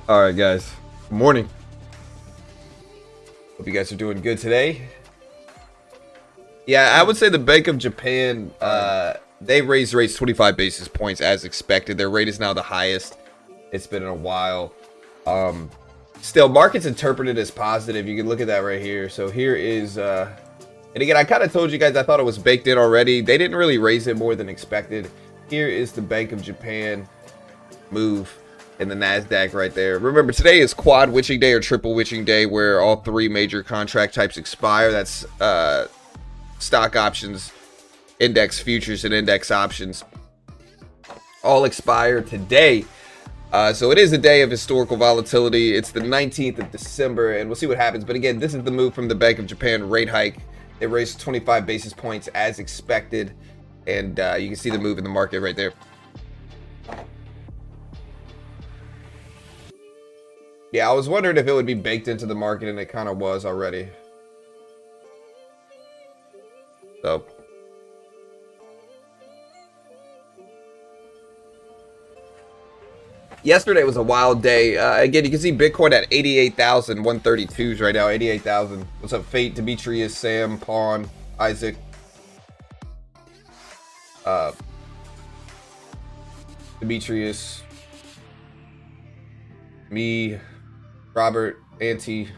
All right, guys. Good morning. Hope you guys are doing good today. Yeah, I would say the Bank of Japan, they raised rates 25 basis points as expected. Their rate is now the highest it's been in a while. Still, markets interpret it as positive. You can look at that right here. So here is, and again, I kind of told you guys I thought it was baked in already. They didn't really raise it more than expected. Here is the Bank of Japan move in the NASDAQ right there. Remember, today is quad witching day or triple witching day, where all three major contract types expire. That's stock options, index futures, and index options. All expire today. So it is a day of historical volatility. It's the 19th of December, and we'll see what happens. But again, this is the move from the Bank of Japan rate hike. It raised 25 basis points as expected, and you can see the move in the market right there. Yeah, I was wondering if it would be baked into the market, and it kind of was already. So yesterday was a wild day. Again, you can see Bitcoin at 88,132s right now. 88,000. What's up, Fate, Demetrius, Sam, Pawn, Isaac, Demetrius, me, Robert, Auntie,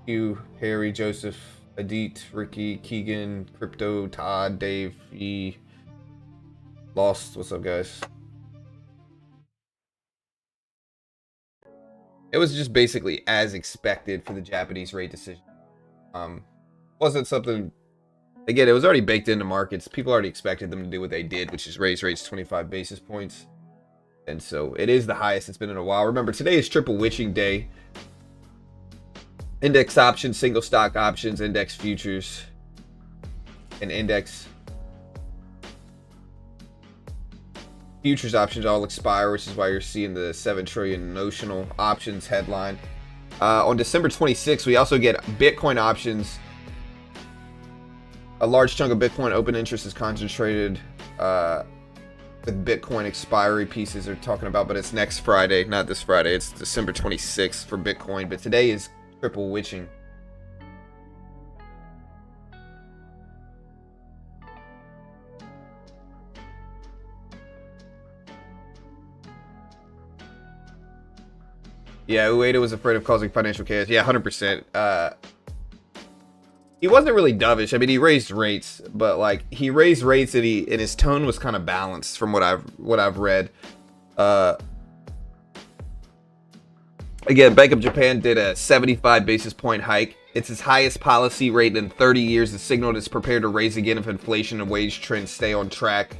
Hugh, Harry, Joseph, Adit, Ricky, Keegan, Crypto, Todd, Dave, E, Lost. What's up, guys? It was just basically as expected for the Japanese rate decision. Wasn't something, again, it was already baked into markets. People already expected them to do what they did, which is raise rates 25 basis points. And so it is the highest it's been in a while. Remember, today is triple witching day. Index options, single stock options, index futures, and index futures options all expire, which is why you're seeing the 7 trillion notional options headline. On December 26th, we also get Bitcoin options. A large chunk of Bitcoin open interest is concentrated with Bitcoin expiry pieces they're talking about, but it's next Friday, not this Friday. It's December 26th for Bitcoin, but today is triple witching. Yeah, Ueda was afraid of causing financial chaos. Yeah, 100%. He wasn't really dovish. I mean, he raised rates, but like he raised rates and his tone was kind of balanced from what I've read. Again, Bank of Japan did a 75 basis point hike. It's its highest policy rate in 30 years. It signaled it's prepared to raise again if inflation and wage trends stay on track.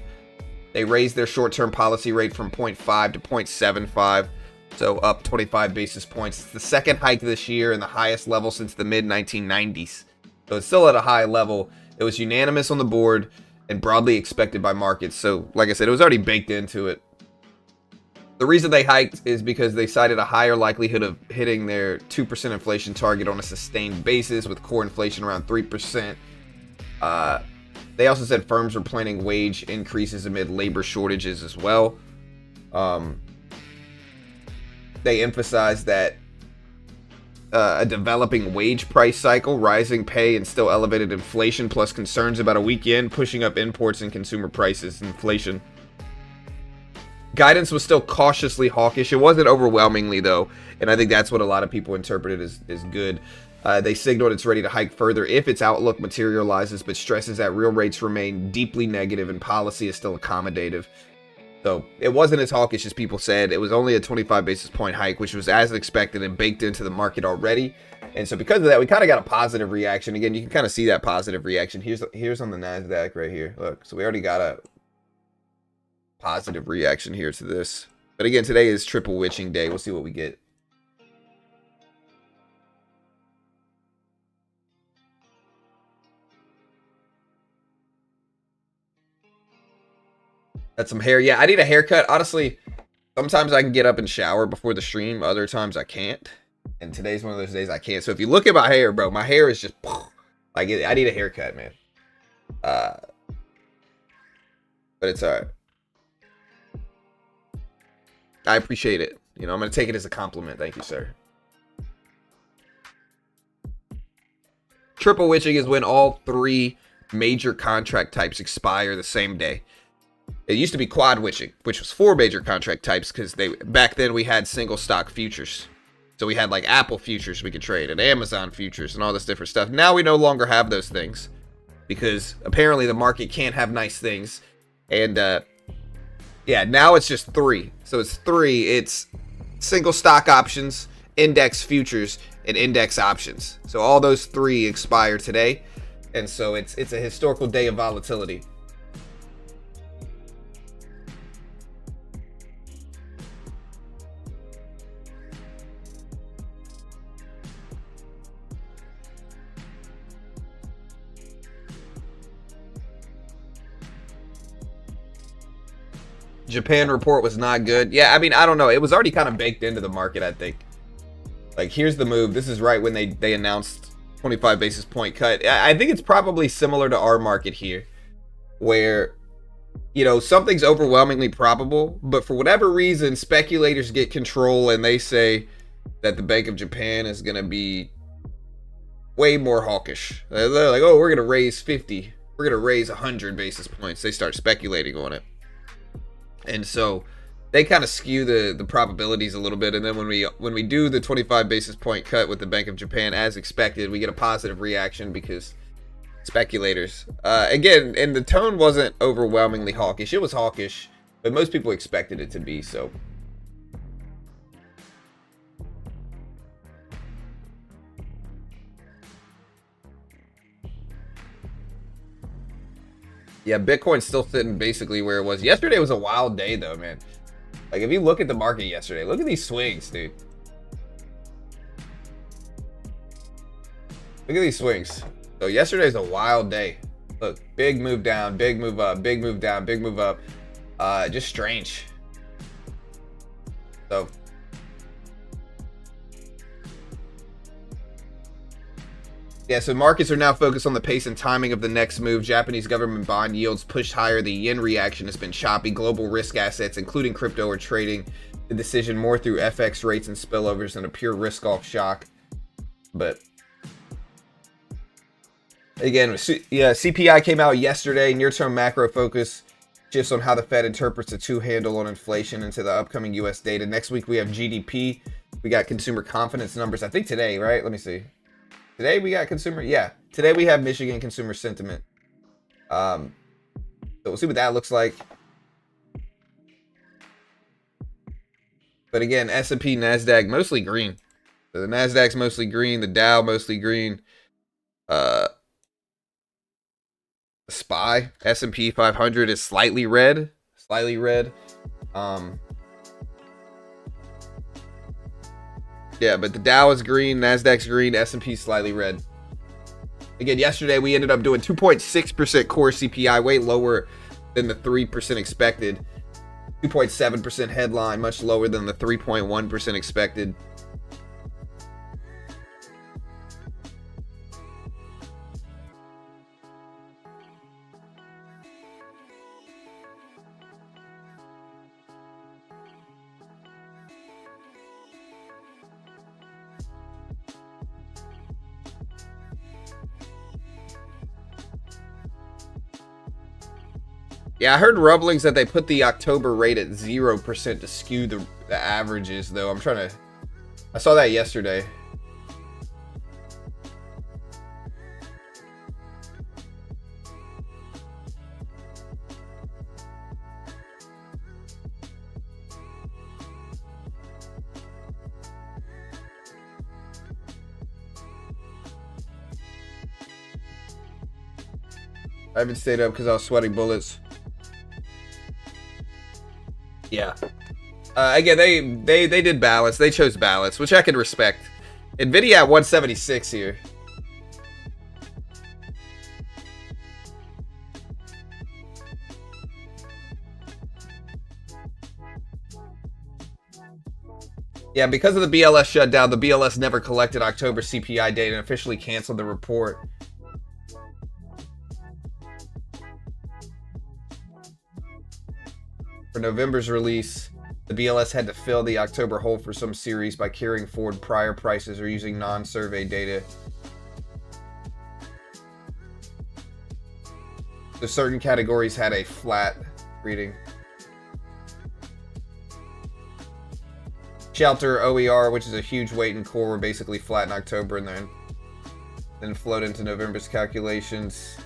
They raised their short-term policy rate from 0.5 to 0.75, so up 25 basis points. It's the second hike this year and the highest level since the mid-1990s. So it's still at a high level. It was unanimous on the board and broadly expected by markets. So, like I said, it was already baked into it. The reason they hiked is because they cited a higher likelihood of hitting their 2% inflation target on a sustained basis, with core inflation around 3%. They also said firms were planning wage increases amid labor shortages as well. They emphasized that a developing wage price cycle, rising pay, and still elevated inflation, plus concerns about a weekend pushing up imports and consumer prices. Inflation guidance was still cautiously hawkish. It wasn't overwhelmingly, though, and I think that's what a lot of people interpreted as good. They signaled it's ready to hike further if its outlook materializes, but stresses that real rates remain deeply negative and policy is still accommodative. So it wasn't as hawkish as people said. It was only a 25 basis point hike, which was as expected and baked into the market already. And so because of that, we kind of got a positive reaction. Again, you can kind of see that positive reaction. Here's on the NASDAQ right here. Look, so we already got a positive reaction here to this. But again, today is triple witching day. We'll see what we get. Got some hair. Yeah, I need a haircut. Honestly, sometimes I can get up and shower before the stream. Other times I can't. And today's one of those days I can't. So if you look at my hair, bro, my hair is just like I need a haircut, man. But it's alright. I appreciate it. You know, I'm gonna take it as a compliment. Thank you, sir. Triple witching is when all 3 major contract types expire the same day. It used to be quad witching, which was 4 major contract types because back then we had single stock futures. So we had like Apple futures we could trade and Amazon futures and all this different stuff. Now we no longer have those things because apparently the market can't have nice things. And yeah, now it's just 3. So it's 3. It's single stock options, index futures, and index options. So all those 3 expire today. And so it's a historical day of volatility. Japan report was not good. Yeah, I mean, I don't know. It was already kind of baked into the market, I think. Like, here's the move. This is right when they announced 25 basis point cut. I think it's probably similar to our market here, where, you know, something's overwhelmingly probable, but for whatever reason, speculators get control and they say that the Bank of Japan is going to be way more hawkish. They're like, oh, we're going to raise 50. We're going to raise 100 basis points. They start speculating on it. And so they kind of skew the probabilities a little bit. And then when we do the 25 basis point cut with the Bank of Japan as expected, we get a positive reaction because speculators, again, and the tone wasn't overwhelmingly hawkish. It was hawkish, but most people expected it to be. So yeah, Bitcoin's still sitting basically where it was. Yesterday was a wild day, though, man. Like, if you look at the market yesterday, look at these swings, dude. Look at these swings. So yesterday's a wild day. Look, big move down, big move up, big move down, big move up. Just strange. So yeah, so markets are now focused on the pace and timing of the next move. Japanese government bond yields pushed higher. The yen reaction has been choppy. Global risk assets, including crypto, are trading the decision more through FX rates and spillovers than a pure risk-off shock. But again, yeah, CPI came out yesterday. Near-term macro focus shifts on how the Fed interprets a 2 handle on inflation into the upcoming U.S. data. Next week we have GDP. We got consumer confidence numbers. I think today, right? Let me see. Today we got consumer, yeah. Today we have Michigan consumer sentiment. So we'll see what that looks like. But again, S&P, NASDAQ, mostly green. So the NASDAQ's mostly green, the Dow mostly green. The SPY, S&P 500 is slightly red. Slightly red. Yeah, but the Dow is green, NASDAQ's green, S&P slightly red. Again, yesterday we ended up doing 2.6% core CPI, way lower than the 3% expected. 2.7% headline, much lower than the 3.1% expected. Yeah, I heard rumblings that they put the October rate at 0% to skew the averages, though. I saw that yesterday. I haven't stayed up because I was sweating bullets. Yeah. Again, they did balance. They chose balance, which I can respect. Nvidia at 176 here. Yeah, because of the BLS shutdown, the BLS never collected October CPI data and officially canceled the report. For November's release, the BLS had to fill the October hole for some series by carrying forward prior prices or using non-survey data. So certain categories had a flat reading. Shelter, OER, which is a huge weight in core, were basically flat in October and then flowed into November's calculations.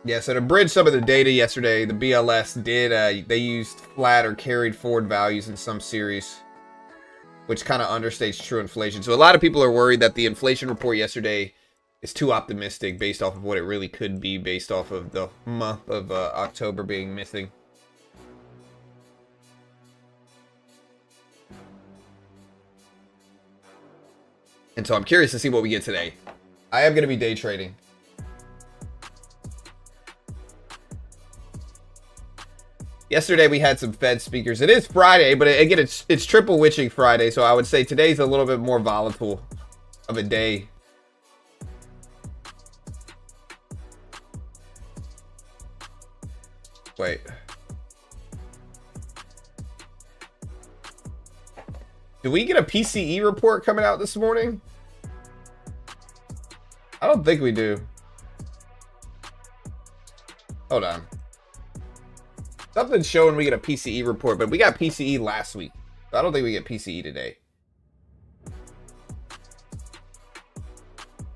Yeah, so to bridge some of the data yesterday, the BLS did, they used flat or carried forward values in some series, which kind of understates true inflation. So a lot of people are worried that the inflation report yesterday is too optimistic based off of what it really could be based off of the month of October being missing. And so I'm curious to see what we get today. I am going to be day trading. Yesterday we had some Fed speakers. It is Friday, but again, it's triple witching Friday, so I would say today's a little bit more volatile of a day. Wait. Do we get a PCE report coming out this morning? I don't think we do. Hold on. Something's showing we get a PCE report, but we got PCE last week. So I don't think we get PCE today.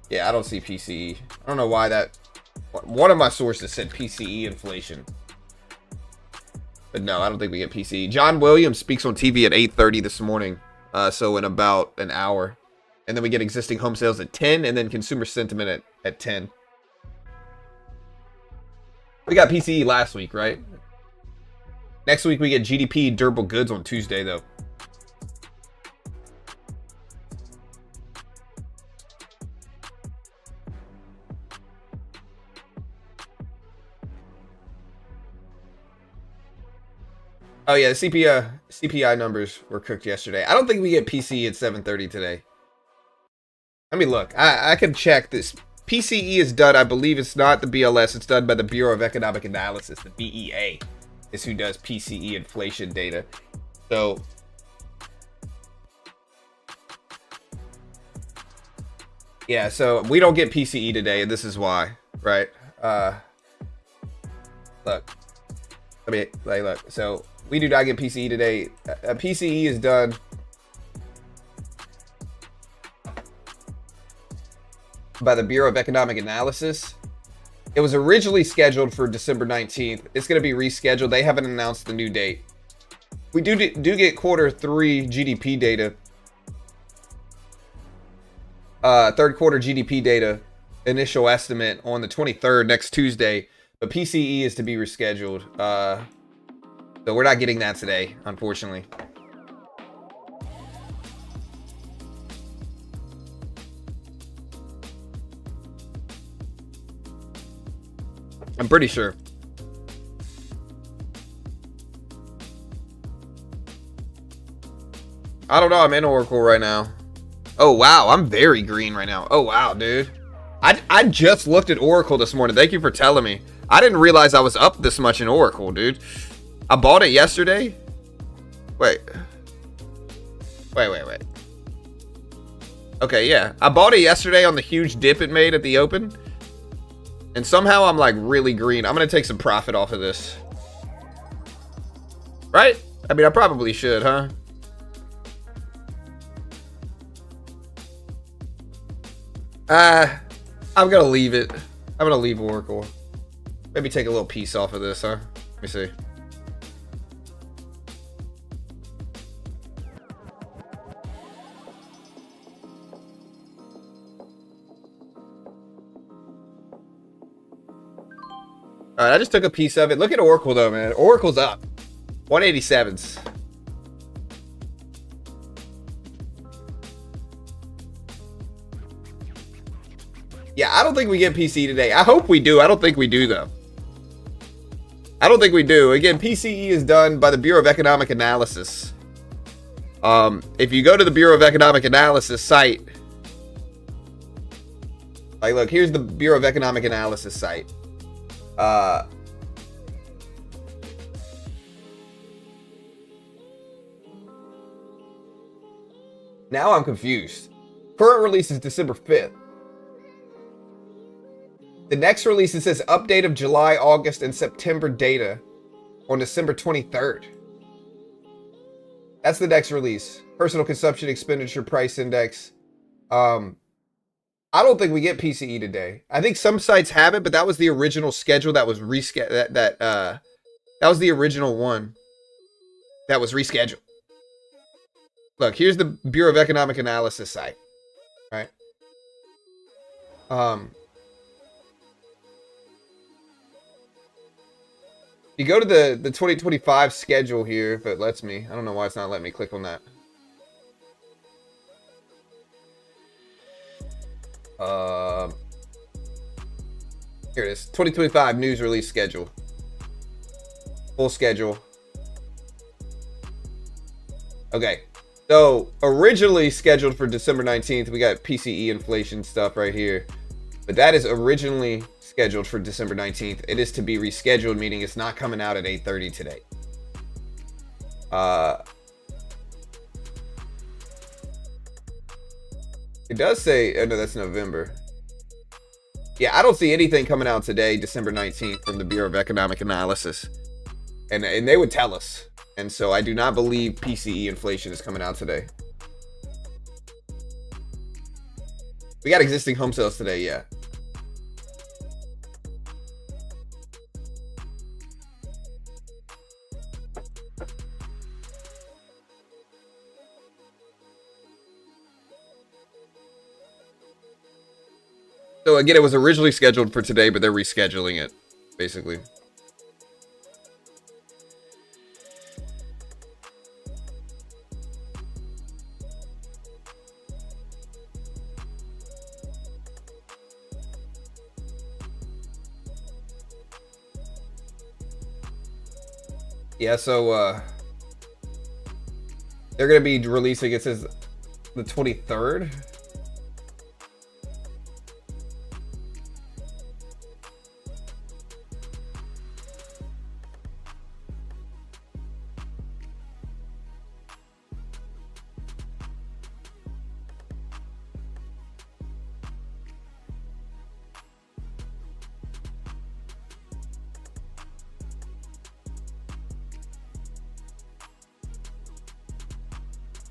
Yeah, I don't see PCE. I don't know why that... One of my sources said PCE inflation. But no, I don't think we get PCE. John Williams speaks on TV at 8:30 this morning. So in about an hour. And then we get existing home sales at 10, and then consumer sentiment at 10. We got PCE last week, right? Next week we get GDP durable goods on Tuesday, though. Oh yeah, the CPI numbers were cooked yesterday. I don't think we get PCE at 7:30 today. Let me look. I can check this. PCE is done. I believe it's not the BLS. It's done by the Bureau of Economic Analysis, the BEA. Is who does PCE inflation data. So yeah, so we don't get PCE today, and this is why, right? Look, look. So we do not get PCE today. A PCE is done by the Bureau of Economic Analysis. It was originally scheduled for December 19th. It's going to be rescheduled. They haven't announced the new date. We do get quarter 3 GDP data. Third quarter GDP data, initial estimate on the 23rd, next Tuesday. But PCE is to be rescheduled. So we're not getting that today, unfortunately. I'm pretty sure. I don't know. I'm in Oracle right now. Oh, wow. I'm very green right now. Oh, wow, dude. I just looked at Oracle this morning. Thank you for telling me. I didn't realize I was up this much in Oracle, dude. I bought it yesterday. Wait. Okay, yeah. I bought it yesterday on the huge dip it made at the open. And somehow I'm like really green. I'm going to take some profit off of this. Right? I mean, I probably should, huh? I'm going to leave it. I'm going to leave Oracle. Maybe take a little piece off of this, huh? Let me see. All right, I just took a piece of it. Look at Oracle, though, man. Oracle's up. 187s. Yeah, I don't think we get PCE today. I hope we do. I don't think we do, though. I don't think we do. Again, PCE is done by the Bureau of Economic Analysis. If you go to the Bureau of Economic Analysis site, like, look, here's the Bureau of Economic Analysis site. Now I'm confused. Current release is December 5th. The next release, it says update of July, August, and September data on December 23rd. That's the next release. Personal Consumption Expenditure Price Index. I don't think we get PCE today. I think some sites have it, but that was the original schedule that was rescheduled. That was the original one that was rescheduled. Look, here's the Bureau of Economic Analysis site. Right. You go to the 2025 schedule here, if it lets me. I don't know why it's not letting me click on that. Here it is. 2025 news release schedule. Full schedule. Okay. So, originally scheduled for December 19th, we got PCE inflation stuff right here. But that is originally scheduled for December 19th. It is to be rescheduled, meaning it's not coming out at 8:30 today. It does say, oh no, that's November. Yeah, I don't see anything coming out today, December 19th, from the Bureau of Economic Analysis. And they would tell us. And so I do not believe PCE inflation is coming out today. We got existing home sales today, yeah. So again, it was originally scheduled for today, but they're rescheduling it, basically. Yeah, so they're gonna be releasing, it says the 23rd.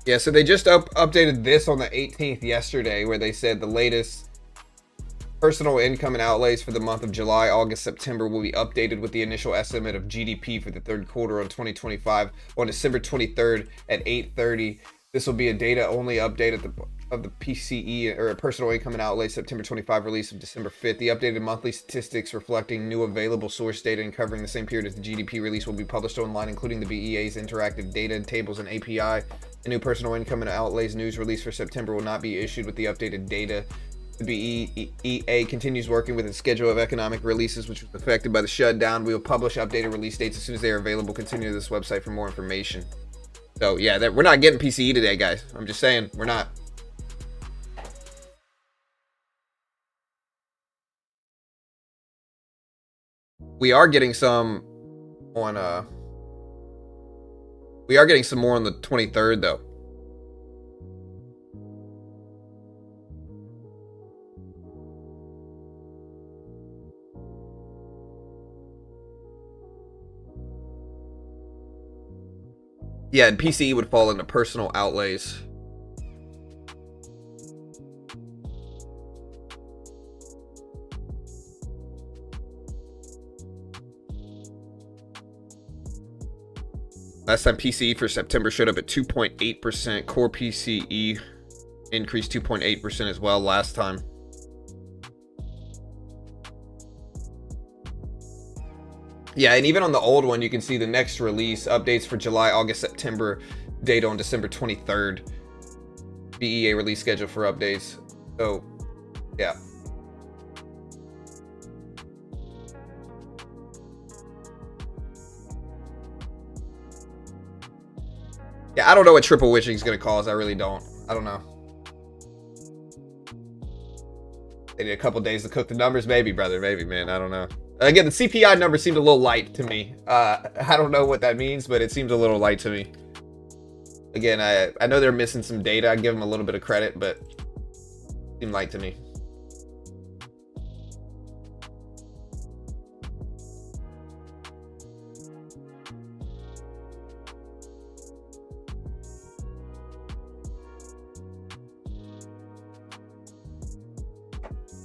Yeah, so they just updated this on the 18th yesterday, where they said the latest personal income and outlays for the month of July, August, September will be updated with the initial estimate of GDP for the third quarter on 2025 on December 23rd at 8:30. This will be a data-only update of the PCE, or personal income and outlay, September 25 release of December 5th. The updated monthly statistics reflecting new available source data and covering the same period as the GDP release will be published online, including the BEA's interactive data tables and API. The new personal income and outlays news release for September will not be issued with the updated data. The BEA continues working with its schedule of economic releases, which was affected by the shutdown. We will publish updated release dates as soon as they are available. Continue to this website for more information. So yeah, we're not getting PCE today, guys. I'm just saying, we're not. We are getting some on we are getting some more on the 23rd though. Yeah, and PCE would fall into personal outlays. Last time PCE for September showed up at 2.8%. Core PCE increased 2.8% as well last time. Yeah, and even on the old one, you can see the next release, updates for July, August, September, data on December 23rd. BEA release schedule for updates. So, yeah. Yeah, I don't know what triple witching is going to cause. I really don't. I don't know. They need a couple days to cook the numbers. Maybe, brother. Maybe, man. I don't know. Again, the CPI number seemed a little light to me. I don't know what that means, but it seems a little light to me. Again, I know they're missing some data. I give them a little bit of credit, but it seemed light to me.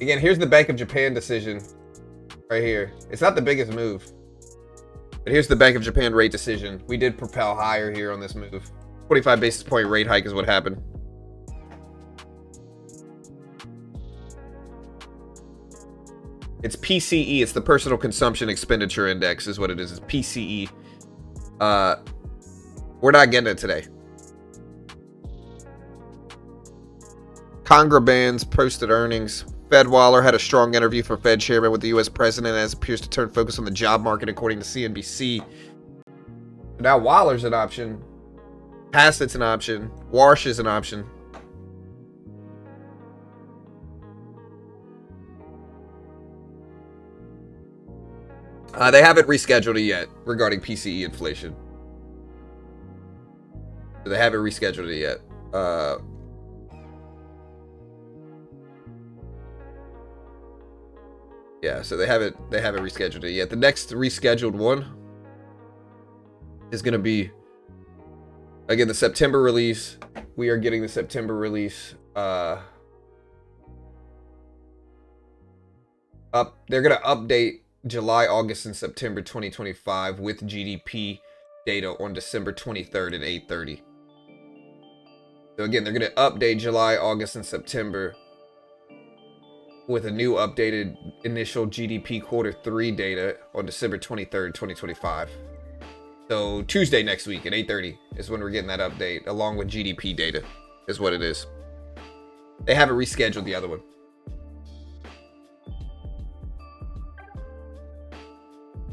Again, here's the Bank of Japan decision right here. It's not the biggest move, but here's the Bank of Japan rate decision. We did propel higher here on this move. 25 basis point rate hike is what happened. It's PCE. It's the Personal Consumption Expenditure Index is what it is. It's PCE. We're not getting it today. Congra bands posted earnings. Fed Waller had a strong interview for Fed chairman with the U.S. president as appears to turn focus on the job market, according to CNBC. Now Waller's an option. Hassett's an option. Warsh is an option. They haven't rescheduled it yet regarding PCE inflation. They haven't rescheduled it yet. Yeah, so they haven't rescheduled it yet. The next rescheduled one is going to be, again, the September release. We are getting the September release. They're going to update July, August, and September 2025 with GDP data on December 23rd at 8:30. So again, they're going to update July, August, and September with a new updated initial GDP quarter 3 data on December 23rd, 2025. So Tuesday next week at 8:30 is when we're getting that update, along with GDP data, is what it is. They haven't rescheduled the other one.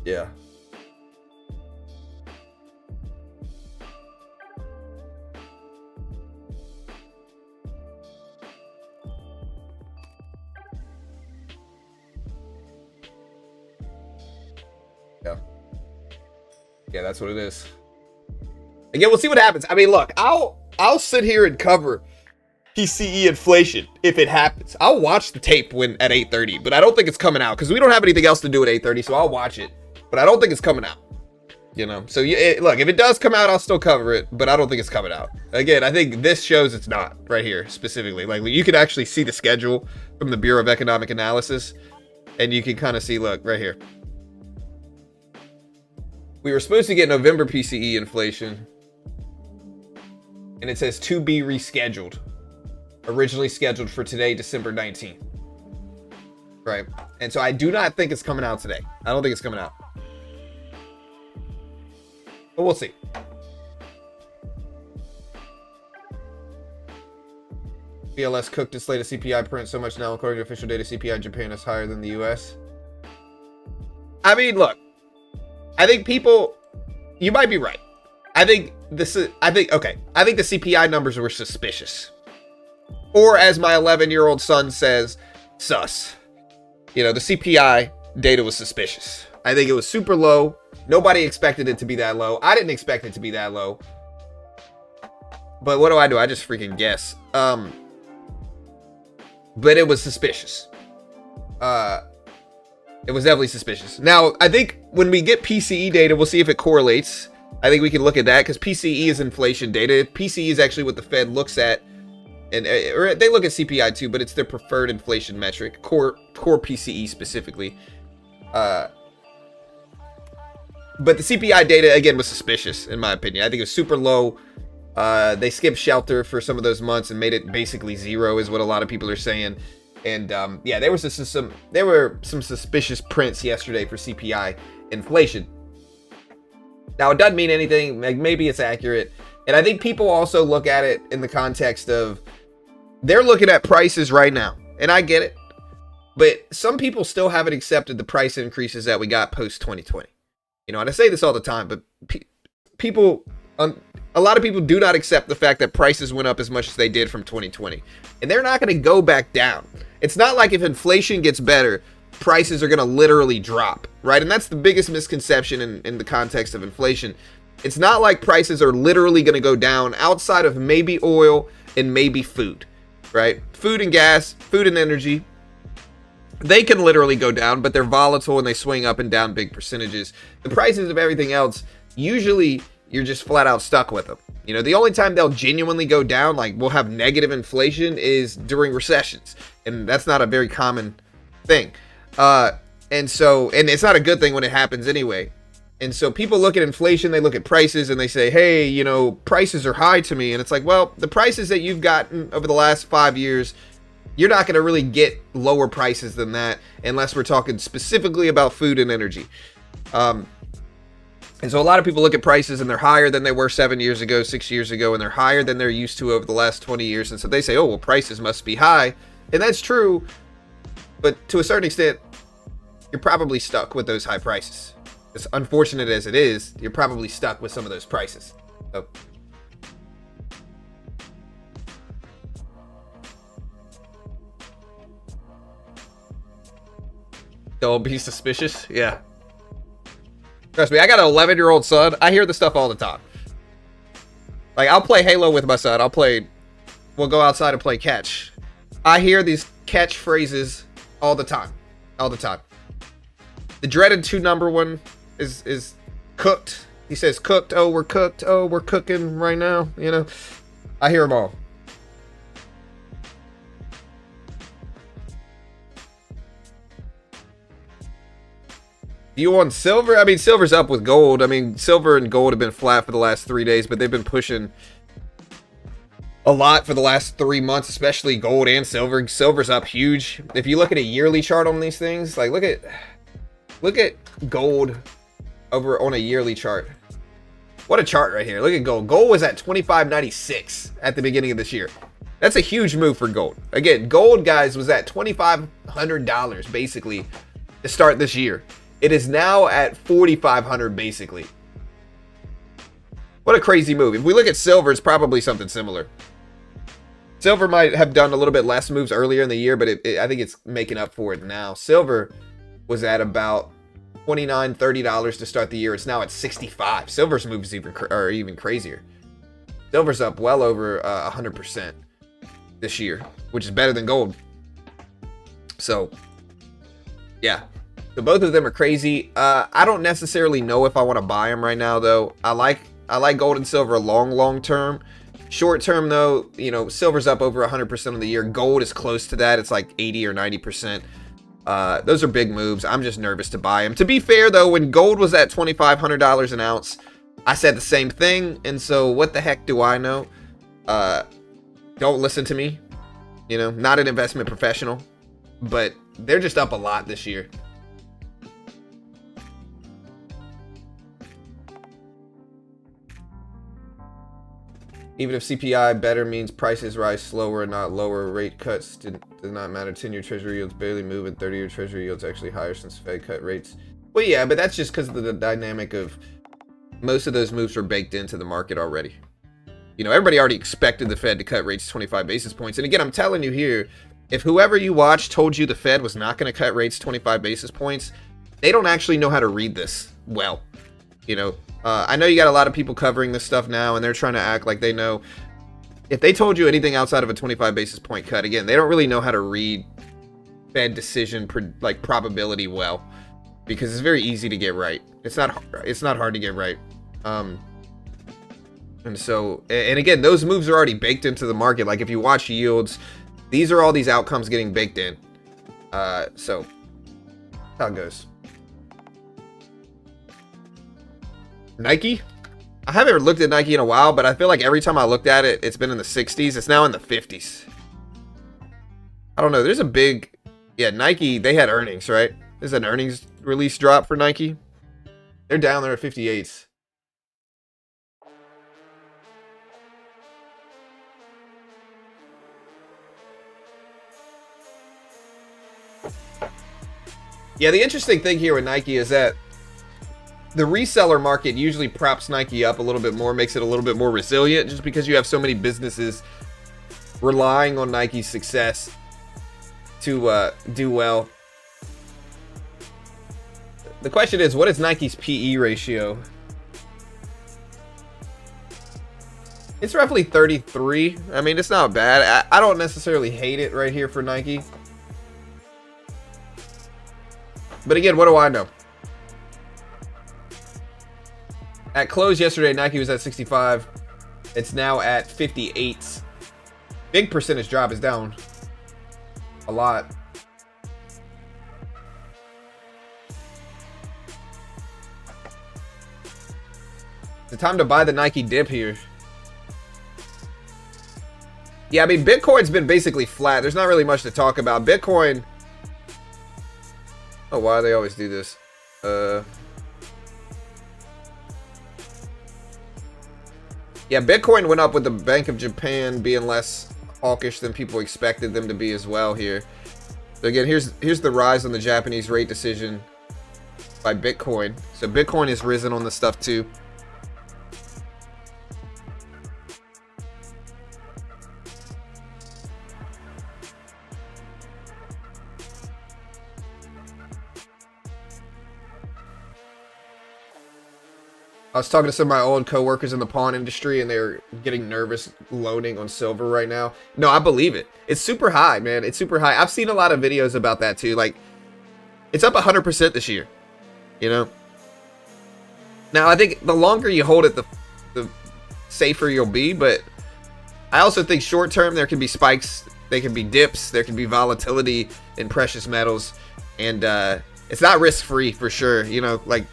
Yeah. Yeah, that's what it is. Again, we'll see what happens. I mean, look, I'll sit here and cover PCE inflation if it happens. I'll watch the tape when at 8:30, but I don't think it's coming out because we don't have anything else to do at 8:30, so I'll watch it. But I don't think it's coming out. You know, so look, if it does come out, I'll still cover it, but I don't think it's coming out. Again, I think this shows it's not right here specifically. Like, you can actually see the schedule from the Bureau of Economic Analysis, and you can kind of see, look, right here. We were supposed to get November PCE inflation, and it says to be rescheduled. Originally scheduled for today, December 19th. Right? And so I do not think it's coming out today. I don't think it's coming out. But we'll see. BLS cooked its latest CPI print so much now, according to official data, CPI in Japan is higher than the US. I mean, look. I think people, you might be right. I think the CPI numbers were suspicious. Or as my 11-year-old son says, sus. You know, the CPI data was suspicious. I think it was super low. Nobody expected it to be that low. I didn't expect it to be that low. But what do? I just freaking guess. But it was suspicious. It was definitely suspicious. Now, I think when we get PCE data, we'll see if it correlates. I think we can look at that because PCE is inflation data. PCE is actually what the Fed looks at, and or they look at CPI too, but it's their preferred inflation metric, core PCE specifically. But the CPI data again was suspicious in my opinion. I think it was super low. They skipped shelter for some of those months and made it basically zero, is what a lot of people are saying. And yeah, there were some suspicious prints yesterday for CPI inflation. Now, it doesn't mean anything. Like, maybe it's accurate. And I think people also look at it in the context of they're looking at prices right now. And I get it. But some people still haven't accepted the price increases that we got post 2020. You know, and I say this all the time, but people A lot of people do not accept the fact that prices went up as much as they did from 2020. And they're not going to go back down. It's not like if inflation gets better, prices are going to literally drop, right? And that's the biggest misconception in the context of inflation. It's not like prices are literally going to go down outside of maybe oil and maybe food, right? Food and gas, food and energy, they can literally go down, but they're volatile and they swing up and down big percentages. The prices of everything else, usually you're just flat out stuck with them. You know, the only time they'll genuinely go down, like we'll have negative inflation, is during recessions. And that's not a very common thing. And it's not a good thing when it happens anyway. And so people look at inflation, they look at prices, and they say, hey, you know, prices are high to me. And it's like, well, the prices that you've gotten over the last 5 years, you're not going to really get lower prices than that unless we're talking specifically about food and energy. And so a lot of people look at prices and they're higher than they were 7 years ago, 6 years ago, and they're higher than they're used to over the last 20 years. And so they say, oh, well, prices must be high. And that's true. But to a certain extent, you're probably stuck with those high prices. As unfortunate as it is, you're probably stuck with some of those prices. So. Don't be suspicious. Yeah. Trust me, I got an 11-year-old son. I hear this stuff all the time. Like, I'll play Halo with my son. We'll go outside and play catch. I hear these catch phrases all the time. All the time. The dreaded 2-number one is cooked. He says cooked. Oh, we're cooked. Oh, we're cooking right now. You know, I hear them all. You want silver? I mean, silver's up with gold. I mean, silver and gold have been flat for the last 3 days, but they've been pushing a lot for the last 3 months, especially gold and silver. Silver's up huge. If you look at a yearly chart on these things, like look at gold over on a yearly chart. What a chart right here. Look at gold. Gold was at 25.96 at the beginning of this year. That's a huge move for gold. Again, gold, guys, was at $2,500 basically to start this year. It is now at $4,500 basically. What a crazy move. If we look at silver, it's probably something similar. Silver might have done a little bit less moves earlier in the year, but I think it's making up for it now. Silver was at about $29, $30 to start the year. It's now at $65. Silver's moves are even crazier. Silver's up well over 100% this year, which is better than gold. So, yeah. So both of them are crazy. I don't necessarily know if I want to buy them right now, though. I like gold and silver long term. Short term, though, you know, silver's up over 100% of the year. Gold is close to that. It's like 80 or 90%. Those are big moves. I'm just nervous to buy them. To be fair, though, when gold was at $2,500 an ounce, I said the same thing. And so what the heck do I know? Don't listen to me. You know, not an investment professional. But they're just up a lot this year. Even if CPI better means prices rise slower and not lower, rate cuts does not matter. 10-year treasury yields barely move and 30-year treasury yields actually higher since Fed cut rates. Well, yeah, but that's just because of the dynamic of most of those moves are baked into the market already. You know, everybody already expected the Fed to cut rates 25 basis points. And again, I'm telling you here, if whoever you watch told you the Fed was not going to cut rates 25 basis points, they don't actually know how to read this well. You know, I know you got a lot of people covering this stuff now, and they're trying to act like they know. If they told you anything outside of a 25 basis point cut, again, they don't really know how to read Fed decision probability well, because it's very easy to get right. It's not hard to get right. And so, and again, those moves are already baked into the market. Like if you watch yields, these are all these outcomes getting baked in. So how it goes. Nike? I haven't looked at Nike in a while, but I feel like every time I looked at it, it's been in the 60s. It's now in the 50s. I don't know. There's a big... Yeah, Nike, they had earnings, right? There's an earnings release drop for Nike. They're down there at 58s. Yeah, the interesting thing here with Nike is that the reseller market usually props Nike up a little bit more, makes it a little bit more resilient, just because you have so many businesses relying on Nike's success to do well. The question is, what is Nike's PE ratio? It's roughly 33. I mean, it's not bad. I don't necessarily hate it right here for Nike. But again, what do I know? At close yesterday, Nike was at 65. It's now at 58. Big percentage drop, is down a lot. It's time to buy the Nike dip here. Yeah, I mean, Bitcoin's been basically flat. There's not really much to talk about. Bitcoin... Oh, why do they always do this? Yeah, Bitcoin went up with the Bank of Japan being less hawkish than people expected them to be as well here. So again, here's the rise on the Japanese rate decision by Bitcoin. So Bitcoin has risen on the stuff too. I was talking to some of my old coworkers in the pawn industry, and they're getting nervous loading on silver right now. No, I believe it. It's super high, man. It's super high. I've seen a lot of videos about that too. Like, it's up 100% this year. You know. Now, I think the longer you hold it, the safer you'll be. But I also think short term there can be spikes, there can be dips, there can be volatility in precious metals, and it's not risk free for sure. You know, like.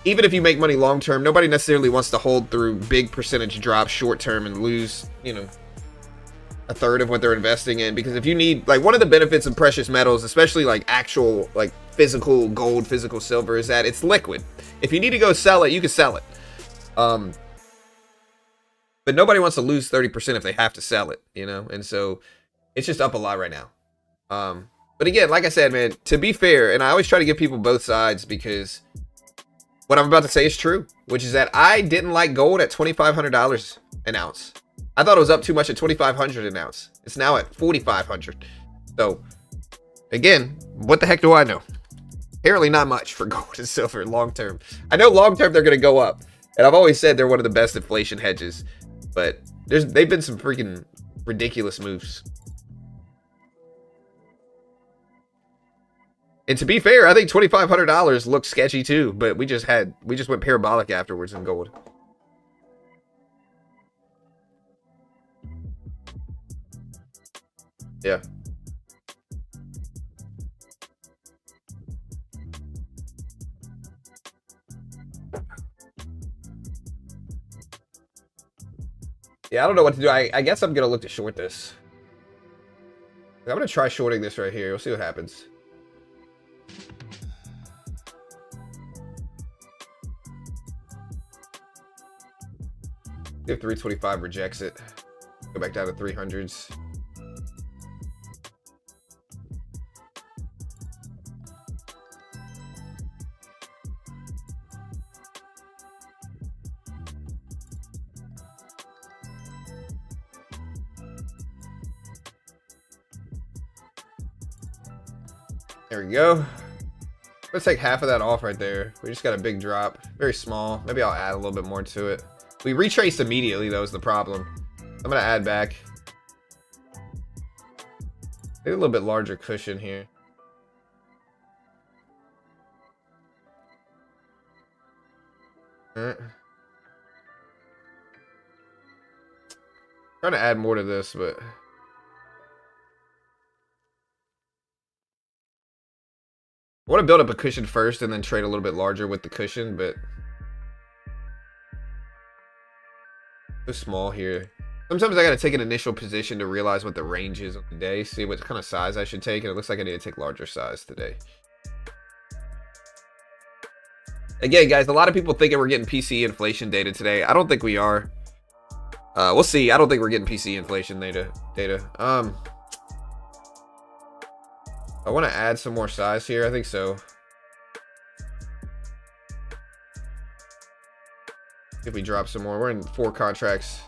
Even if you make money long term, nobody necessarily wants to hold through big percentage drops short term and lose, you know, a third of what they're investing in. Because if you need, like, one of the benefits of precious metals, especially like actual, like, physical gold, physical silver, is that it's liquid. If you need to go sell it, you can sell it. But nobody wants to lose 30% if they have to sell it, you know? And so it's just up a lot right now. But again, like I said, man, to be fair, and I always try to give people both sides, because what I'm about to say is true, which is that I didn't like gold at $2,500 an ounce. I thought it was up too much at $2,500 an ounce. It's now at $4,500. So, again, what the heck do I know? Apparently not much for gold and silver long term. I know long term they're going to go up. And I've always said they're one of the best inflation hedges. But they've been some freaking ridiculous moves. And to be fair, I think $2,500 looked sketchy too, but we just went parabolic afterwards in gold. Yeah. Yeah, I don't know what to do. I guess I'm gonna look to short this. I'm gonna try shorting this right here. We'll see what happens. If 325 rejects it, go back down to 300s. There we go. Let's take half of that off right there. We just got a big drop, very small. Maybe I'll add a little bit more to it. We retraced immediately, though, is the problem. I'm gonna add back maybe a little bit larger cushion here. Trying to add more to this, but I want to build up a cushion first and then trade a little bit larger with the cushion, but so small here. Sometimes I gotta take an initial position to realize what the range is on the day, see what kind of size I should take, and it looks like I need to take larger size today. Again, guys, a lot of people thinking we're getting PCE inflation data today. I don't think we are. We'll see. I don't think we're getting PCE inflation data. I want to add some more size here. I think so. If we drop some more, we're in 4 contracts.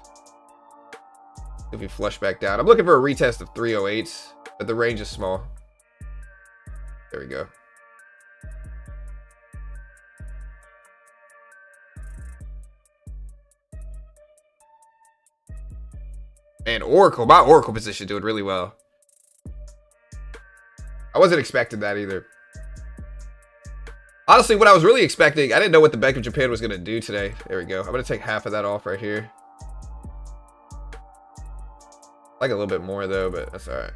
If we flush back down, I'm looking for a retest of 308s, but the range is small. There we go. And Oracle, my Oracle position doing really well. I wasn't expecting that either. Honestly, what I was really expecting, I didn't know what the Bank of Japan was going to do today. There we go. I'm going to take half of that off right here. I like a little bit more though, but that's all right.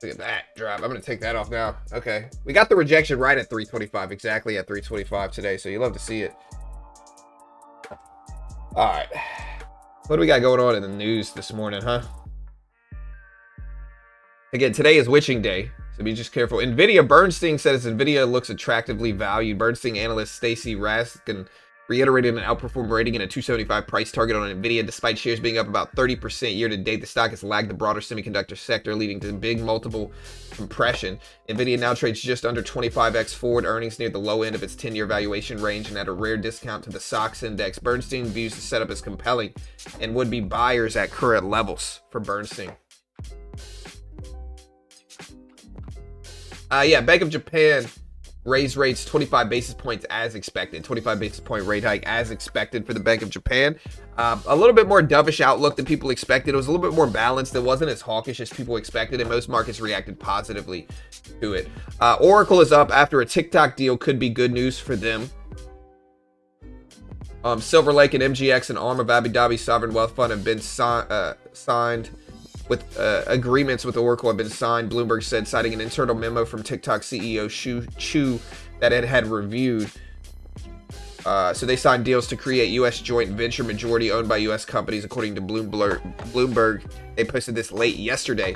Look at that drop. I'm going to take that off now. Okay. We got the rejection right at 325, exactly at 325 today, so you love to see it. All right. What do we got going on in the news this morning, huh? Again, today is witching day, so be just careful. NVIDIA, Bernstein says NVIDIA looks attractively valued. Bernstein analyst Stacy Raskin reiterated an outperform rating and a 275 price target on NVIDIA. Despite shares being up about 30% year to date, the stock has lagged the broader semiconductor sector, leading to big multiple compression. NVIDIA now trades just under 25x forward earnings, near the low end of its 10-year valuation range and at a rare discount to the SOX index. Bernstein views the setup as compelling and would be buyers at current levels for Bernstein. Yeah, Bank of Japan raised rates 25 basis points as expected. 25 basis point rate hike as expected for the Bank of Japan. A little bit more dovish outlook than people expected. It was a little bit more balanced. It wasn't as hawkish as people expected, and most markets reacted positively to it. Oracle is up after a TikTok deal. Could be good news for them. Silver Lake and MGX, an arm of Abu Dhabi Sovereign Wealth Fund, have been signed. With agreements with Oracle have been signed, Bloomberg said, citing an internal memo from TikTok CEO Chu that it had reviewed. So they signed deals to create U.S. joint venture majority owned by U.S. companies, according to Bloomberg. They posted this late yesterday.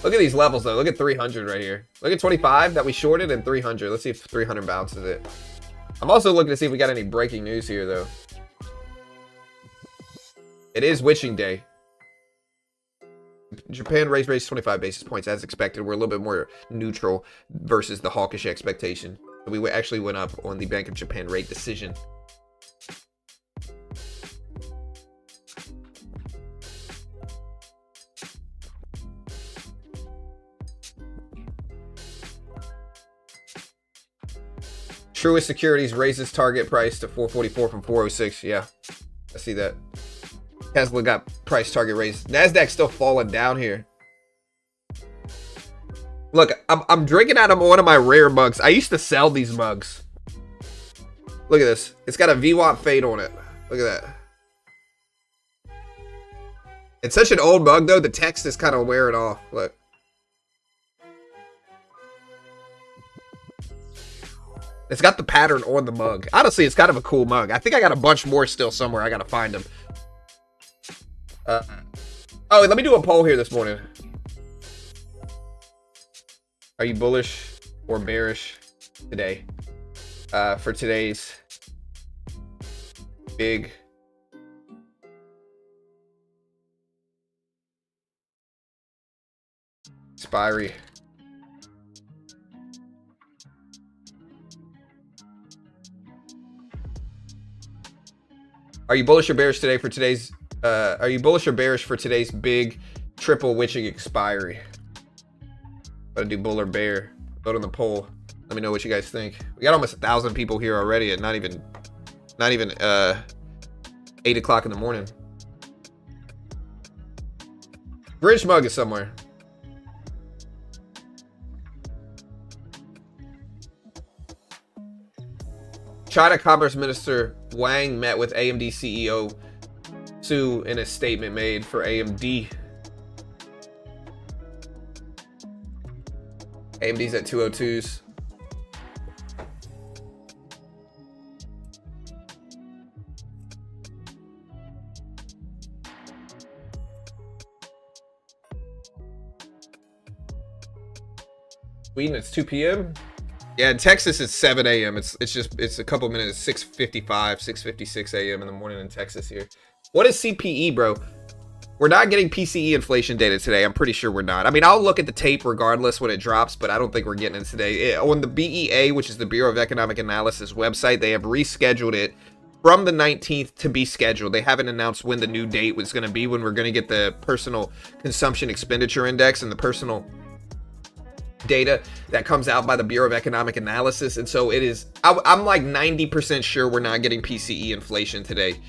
Look at these levels, though. Look at 300 right here. Look at 25 that we shorted and 300. Let's see if 300 bounces it. I'm also looking to see if we got any breaking news here, though. It is witching day. Japan raised rates 25 basis points as expected. We're a little bit more neutral versus the hawkish expectation. We actually went up on the Bank of Japan rate decision. Truist Securities raises target price to 444 from 406. Yeah, I see that. Tesla got price target raised. Nasdaq's still falling down here. Look, I'm drinking out of one of my rare mugs. I used to sell these mugs. Look at this. It's got a VWAP fade on it. Look at that. It's such an old mug, though. The text is kind of wearing off. Look. It's got the pattern on the mug. Honestly, it's kind of a cool mug. I think I got a bunch more still somewhere. I got to find them. Oh, let me do a poll here this morning. Are you bullish or bearish today? For today's big expiry. Are you bullish or bearish today for today's are you bullish or bearish for today's big triple witching expiry? Gotta do bull or bear. Vote on the poll. Let me know what you guys think. We got almost 1,000 people here already at not even 8 o'clock in the morning. Bridge mug is somewhere. China Commerce Minister Wang met with AMD CEO Su in a statement made for AMD. AMD's at 202s. Sweden, it's 2 p.m. Yeah, in Texas it's 7 a.m. It's a couple minutes, 6:55, 6:56 a.m. in the morning in Texas here. What is CPE, bro? We're not getting PCE inflation data today. I'm pretty sure we're not. I mean, I'll look at the tape regardless when it drops, but I don't think we're getting it today. On the BEA, which is the Bureau of Economic Analysis website, they have rescheduled it from the 19th to be scheduled. They haven't announced when the new date was going to be, when we're going to get the personal consumption expenditure index and the personal data that comes out by the Bureau of Economic Analysis. And so it is, I'm like 90% sure we're not getting PCE inflation today.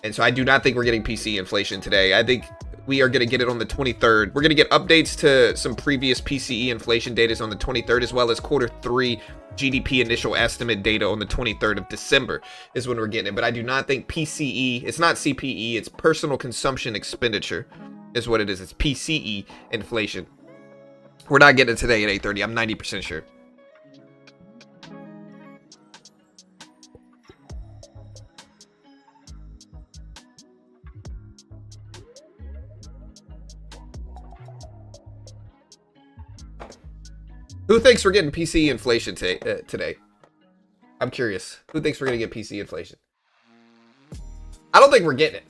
And so I do not think we're getting PCE inflation today. I think we are going to get it on the 23rd. We're going to get updates to some previous PCE inflation data on the 23rd, as well as Q3 GDP initial estimate data on the 23rd of December is when we're getting it. But I do not think PCE, it's not CPE, it's personal consumption expenditure is what it is. It's PCE inflation. We're not getting it today at 8:30. I'm 90% sure. Who thinks we're getting PCE inflation today? I'm curious. Who thinks we're going to get PCE inflation? I don't think we're getting it.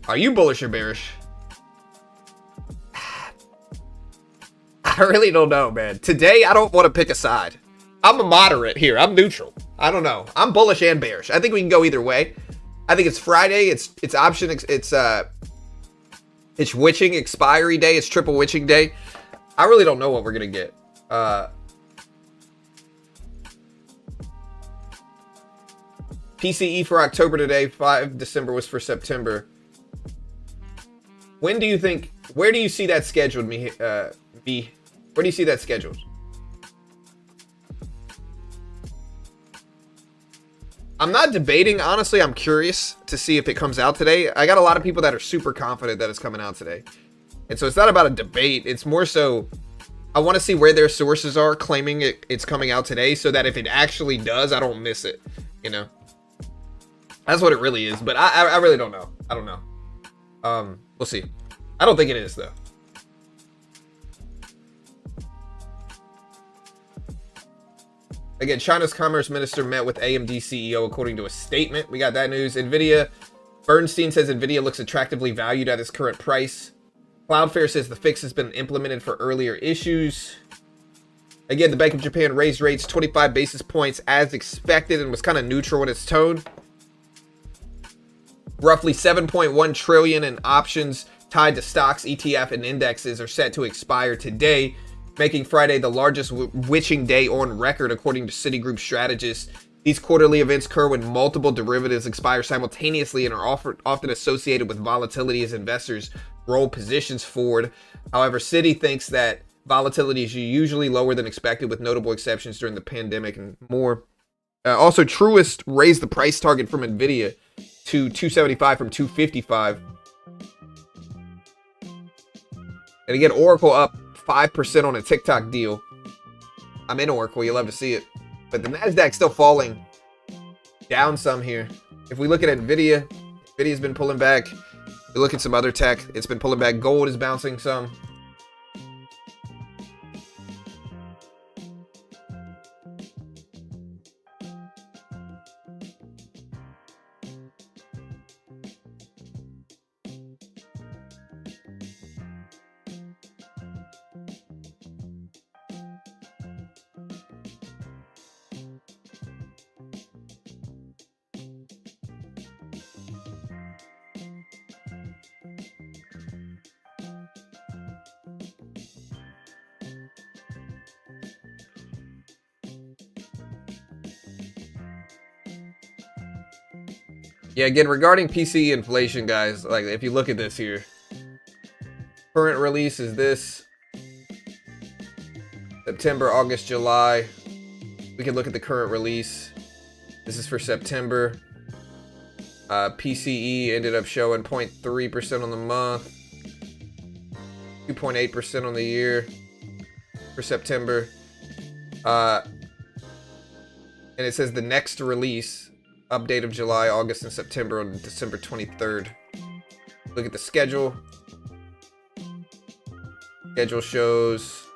Are you bullish or bearish? I really don't know, man. Today, I don't want to pick a side. I'm a moderate here. I'm neutral. I don't know. I'm bullish and bearish. I think we can go either way. I think it's Friday. It's option. It's witching expiry day. It's triple witching day. I really don't know what we're gonna get. PCE for October today. 5 December was for September. When do you think? Where do you see that scheduled? Where do you see that scheduled? I'm not debating, honestly. I'm curious to see if it comes out today. I got a lot of people that are super confident that it's coming out today. And so it's not about a debate. It's more so I want to see where their sources are claiming it's coming out today, so that if it actually does, I don't miss it. You know? That's what it really is. But I really don't know. I don't know. We'll see. I don't think it is, though. Again, China's Commerce Minister met with AMD CEO, according to a statement. We got that news. NVIDIA. Bernstein says NVIDIA looks attractively valued at its current price. Cloudflare says the fix has been implemented for earlier issues. Again, the Bank of Japan raised rates 25 basis points as expected and was kind of neutral in its tone. Roughly 7.1 trillion in options tied to stocks, ETF, and indexes are set to expire today, making Friday the largest witching day on record, according to Citigroup strategists. These quarterly events occur when multiple derivatives expire simultaneously and are often associated with volatility as investors roll positions forward. However, Citi thinks that volatility is usually lower than expected, with notable exceptions during the pandemic and more. Also, Truist raised the price target from NVIDIA to 275 from 255. And again, Oracle up 5% on a TikTok deal. I'm in Oracle. You love to see it. But the NASDAQ still falling down some here. If we look at NVIDIA, NVIDIA's been pulling back. If we look at some other tech, it's been pulling back. Gold is bouncing some. Yeah, again, regarding PC inflation, guys, like if you look at this here, current release is this. September, August, July. We can look at the current release. This is for September. PCE ended up showing 0.3% on the month, 2.8% on the year for September. And it says the next release, update of July, August, and September on December 23rd. Look at the schedule. Schedule shows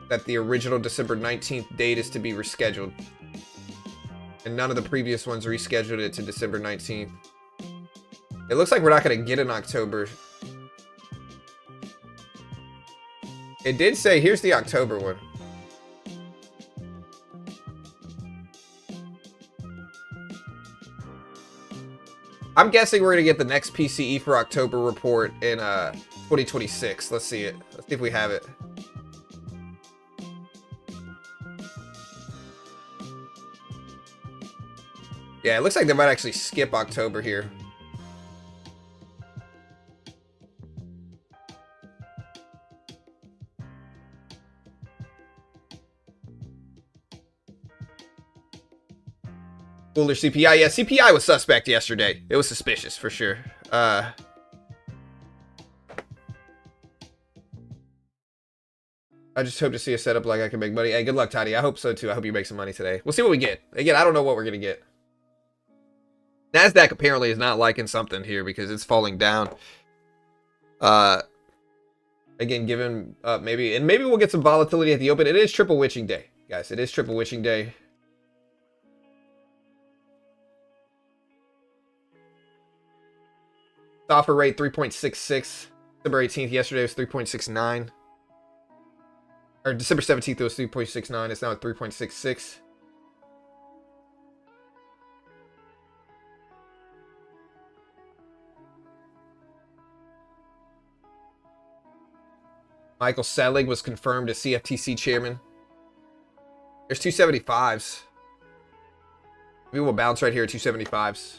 that the original December 19th date is to be rescheduled. And none of the previous ones rescheduled it to December 19th. It looks like we're not going to get an October. It did say, here's the October one. I'm guessing we're going to get the next PCE for October report in 2026. Let's see it. Let's see if we have it. Yeah, it looks like they might actually skip October here. Cooler CPI. Yeah, CPI was suspect yesterday. It was suspicious for sure. I just hope to see a setup like I can make money. Hey, good luck, Toddy. I hope so too. I hope you make some money today. We'll see what we get. Again, I don't know what we're gonna get. NASDAQ apparently is not liking something here because it's falling down. Again, given maybe we'll get some volatility at the open. It is triple witching day, guys. It is triple witching day. Offer rate 3.66. December 18th yesterday was 3.69. Or December 17th it was 3.69. It's now at 3.66. Michael Selig was confirmed as CFTC chairman. There's 275s. Maybe we'll bounce right here at 275s.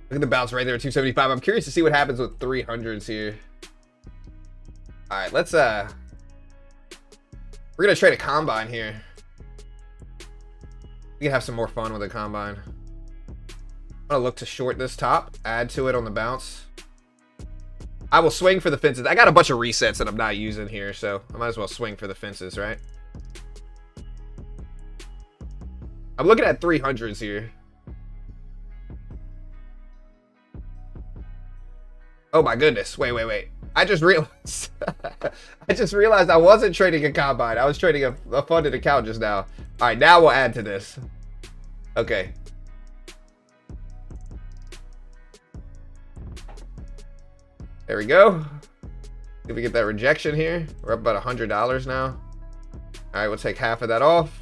Look at the bounce right there at 275. I'm curious to see what happens with 300s here. All right, let's we're gonna trade a combine here. We can have some more fun with a combine. I'm gonna look to short this top, add to it on the bounce. I will swing for the fences. I got a bunch of resets that I'm not using here, so I might as well swing for the fences, right? I'm looking at 300s here. Oh my goodness. Wait. I just realized I wasn't trading a combine. I was trading a funded account just now. All right, now we'll add to this. Okay. There we go. See if we get that rejection here. We're up about $100 now. All right, we'll take half of that off.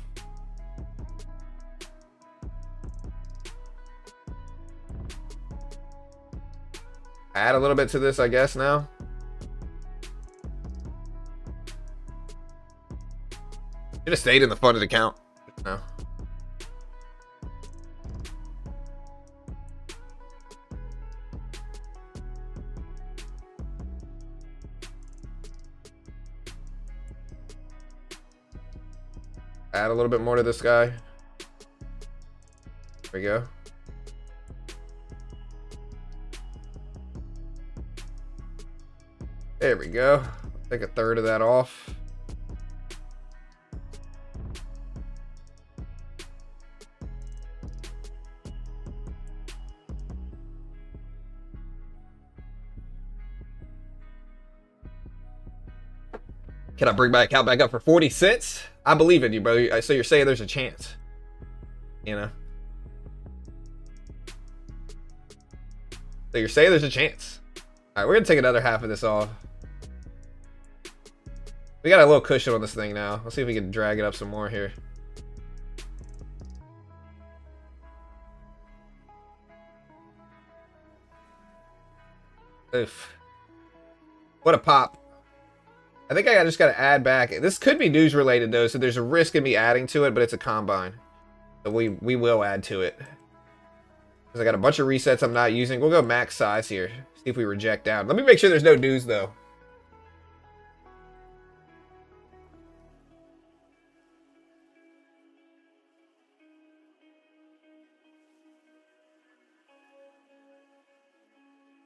Add a little bit to this, I guess, now. Should have stayed in the funded account. No. Add a little bit more to this guy. There we go. There we go. Take a third of that off. Can I bring my account back up for 40 cents? I believe in you, bro. So you're saying there's a chance, you know? So you're saying there's a chance. All right, we're gonna take another half of this off. We got a little cushion on this thing now. Let's see if we can drag it up some more here. Oof. What a pop. I think I just got to add back. This could be news related though, so there's a risk in me adding to it, but it's a combine. So we will add to it. Because I got a bunch of resets I'm not using. We'll go max size here. See if we reject down. Let me make sure there's no news, though.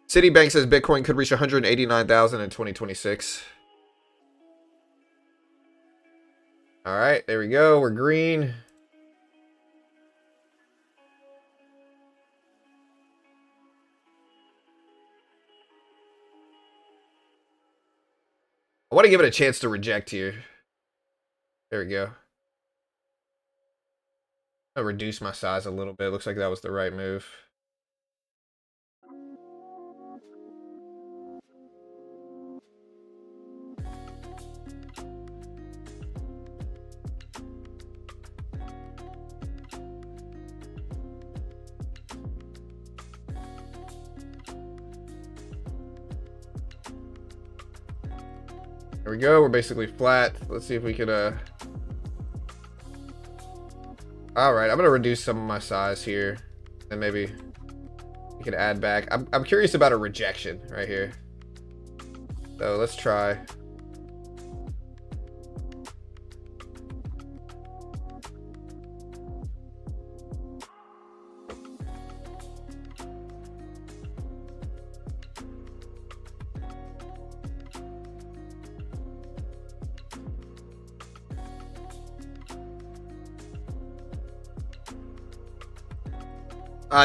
Citibank says Bitcoin could reach 189,000 in 2026. All right, there we go. We're green. I want to give it a chance to reject here. There we go. I'll reduce my size a little bit. Looks like that was the right move. There we go. We're basically flat. Let's see if we could Alright, I'm gonna reduce some of my size here. And maybe we can add back. I'm curious about a rejection right here. So let's try.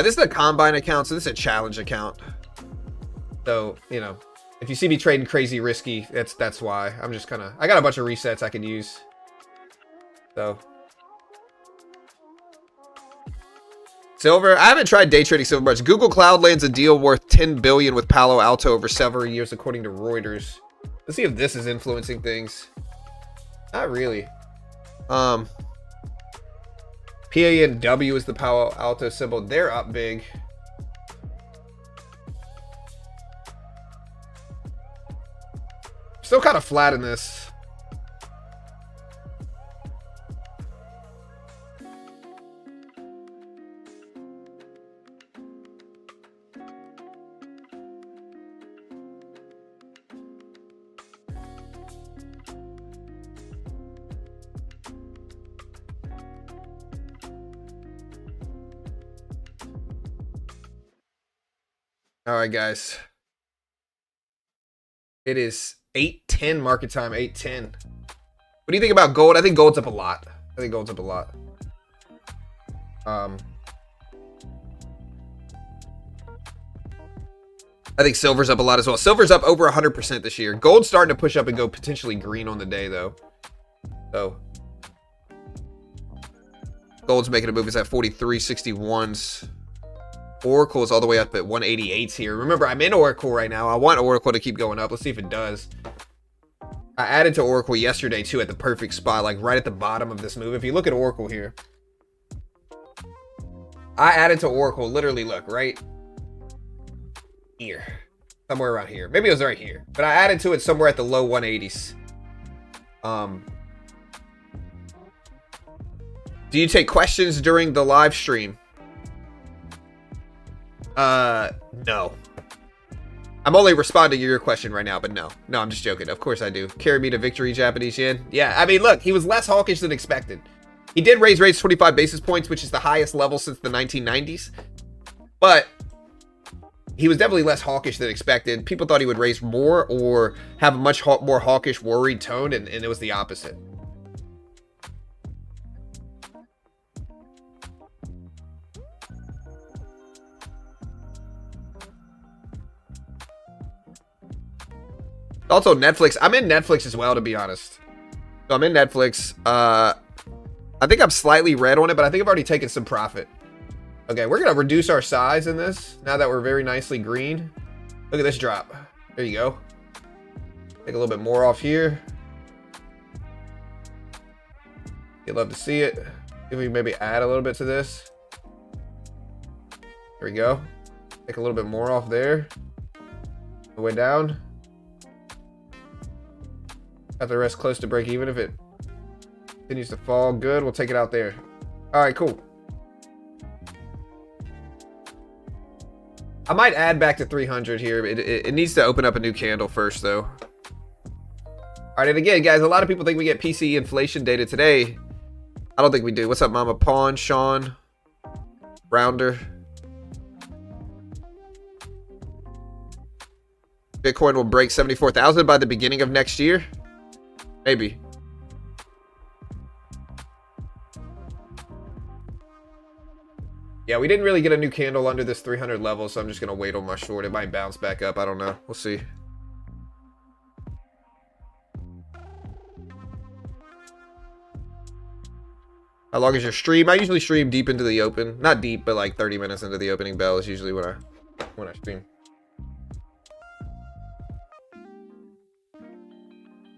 This is a combine account, so this is a challenge account. So, you know, if you see me trading crazy risky, that's why. I'm just kind of... I got a bunch of resets I can use. So. Silver. I haven't tried day trading silver much. Google Cloud lands a deal worth $10 billion with Palo Alto over several years, according to Reuters. Let's see if this is influencing things. Not really. PANW is the Palo Alto symbol. They're up big. Still kind of flat in this. All right, guys. It is 8:10 market time, 8:10. What do you think about gold? I think gold's up a lot. I think silver's up a lot as well. Silver's up over 100% this year. Gold's starting to push up and go potentially green on the day, though. So gold's making a move. It's at 43.61s. Oracle is all the way up at 188s here. Remember, I'm in Oracle right now. I want Oracle to keep going up. Let's see if it does. I added to Oracle yesterday, too, at the perfect spot, like right at the bottom of this move. If you look at Oracle here, I added to Oracle, literally, look, right here. Somewhere around here. Maybe it was right here. But I added to it somewhere at the low 180s. Do you take questions during the live stream? No. I'm only responding to your question right now, but no. No, I'm just joking. Of course I do. Carry me to victory, Japanese yen. Yeah, I mean, look, he was less hawkish than expected. He did raise rates 25 basis points, which is the highest level since the 1990s. But he was definitely less hawkish than expected. People thought he would raise more or have a much more hawkish, worried tone, and it was the opposite. Also, Netflix. I'm in Netflix as well, to be honest. So I'm in Netflix. I think I'm slightly red on it, but I think I've already taken some profit. Okay, we're going to reduce our size in this now that we're very nicely green. Look at this drop. There you go. Take a little bit more off here. You'd love to see it. If we maybe add a little bit to this. There we go. Take a little bit more off there. The way down. Got the rest close to break even. If it continues to fall, good. We'll take it out there. All right, cool. I might add back to 300 here. It needs to open up a new candle first, though. All right, and again, guys, a lot of people think we get PCE inflation data today. I don't think we do. What's up, Mama? Pawn, Sean, Rounder. Bitcoin will break 74,000 by the beginning of next year. Maybe. Yeah, we didn't really get a new candle under this 300 level, so I'm just going to wait on my short. It might bounce back up. I don't know. We'll see. How long is your stream? I usually stream deep into the open. Not deep, but like 30 minutes into the opening bell is usually when I stream.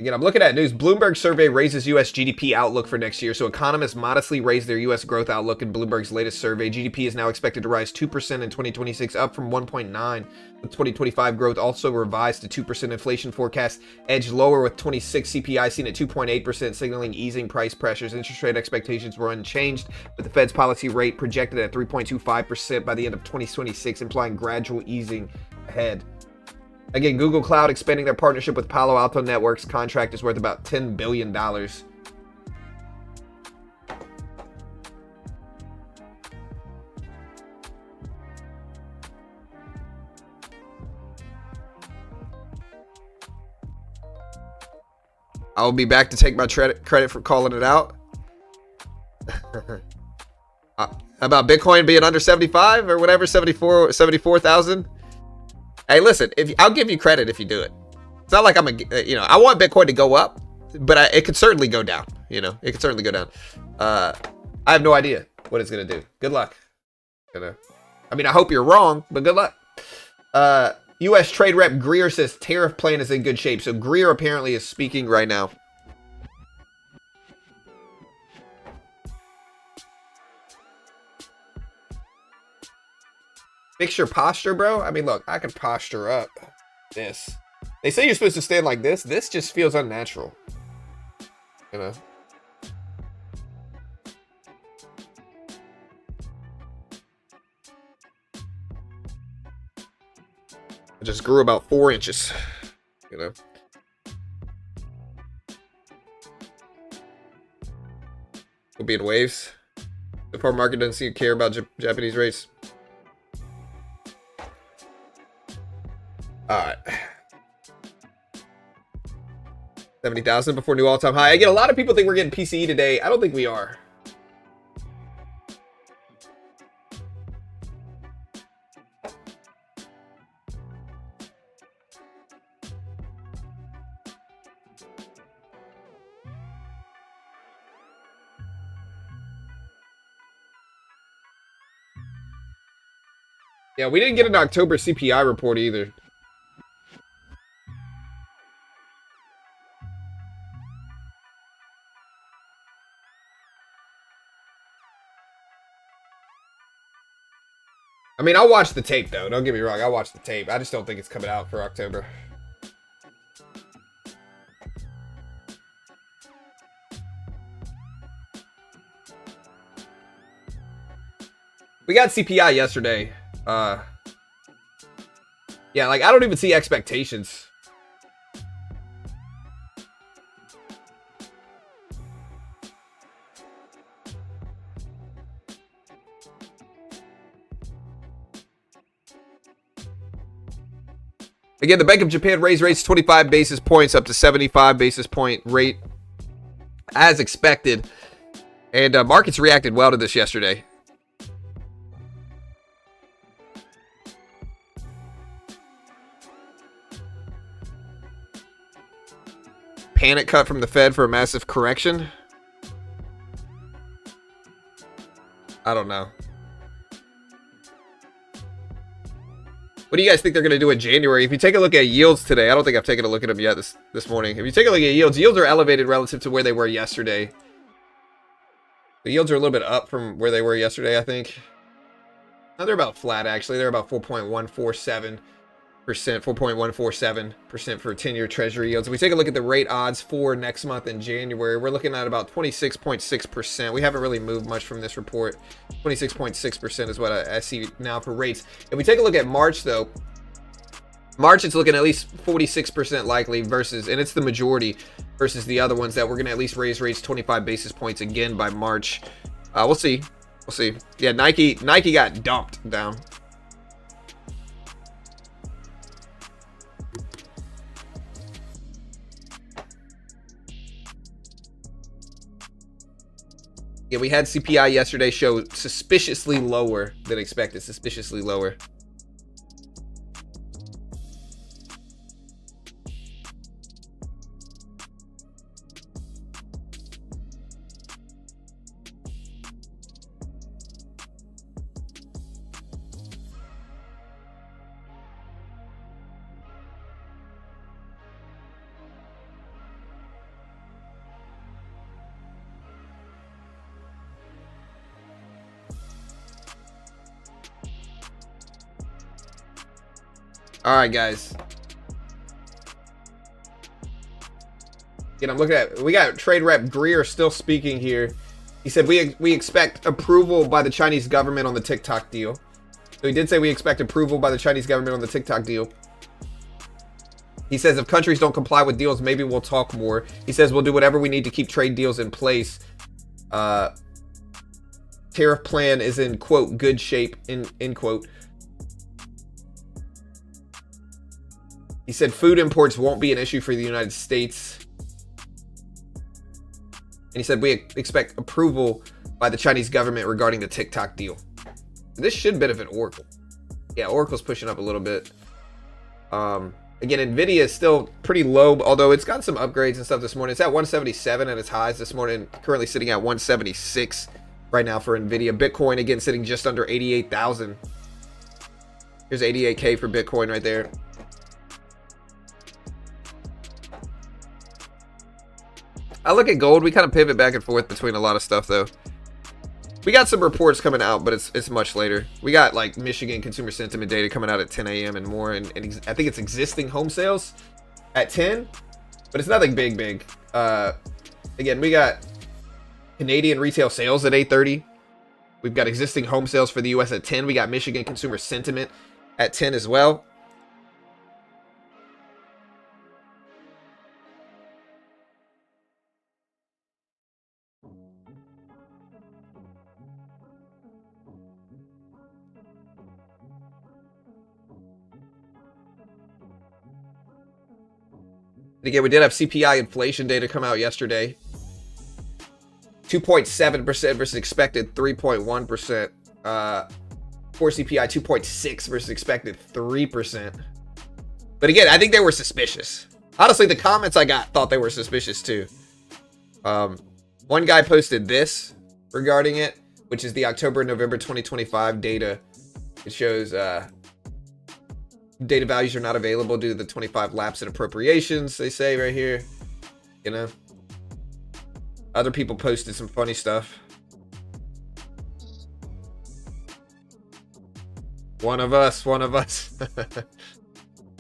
Again, I'm looking at news. Bloomberg survey raises U.S. GDP outlook for next year. So economists modestly raised their U.S. growth outlook in Bloomberg's latest survey. GDP is now expected to rise 2% in 2026, up from 1.9%. With 2025 growth also revised to 2%. Inflation forecast edged lower with 26 CPI seen at 2.8%, signaling easing price pressures. Interest rate expectations were unchanged, but the Fed's policy rate projected at 3.25% by the end of 2026, implying gradual easing ahead. Again, Google Cloud expanding their partnership with Palo Alto Networks. Contract is worth about $10 billion. I'll be back to take my credit for calling it out. About Bitcoin being under 75 or whatever, 74,000. Hey, listen, I'll give you credit if you do it. It's not like I'm I want Bitcoin to go up, but it could certainly go down. It could certainly go down. I have no idea what it's gonna do. Good luck. I mean, I hope you're wrong, but good luck. U.S. Trade Rep Greer says tariff plan is in good shape. So Greer apparently is speaking right now. Fix your posture, bro. I mean, look, I can posture up this. They say you're supposed to stand like this. This just feels unnatural. I just grew about 4 inches. We'll be in waves. The poor market doesn't seem to care about Japanese rates. All right. 70,000 before new all-time high. Again, a lot of people think we're getting PCE today. I don't think we are. Yeah, we didn't get an October CPI report either. I mean, I'll watch the tape, though. Don't get me wrong. I'll watch the tape. I just don't think it's coming out for October. We got CPI yesterday. Yeah, like, I don't even see expectations. Again, the Bank of Japan raised rates 25 basis points up to 75 basis point rate as expected. And markets reacted well to this yesterday. Panic cut from the Fed for a massive correction. I don't know. What do you guys think they're going to do in January? If you take a look at yields today, I don't think I've taken a look at them yet this morning. If you take a look at yields are elevated relative to where they were yesterday. The yields are a little bit up from where they were yesterday, I think. No, they're about flat, actually. They're about 4.147. 4.147% for 10-year treasury yields. If we take a look at the rate odds for next month in January, we're looking at about 26.6%. We haven't really moved much from this report. 26.6% is what I see now for rates. If we take a look at March, though, March it's looking at least 46% likely versus, and it's the majority versus the other ones that we're going to at least raise rates 25 basis points again by March. We'll see. We'll see. Yeah, Nike got dumped down. Yeah, we had CPI yesterday show suspiciously lower than expected. Suspiciously lower. All right, guys. Again, I'm looking at, we got trade rep Greer still speaking here. He said we expect approval by the Chinese government on the TikTok deal. So he did say we expect approval by the Chinese government on the TikTok deal. He says if countries don't comply with deals, maybe we'll talk more. He says we'll do whatever we need to keep trade deals in place. Tariff plan is in, quote, good shape, end quote. He said food imports won't be an issue for the United States. And he said we expect approval by the Chinese government regarding the TikTok deal. This should benefit Oracle. Yeah, Oracle's pushing up a little bit. Again, Nvidia is still pretty low, although it's got some upgrades and stuff this morning. It's at 177 at its highs this morning, currently sitting at 176 right now for Nvidia. Bitcoin, again, sitting just under 88,000. Here's 88K for Bitcoin right there. I look at gold. We kind of pivot back and forth between a lot of stuff, though. We got some reports coming out, but it's much later. We got like Michigan consumer sentiment data coming out at 10 a.m. and more, and I think it's existing home sales at 10, but it's nothing big. Again, we got Canadian retail sales at 8:30. We've got existing home sales for the U.S. at 10. We got Michigan consumer sentiment at 10 as well. And again, we did have CPI inflation data come out yesterday. 2.7% versus expected 3.1%. Core CPI 2.6 versus expected 3%. But again, I think they were suspicious. Honestly, the comments I got thought they were suspicious too. One guy posted this regarding it, which is the October and November 2025 data. It shows data values are not available due to the 25 lapse in appropriations, they say right here. You know, other people posted some funny stuff. One of us.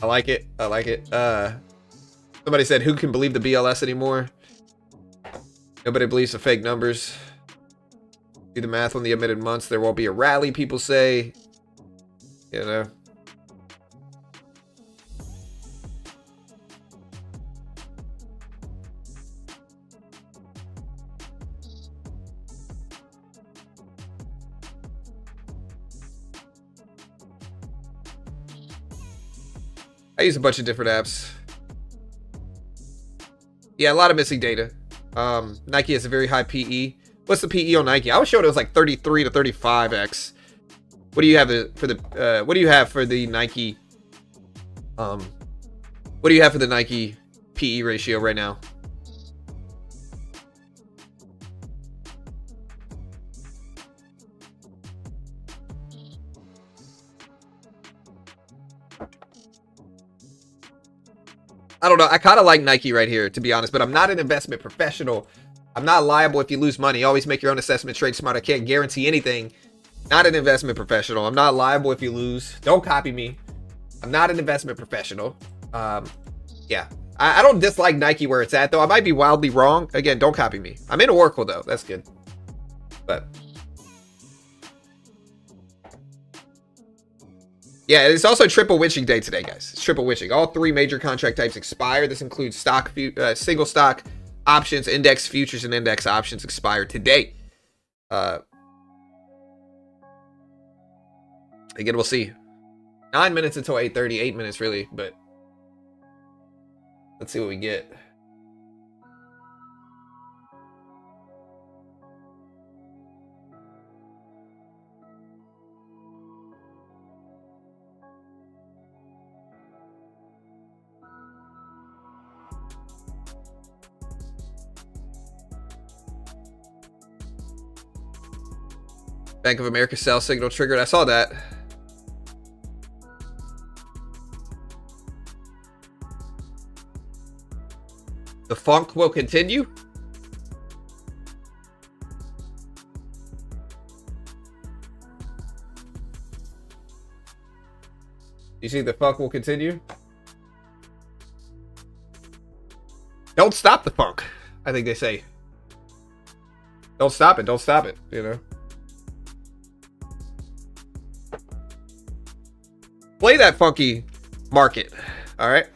I like it. Somebody said, who can believe the BLS anymore? Nobody believes the fake numbers. Do the math on the omitted months. There won't be a rally, people say. You know. I use a bunch of different apps. Yeah, a lot of missing data. Nike has a very high PE. What's the PE on Nike? I was showing it was like 33 to 35x. What do you have for the what do you have for the Nike what do you have for the Nike PE ratio right now? I don't know. I kind of like Nike right here, to be honest, but I'm not an investment professional. I'm not liable if you lose money. Always make your own assessment. Trade smart. I can't guarantee anything. Not an investment professional. I'm not liable if you lose. Don't copy me. I'm not an investment professional. Yeah. I don't dislike Nike where it's at, though. I might be wildly wrong. Again, don't copy me. I'm in Oracle, though. That's good. But yeah, it's also triple witching day today, guys. It's triple witching. All 3 major contract types expire. This includes stock, single stock, options, index futures, and index options expire today. Again, we'll see. 9 minutes until 8:30. 8 minutes, really, but let's see what we get. Bank of America sell signal triggered. I saw that. The funk will continue. You see the funk will continue? Don't stop the funk, I think they say. Don't stop it, you know? Play that funky market, all right?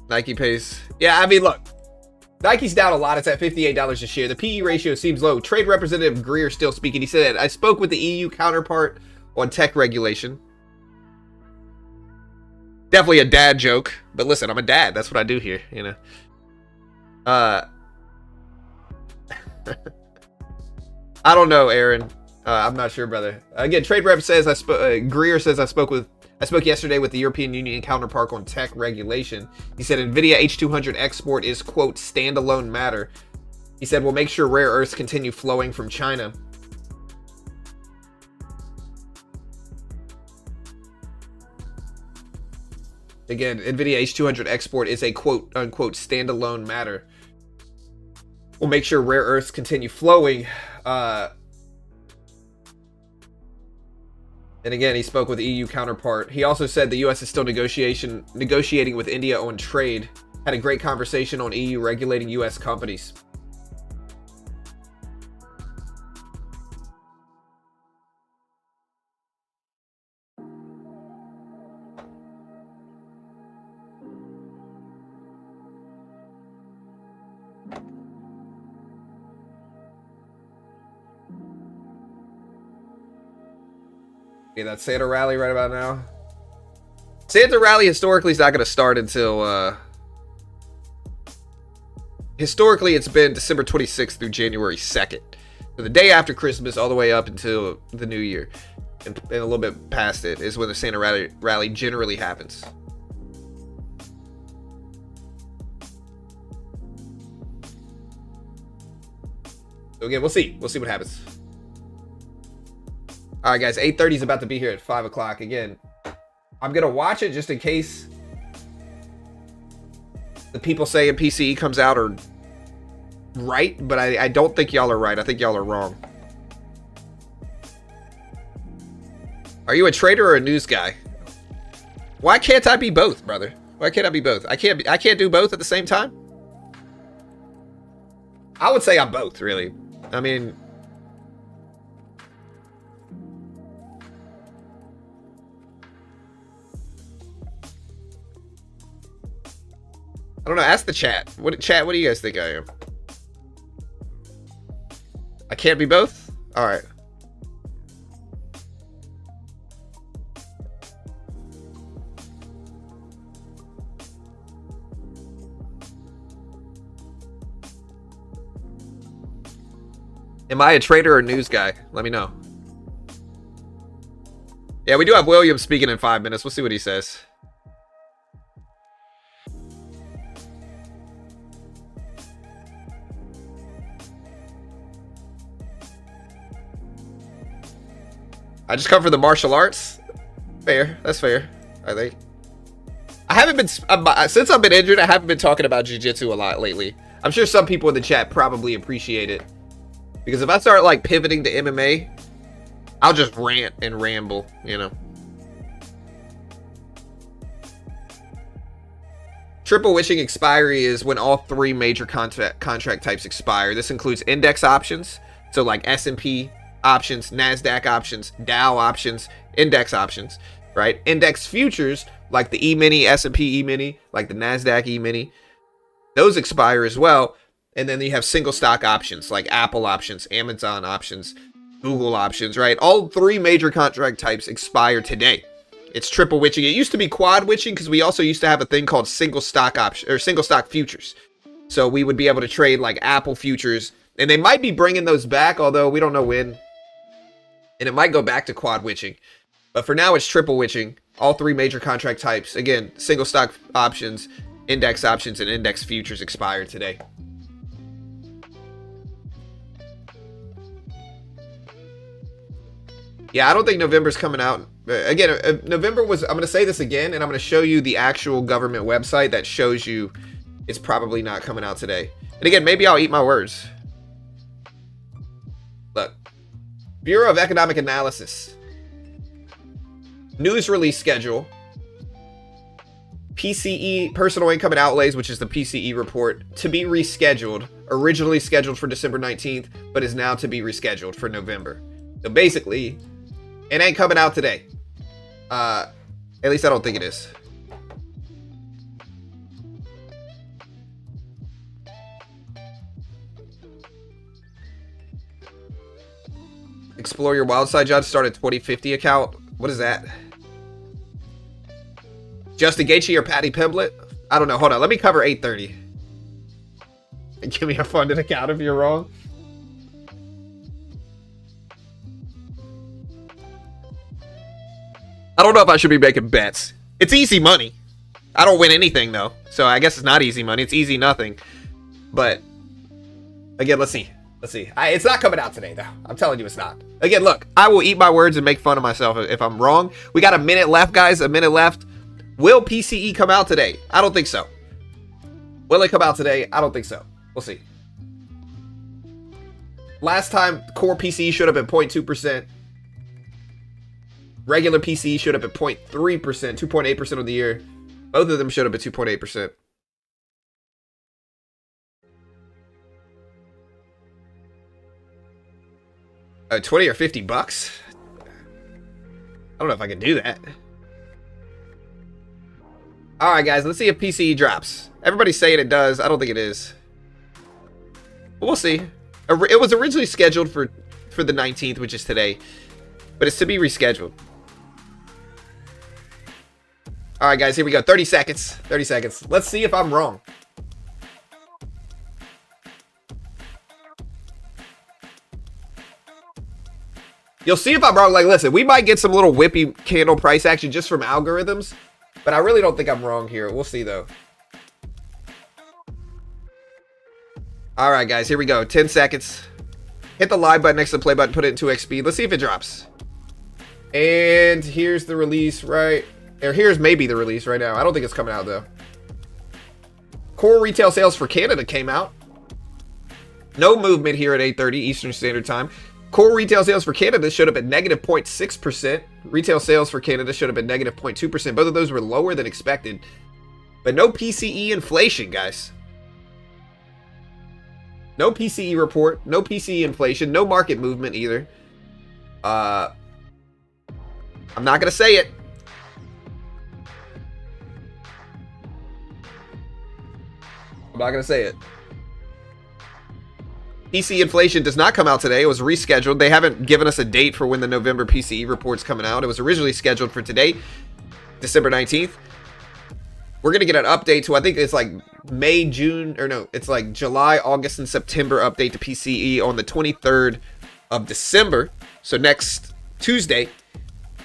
Nike pays. Yeah, I mean, look. Nike's down a lot. It's at $58 a share. The PE ratio seems low. Trade Representative Greer still speaking. He said, I spoke with the EU counterpart on tech regulation. Definitely a dad joke. But listen, I'm a dad. That's what I do here, you know. I don't know, Aaron. I'm not sure, brother. Again, Trade Rep says Greer says I spoke yesterday with the European Union counterpart on tech regulation. He said NVIDIA H200 export is, quote, standalone matter. He said we'll make sure rare earths continue flowing from China. Again, NVIDIA H200 export is a, quote, unquote, standalone matter. We'll make sure rare earths continue flowing. And again, he spoke with the EU counterpart. He also said the U.S. is still negotiating with India on trade. Had a great conversation on EU regulating U.S. companies. Yeah, that Santa rally right about now. Santa rally historically is not going to start until historically it's been December 26th through January 2nd. So the day after Christmas all the way up until the new year. And a little bit past it is when the Santa rally generally happens. So again, we'll see. We'll see what happens. All right, guys, 8:30 is about to be here at 5 o'clock. Again, I'm going to watch it just in case the people saying PCE comes out are right, but I don't think y'all are right. I think y'all are wrong. Are you a trader or a news guy? Why can't I be both, brother? Why can't I be both? I can't do both at the same time? I would say I'm both, really. I mean, I don't know. Ask the chat. What do you guys think I am? I can't be both? All right. Am I a trader or a news guy? Let me know. Yeah, we do have William speaking in 5 minutes. We'll see what he says. I just come for the martial arts. Fair. That's fair, I think. I haven't been... since I've been injured, I haven't been talking about jiu-jitsu a lot lately. I'm sure some people in the chat probably appreciate it. Because if I start like pivoting to MMA, I'll just rant and ramble, you know. Triple witching expiry is when all three major contract types expire. This includes index options, so like S&P options, NASDAQ options, Dow options, index options, right? Index futures, like the E-mini, S&P E-mini, like the NASDAQ E-mini, those expire as well. And then you have single stock options, like Apple options, Amazon options, Google options, right? All three major contract types expire today. It's triple witching. It used to be quad witching because we also used to have a thing called single stock option or single stock futures. So we would be able to trade like Apple futures, and they might be bringing those back, although we don't know when. And it might go back to quad witching, but for now it's triple witching. All three major contract types, again, single stock options, index options, and index futures expire today. Yeah, I don't think November's coming out. Again, November was, I'm going to say this again, and I'm going to show you the actual government website that shows you it's probably not coming out today. And again, maybe I'll eat my words. Look, Bureau of Economic Analysis. News release schedule. PCE, personal income and outlays, which is the PCE report, to be rescheduled. Originally scheduled for December 19th, but is now to be rescheduled for November. So basically, it ain't coming out today. At least I don't think it is. Explore your wild side, John. Start a 2050 account. What is that? Justin Gaethje or Patty Pimblett? I don't know. Hold on. Let me cover 830. And give me a funded account if you're wrong. I don't know if I should be making bets. It's easy money. I don't win anything, though. So I guess it's not easy money. It's easy nothing. But, again, let's see. Let's see. It's not coming out today, though. I'm telling you it's not. Again, look. I will eat my words and make fun of myself if I'm wrong. We got a minute left, guys. A minute left. Will PCE come out today? I don't think so. Will it come out today? I don't think so. We'll see. Last time, core PCE showed up at 0.2%. Regular PCE showed up at 0.3%, 2.8% of the year. Both of them showed up at 2.8%. $20 or $50? I don't know if I can do that. All right, guys, let's see if PCE drops. Everybody's saying it does. I don't think it is. But we'll see. It was originally scheduled for the 19th, which is today, but it's to be rescheduled. All right, guys, here we go. 30 seconds. 30 seconds. Let's see if I'm wrong. You'll see if I'm wrong. Like, listen, we might get some little whippy candle price action just from algorithms, but I really don't think I'm wrong here. We'll see, though. All right, guys, here we go. 10 seconds. Hit the live button next to the play button. Put it in 2x speed. Let's see if it drops. And here's the release, right? Or here's maybe the release right now. I don't think it's coming out, though. Core retail sales for Canada came out. No movement here at 8:30 Eastern Standard Time. Core retail sales for Canada showed up at negative 0.6%. Retail sales for Canada showed up at negative 0.2%. Both of those were lower than expected. But no PCE inflation, guys. No PCE report. No PCE inflation. No market movement either. I'm not going to say it. I'm not going to say it. PCE inflation does not come out today. It was rescheduled. They haven't given us a date for when the November PCE report's coming out. It was originally scheduled for today, December 19th. We're going to get an update to, I think it's like May, June, or no, it's like July, August, and September update to PCE on the 23rd of December. So next Tuesday.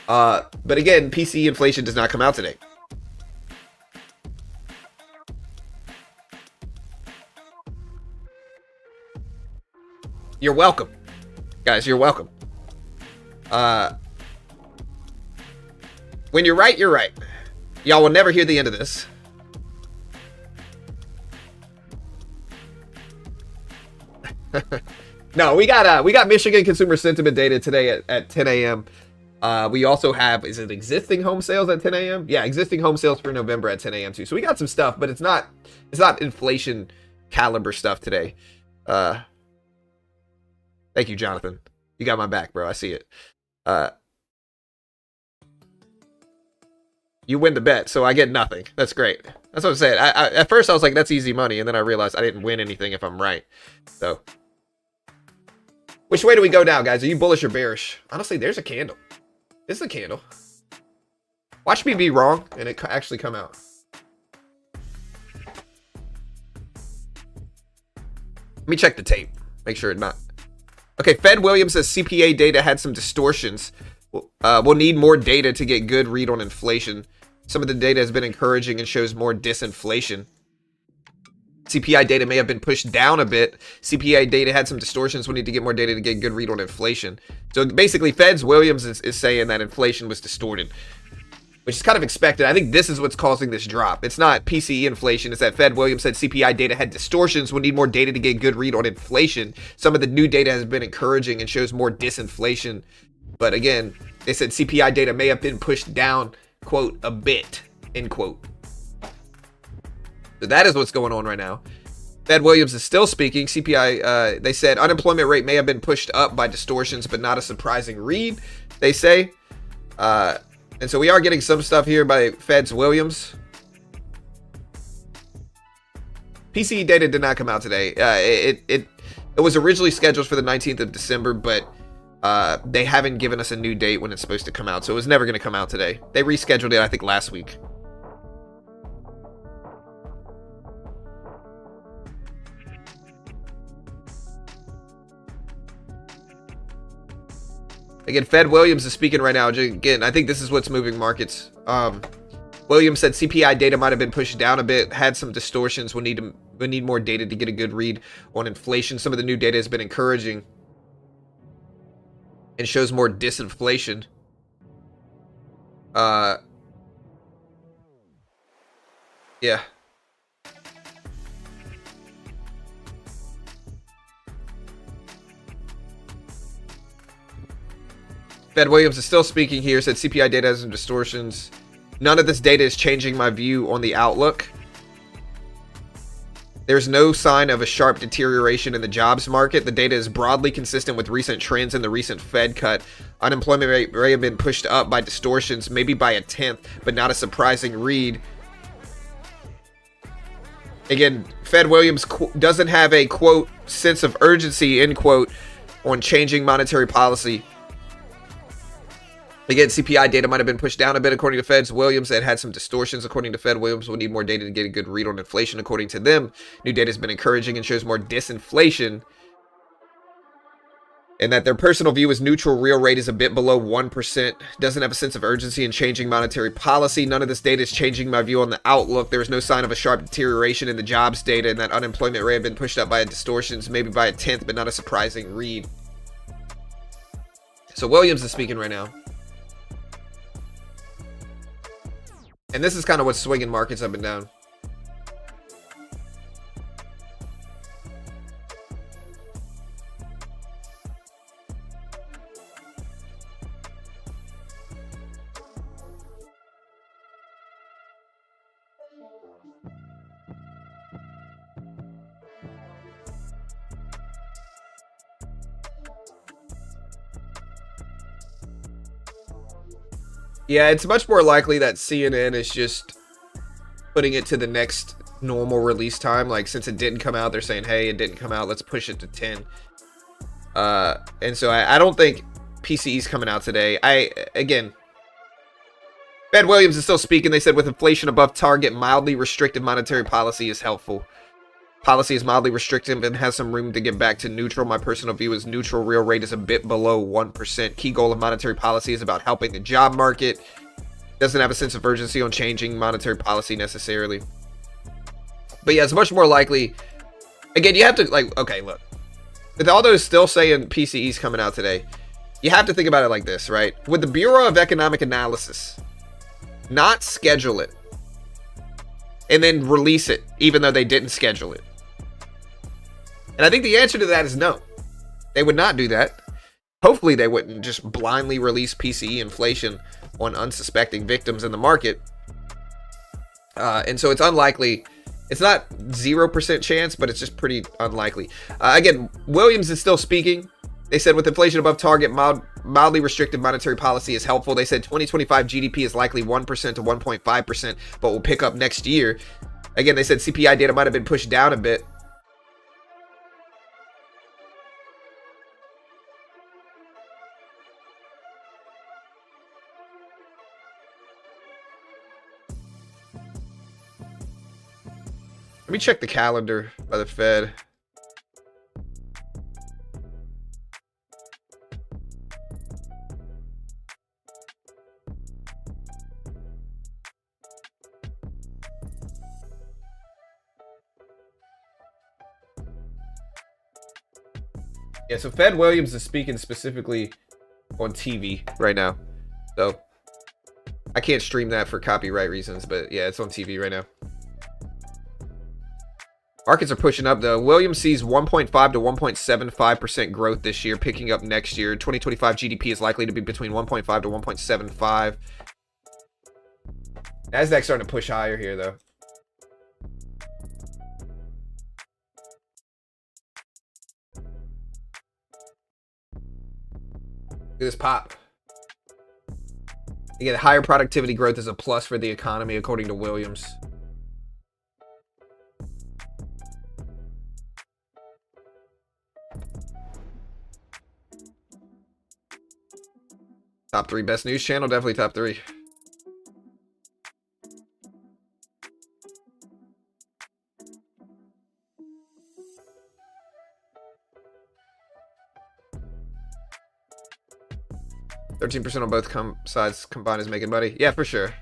But again, PCE inflation does not come out today. You're welcome. Guys, you're welcome. When you're right, you're right. Y'all will never hear the end of this. No, we got Michigan consumer sentiment data today at 10 a.m. We also have, is it existing home sales at 10 a.m.? Yeah, existing home sales for November at 10 a.m. too. So we got some stuff, but it's not inflation caliber stuff today. Thank you, Jonathan. You got my back, bro. I see it. You win the bet, so I get nothing. That's great. That's what I'm saying. At first I was like, that's easy money, and then I realized I didn't win anything if I'm right. So, which way do we go now, guys? Are you bullish or bearish? Honestly, there's a candle. This is a candle. Watch me be wrong, and it actually come out. Let me check the tape. Make sure it's not. Okay, Fed Williams says CPA data had some distortions. We'll need more data to get good read on inflation. Some of the data has been encouraging and shows more disinflation. CPI data may have been pushed down a bit. CPI data had some distortions. We need to get more data to get good read on inflation. So basically, Fed's Williams is saying that inflation was distorted, which is kind of expected. I think this is what's causing this drop. It's not PCE inflation. It's that Fed Williams said CPI data had distortions. We need more data to get good read on inflation. Some of the new data has been encouraging and shows more disinflation. But again, they said CPI data may have been pushed down, quote, a bit, end quote. So that is what's going on right now. Fed Williams is still speaking. CPI, they said unemployment rate may have been pushed up by distortions, but not a surprising read, they say. And so we are getting some stuff here by Fed's Williams. PCE data did not come out today. It was originally scheduled for the 19th of December, but they haven't given us a new date when it's supposed to come out. So it was never going to come out today. They rescheduled it, I think, last week. Again, Fed Williams is speaking right now. Again, I think this is what's moving markets. Williams said CPI data might have been pushed down a bit, had some distortions. We need more data to get a good read on inflation. Some of the new data has been encouraging and shows more disinflation. Yeah. Fed Williams is still speaking here, said CPI data has some distortions. None of this data is changing my view on the outlook. There's no sign of a sharp deterioration in the jobs market. The data is broadly consistent with recent trends in the recent Fed cut. Unemployment rate may have been pushed up by distortions, maybe by a tenth, but not a surprising read. Again, Fed Williams doesn't have a, quote, sense of urgency, end quote, on changing monetary policy. Again, CPI data might have been pushed down a bit, according to Fed's Williams. It had some distortions, according to Fed Williams. We'll need more data to get a good read on inflation, according to them. New data has been encouraging and shows more disinflation. And that their personal view is neutral. Real rate is a bit below 1%. Doesn't have a sense of urgency in changing monetary policy. None of this data is changing my view on the outlook. There is no sign of a sharp deterioration in the jobs data. And that unemployment rate had been pushed up by distortions, maybe by a tenth, but not a surprising read. So Williams is speaking right now. And this is kind of what's swinging markets up and down. Yeah, it's much more likely that CNN is just putting it to the next normal release time. Like, since it didn't come out, they're saying, hey, it didn't come out, let's push it to 10. And so I don't think PCE's coming out today. Again, Fed Williams is still speaking. They said with inflation above target, mildly restrictive monetary policy is helpful. Policy is mildly restrictive and has some room to get back to neutral. My personal view is neutral. Real rate is a bit below 1%. Key goal of monetary policy is about helping the job market. Doesn't have a sense of urgency on changing monetary policy necessarily. But yeah, it's much more likely. Again, you have to, like, okay, look. With all those still saying PCE's coming out today, you have to think about it like this, right? Would the Bureau of Economic Analysis not schedule it and then release it, even though they didn't schedule it? And I think the answer to that is no. They would not do that. Hopefully they wouldn't just blindly release PCE inflation on unsuspecting victims in the market. And so it's unlikely. It's not 0% chance, but it's just pretty unlikely. Again, Williams is still speaking. They said with inflation above target, mildly restrictive monetary policy is helpful. They said 2025 GDP is likely 1% to 1.5%, but will pick up next year. Again, they said CPI data might have been pushed down a bit. Let me check the calendar by the Fed. Yeah, so Fed Williams is speaking specifically on TV right now. So I can't stream that for copyright reasons, but yeah, it's on TV right now. Markets are pushing up though. Williams sees 1.5 to 1.75% growth this year, picking up next year. 2025 GDP is likely to be between 1.5 to 1.75. Nasdaq's starting to push higher here though. Look at this pop. Again, higher productivity growth is a plus for the economy, according to Williams. Top 3 best news channel, definitely top 3. %13% on both sides combined is making money. Yeah, for sure.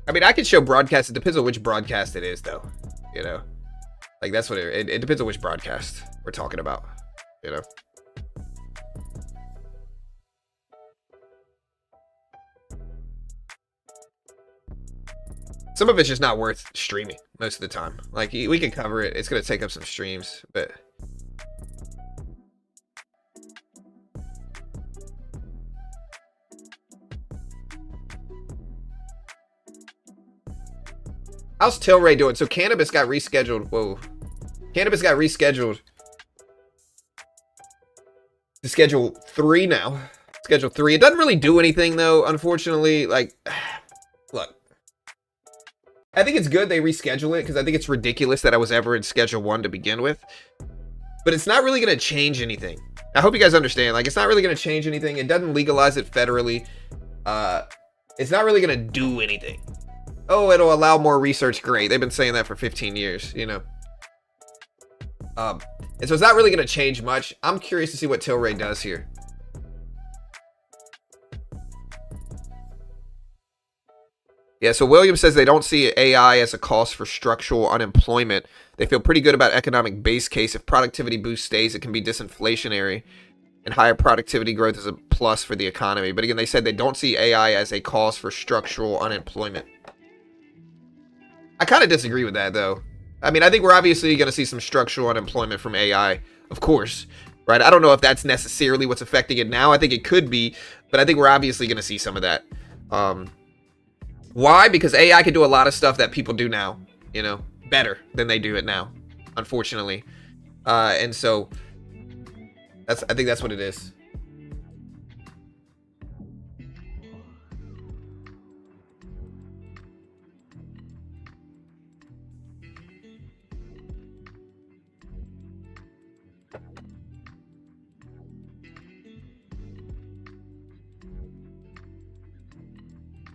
I mean, I could show broadcast. It depends on which broadcast it is, though. You know? Like, that's what it depends on which broadcast we're talking about. You know? Some of it's just not worth streaming most of the time. Like, we can cover it. It's going to take up some streams, but... How's Tilray doing? So cannabis got rescheduled. Whoa. Cannabis got rescheduled to schedule 3 now. Schedule 3. It doesn't really do anything, though, unfortunately. Like, look. I think it's good they reschedule it, because I think it's ridiculous that I was ever in Schedule 1 to begin with. But it's not really going to change anything. I hope you guys understand. Like, it's not really going to change anything. It doesn't legalize it federally. It's not really going to do anything. Oh, it'll allow more research. Great. They've been saying that for 15 years, you know. And so it's not really going to change much. I'm curious to see what Tilray does here. Yeah, so Williams says they don't see AI as a cost for structural unemployment. They feel pretty good about economic base case. If productivity boost stays, it can be disinflationary. And higher productivity growth is a plus for the economy. But again, they said they don't see AI as a cause for structural unemployment. I kind of disagree with that, though. I mean, I think we're obviously going to see some structural unemployment from AI, of course, right? I don't know if that's necessarily what's affecting it now. I think it could be, but I think we're obviously going to see some of that. Why? Because AI can do a lot of stuff that people do now, you know, better than they do it now, unfortunately. And so I think that's what it is.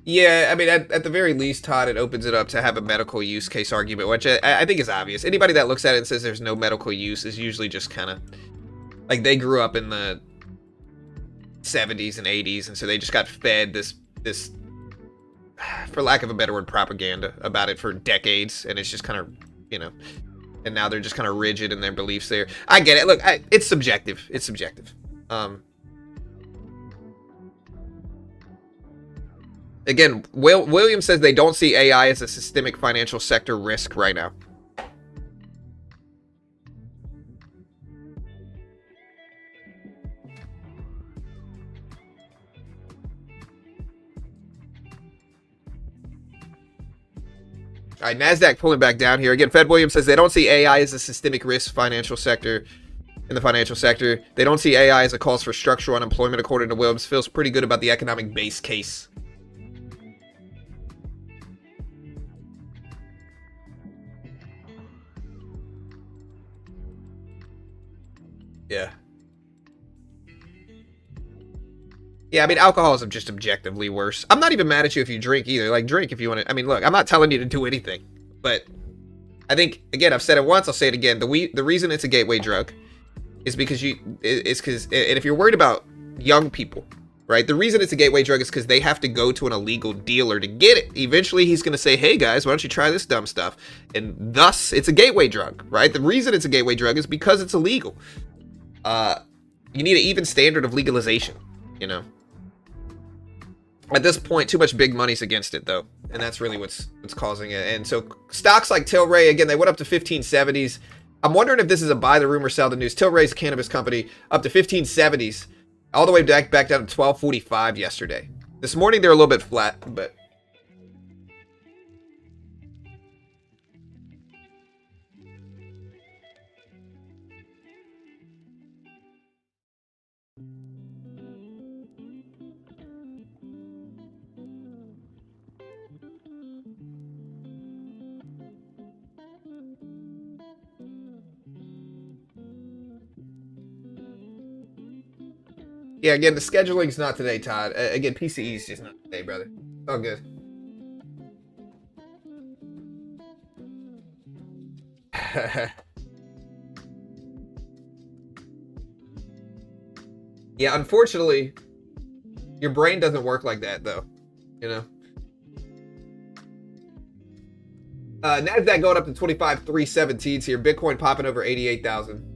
Yeah, I mean, at the very least, Todd, it opens it up to have a medical use case argument, which I think is obvious. Anybody that looks at it and says there's no medical use is usually just kind of like they grew up in the 70s and 80s, and so they just got fed this, for lack of a better word, propaganda about it for decades, and it's just kind of, you know, and now they're just kind of rigid in their beliefs there. I get it. Look, it's subjective. It's subjective. Again, Williams says they don't see AI as a systemic financial sector risk right now. All right, NASDAQ pulling back down here. Again, Fed Williams says they don't see AI as a systemic risk financial sector in the financial sector. They don't see AI as a cause for structural unemployment, according to Williams. Feels pretty good about the economic base case. Yeah. Yeah, I mean, alcohol is just objectively worse. I'm not even mad at you if you drink either. Like, drink if you want to. I mean, look, I'm not telling you to do anything. But I think, again, I've said it once, I'll say it again. The reason it's a gateway drug is because and if you're worried about young people, right? The reason it's a gateway drug is because they have to go to an illegal dealer to get it. Eventually, he's going to say, hey, guys, why don't you try this dumb stuff? And thus, it's a gateway drug, right? The reason it's a gateway drug is because it's illegal. You need an even standard of legalization, you know? At this point, too much big money's against it, though. And that's really what's causing it. And so stocks like Tilray, again, they went up to 1570s. I'm wondering if this is a buy the rumor, sell the news. Tilray's a cannabis company up to 1570s, all the way back down to 1245 yesterday. This morning, they're a little bit flat, but... yeah, again, the scheduling's not today, Todd. Again, PCE's just not today, brother. Oh, good. Yeah, unfortunately, your brain doesn't work like that, though. You know? NASDAQ going up to 25,317s here. Bitcoin popping over 88,000.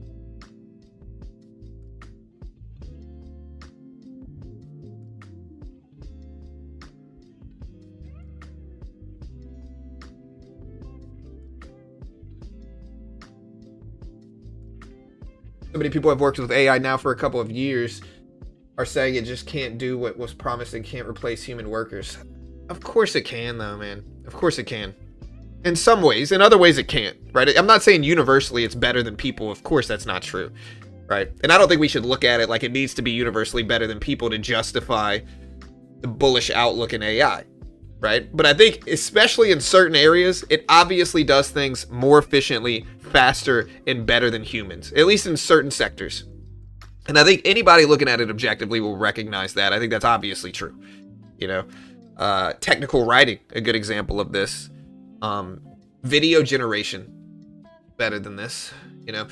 So many people have worked with AI now for a couple of years are saying it just can't do what was promised and can't replace human workers. Of course it can, though, man. Of course it can. In some ways. In other ways, it can't, right? I'm not saying universally it's better than people. Of course, that's not true, right? And I don't think we should look at it like it needs to be universally better than people to justify the bullish outlook in AI, right? But I think, especially in certain areas, it obviously does things more efficiently, faster, and better than humans, at least in certain sectors. And I think anybody looking at it objectively will recognize that. I think that's obviously true. You know, technical writing, a good example of this. Video generation, better than this. You know,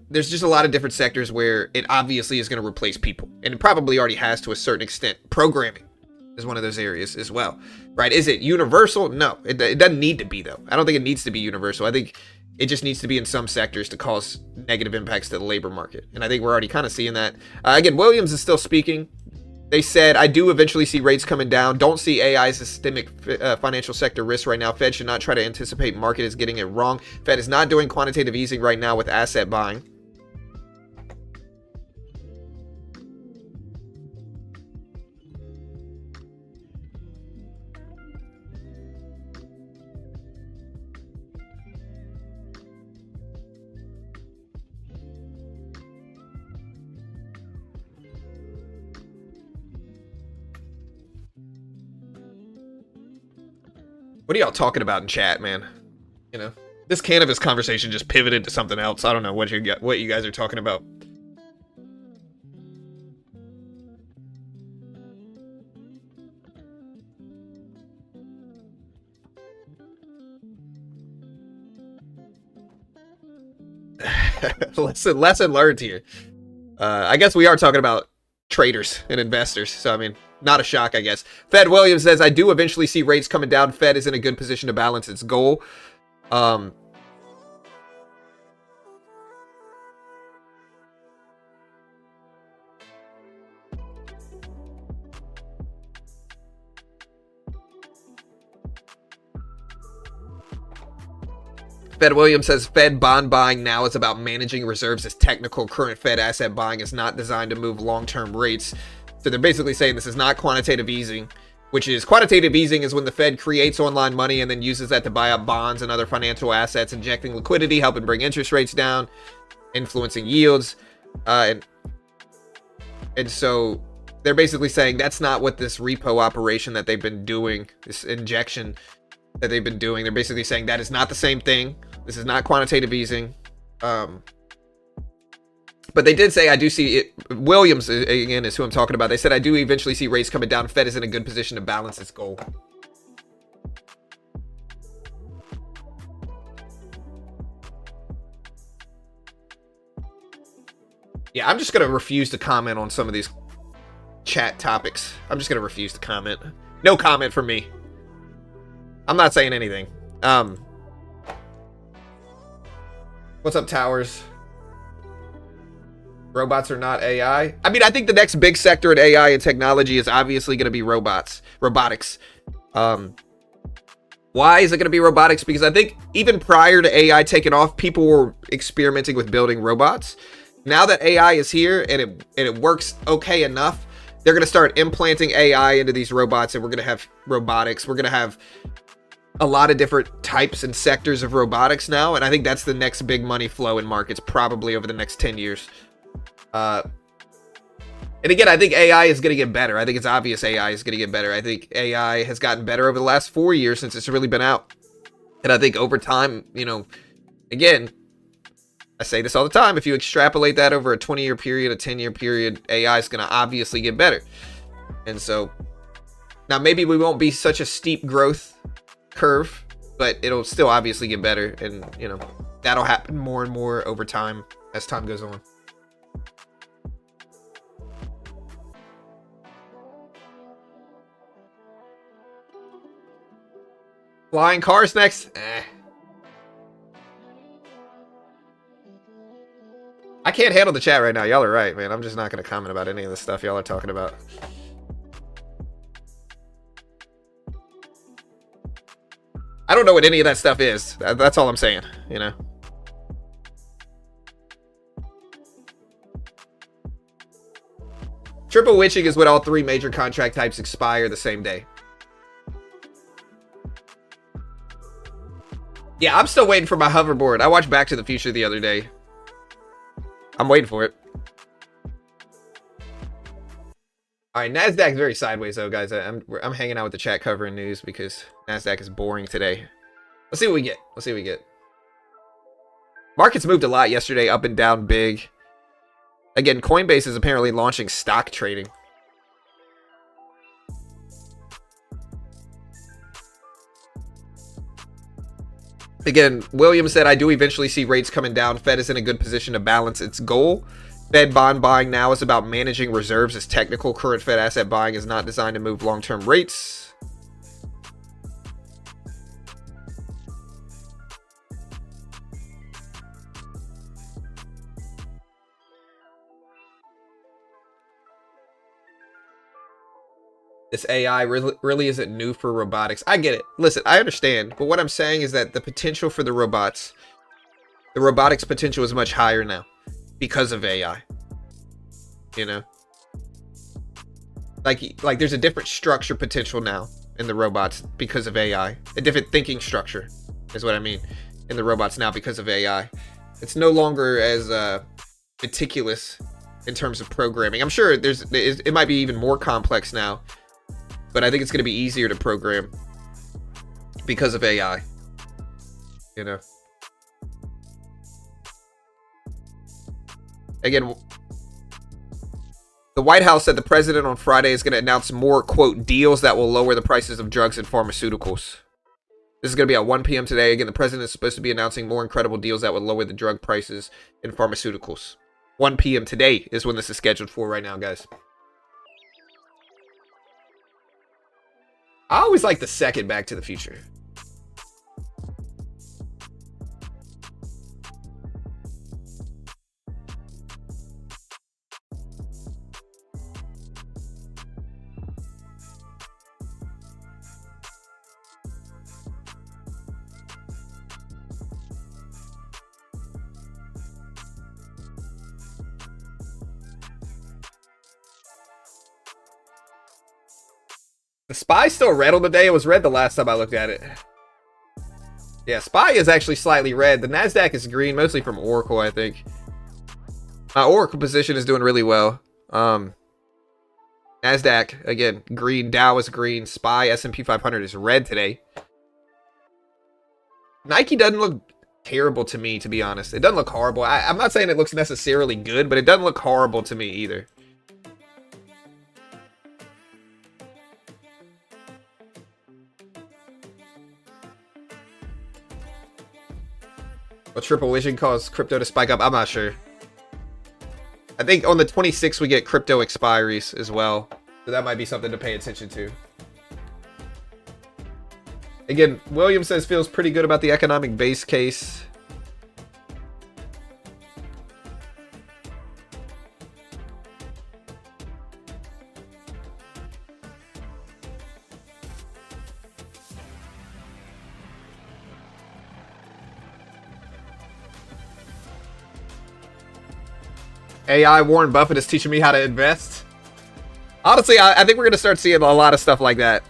there's just a lot of different sectors where it obviously is going to replace people, and it probably already has to a certain extent. Programming is one of those areas as well, right? Is it universal? No, it doesn't need to be, though. I don't think it needs to be universal. I think it just needs to be in some sectors to cause negative impacts to the labor market, and I think we're already kind of seeing that. Again, Williams is still speaking. They said, I do eventually see rates coming down. Don't see AI as a systemic financial sector risk right now. Fed should not try to anticipate market is getting it wrong. Fed is not doing quantitative easing right now with asset buying. What are y'all talking about in chat, man? You know, this cannabis conversation just pivoted to something else. I don't know what you guys are talking about. lesson learned here. I guess we are talking about traders and investors. So, I mean, not a shock, I guess. Fed Williams says, I do eventually see rates coming down. Fed is in a good position to balance its goal. Fed Williams says Fed bond buying now is about managing reserves as technical. Current Fed asset buying is not designed to move long-term rates. So they're basically saying this is not quantitative easing, which is quantitative easing is when the Fed creates online money and then uses that to buy up bonds and other financial assets, injecting liquidity, helping bring interest rates down, influencing yields. And so they're basically saying that's not what this repo operation that they've been doing, this injection that they've been doing. They're basically saying that is not the same thing. This is not quantitative easing. But they did say, I do see it. Williams, again, is who I'm talking about. They said, I do eventually see rates coming down. Fed is in a good position to balance its goal. Yeah, I'm just going to refuse to comment on some of these chat topics. I'm just going to refuse to comment. No comment from me. I'm not saying anything. What's up, Towers? Robots are not AI. I mean, I think the next big sector in AI and technology is obviously going to be robotics. Why is it going to be robotics? Because I think even prior to AI taking off, people were experimenting with building robots. Now that AI is here and it works okay enough, they're going to start implanting AI into these robots, and we're going to have robotics. We're going to have a lot of different types and sectors of robotics now, and I think that's the next big money flow in markets, probably over the next 10 years. And again, I think AI is going to get better. I think it's obvious AI is going to get better. I think AI has gotten better over the last 4 years since it's really been out. And I think over time, you know, again, I say this all the time, if you extrapolate that over a 20-year period, a 10-year period, AI is going to obviously get better. And so now maybe we won't be such a steep growth curve, but it'll still obviously get better. And, you know, that'll happen more and more over time as time goes on. Flying cars next? I can't handle the chat right now. Y'all are right, man. I'm just not going to comment about any of the stuff y'all are talking about. I don't know what any of that stuff is. That's all I'm saying, you know. Triple witching is when all 3 major contract types expire the same day. Yeah, I'm still waiting for my hoverboard. I watched Back to the Future the other day. I'm waiting for it. All right, NASDAQ's very sideways, though, guys. I'm hanging out with the chat covering news because NASDAQ is boring today. Let's see what we get. Let's see what we get. Markets moved a lot yesterday, up and down big. Again, Coinbase is apparently launching stock trading. Again, Williams said, I do eventually see rates coming down. Fed is in a good position to balance its goal. Fed bond buying now is about managing reserves as technical. Current Fed asset buying is not designed to move long-term rates. This AI really isn't new for robotics. I get it. Listen, I understand. But what I'm saying is that the potential for the robotics potential is much higher now because of AI. You know? Like there's a different structure potential now in the robots because of AI. A different thinking structure is what I mean in the robots now because of AI. It's no longer as meticulous in terms of programming. I'm sure it might be even more complex now. But I think it's going to be easier to program because of AI. You know. Again, the White House said the president on Friday is going to announce more, quote, deals that will lower the prices of drugs and pharmaceuticals. This is going to be at 1 p.m. today. Again, the president is supposed to be announcing more incredible deals that would lower the drug prices in pharmaceuticals. 1 p.m. today is when this is scheduled for right now, guys. I always like the second Back to the Future. The SPY still red on the day. It was red the last time I looked at it. Yeah, SPY is actually slightly red. The NASDAQ is green, mostly from Oracle, I think. My Oracle position is doing really well. NASDAQ, again, green. Dow is green. SPY, S&P 500 is red today. Nike doesn't look terrible to me, to be honest. It doesn't look horrible. I'm not saying it looks necessarily good, but it doesn't look horrible to me either. Will triple vision cause crypto to spike up? I'm not sure. I think on the 26th we get crypto expiries as well. So that might be something to pay attention to. Again, William says feels pretty good about the economic base case. AI Warren Buffett is teaching me how to invest. Honestly, I think we're going to start seeing a lot of stuff like that.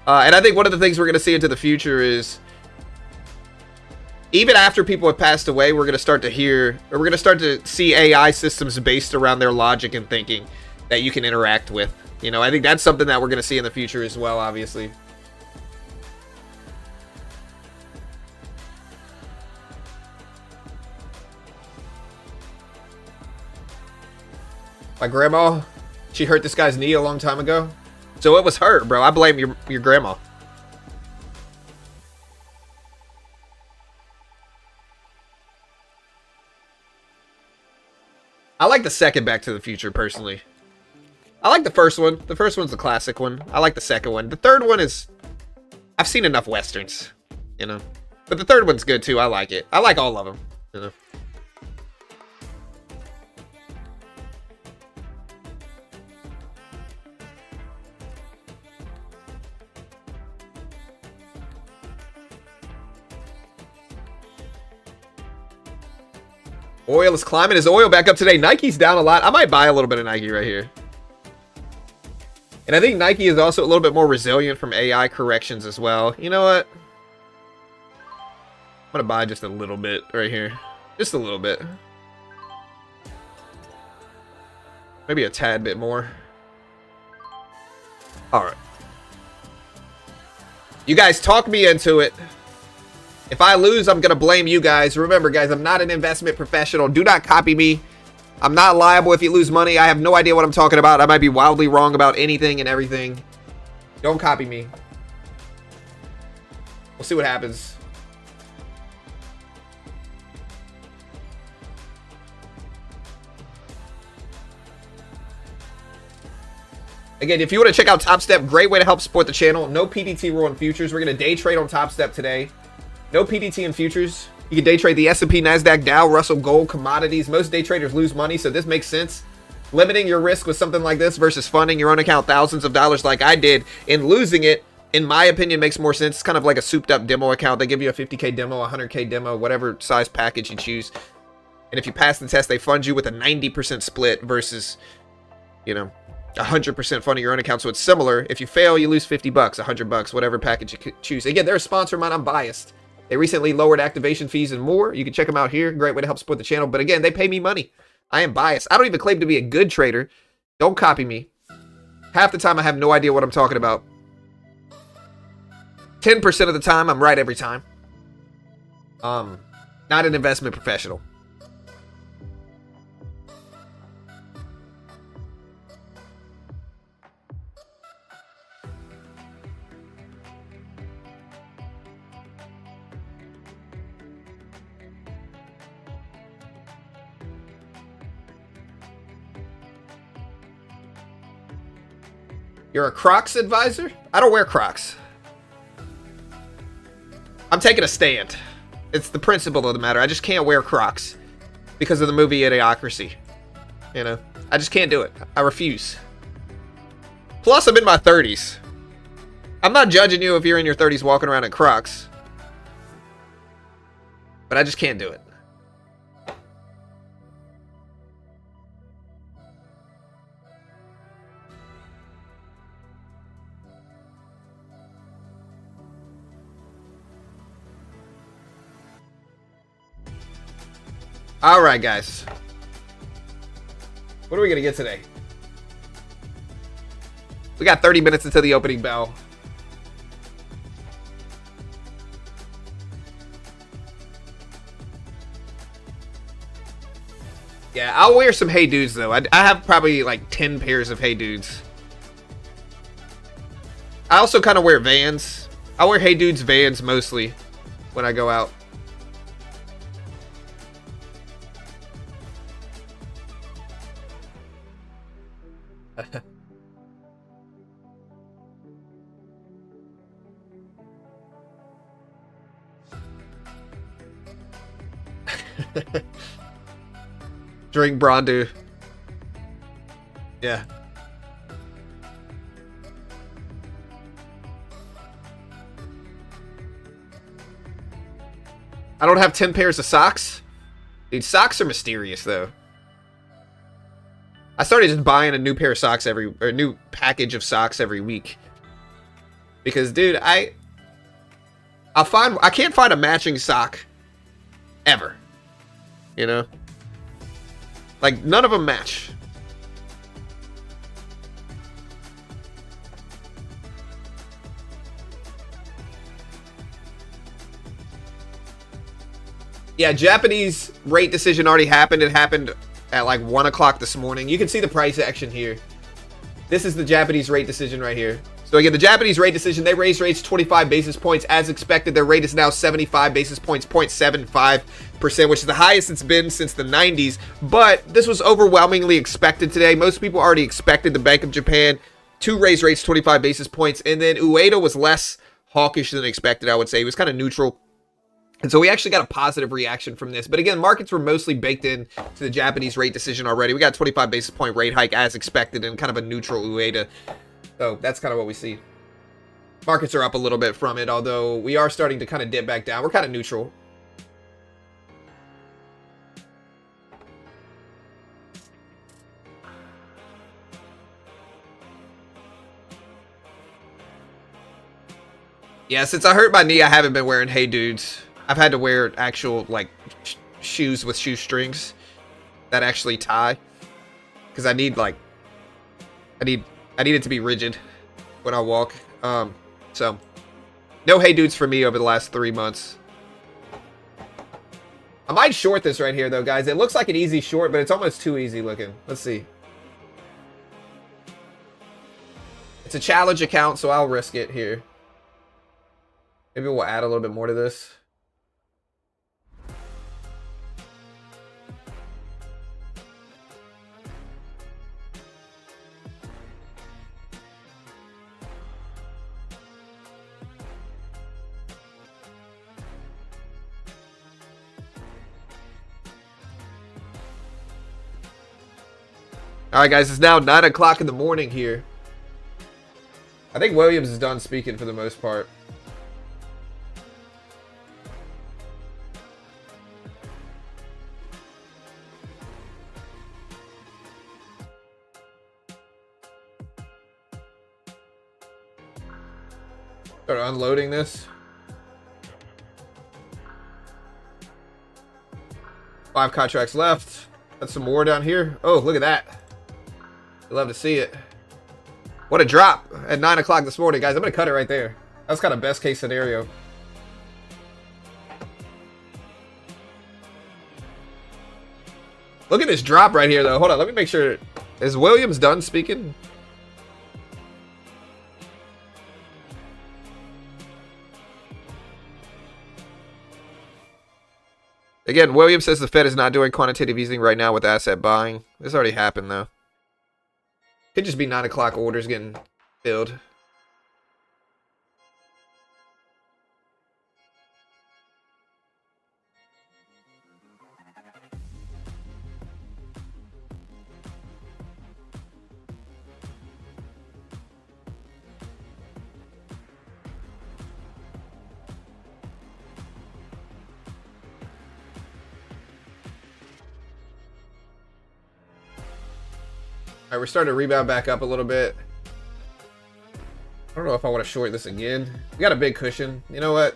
And I think one of the things we're going to see into the future is, even after people have passed away, we're going to start to hear, or we're going to start to see AI systems based around their logic and thinking that you can interact with. You know, I think that's something that we're going to see in the future as well, obviously. My grandma, she hurt this guy's knee a long time ago. So it was her, bro. I blame your grandma. I like the second Back to the Future, personally. I like the first one. The first one's the classic one. I like the second one. The third one is... I've seen enough Westerns, you know. But the third one's good, too. I like it. I like all of them, you know. Oil is climbing. Is oil back up today? Nike's down a lot. I might buy a little bit of Nike right here. And I think Nike is also a little bit more resilient from AI corrections as well. You know what? I'm going to buy just a little bit right here. Just a little bit. Maybe a tad bit more. Alright. You guys talk me into it. If I lose, I'm going to blame you guys. Remember, guys, I'm not an investment professional. Do not copy me. I'm not liable if you lose money. I have no idea what I'm talking about. I might be wildly wrong about anything and everything. Don't copy me. We'll see what happens. Again, if you want to check out Top Step, great way to help support the channel. No PDT rule in futures. We're going to day trade on Top Step today. No PDT in futures. You can day trade the S&P, NASDAQ, Dow, Russell, gold, commodities. Most day traders lose money, so this makes sense. Limiting your risk with something like this versus funding your own account thousands of dollars like I did and losing it, in my opinion, makes more sense. It's kind of like a souped up demo account. They give you a 50K demo, a 100K demo, whatever size package you choose. And if you pass the test, they fund you with a 90% split versus, you know, 100% funding your own account. So it's similar. If you fail, you lose 50 bucks, 100 bucks, whatever package you choose. Again, they're a sponsor of mine. I'm biased. They recently lowered activation fees and more. You can check them out here. Great way to help support the channel. But again, they pay me money. I am biased. I don't even claim to be a good trader. Don't copy me. Half the time, I have no idea what I'm talking about. 10% of the time, I'm right every time. Not an investment professional. You're a Crocs advisor? I don't wear Crocs. I'm taking a stand. It's the principle of the matter. I just can't wear Crocs because of the movie Idiocracy. You know, I just can't do it. I refuse. Plus, I'm in my 30s. I'm not judging you if you're in your 30s walking around in Crocs. But I just can't do it. All right, guys. What are we going to get today? We got 30 minutes until the opening bell. Yeah, I'll wear some Hey Dudes, though. I have probably like 10 pairs of Hey Dudes. I also kind of wear Vans. I wear Hey Dudes Vans mostly when I go out. Drink Brondu. Yeah. I don't have 10 pairs of socks. Dude, socks are mysterious, though. I started just buying a new pair of socks or a new package of socks every week. Because, dude, I can't find a matching sock ever. You know? Like, none of them match. Yeah, Japanese rate decision already happened. It happened at like 1 o'clock this morning. You can see the price action here. This is the Japanese rate decision right here. So again, the Japanese rate decision, they raised rates 25 basis points as expected. Their rate is now 75 basis points, 0.75%, which is the highest it's been since the 90s. But this was overwhelmingly expected today. Most people already expected the Bank of Japan to raise rates 25 basis points. And then Ueda was less hawkish than expected, I would say. He was kind of neutral. And so we actually got a positive reaction from this. But again, markets were mostly baked in to the Japanese rate decision already. We got a 25 basis point rate hike as expected and kind of a neutral Ueda. So that's kind of what we see. Markets are up a little bit from it, although we are starting to kind of dip back down. We're kind of neutral. Yeah, since I hurt my knee, I haven't been wearing Hey Dudes. I've had to wear actual, like, shoes with shoestrings that actually tie. Because I need, like, I need it to be rigid when I walk. So, no Hey Dudes for me over the last 3 months. I might short this right here, though, guys. It looks like an easy short, but it's almost too easy looking. Let's see. It's a challenge account, so I'll risk it here. Maybe we'll add a little bit more to this. Alright guys, it's now 9 o'clock in the morning here. I think Williams is done speaking for the most part. Start unloading this. 5 contracts left. Got some more down here. Oh, look at that. I'd love to see it. What a drop at 9 o'clock this morning, guys. I'm going to cut it right there. That's kind of best case scenario. Look at this drop right here, though. Hold on. Let me make sure. Is Williams done speaking? Again, Williams says the Fed is not doing quantitative easing right now with asset buying. This already happened, though. Could just be 9 o'clock orders getting filled. Alright, we're starting to rebound back up a little bit. I don't know if I want to short this again. We got a big cushion. You know what?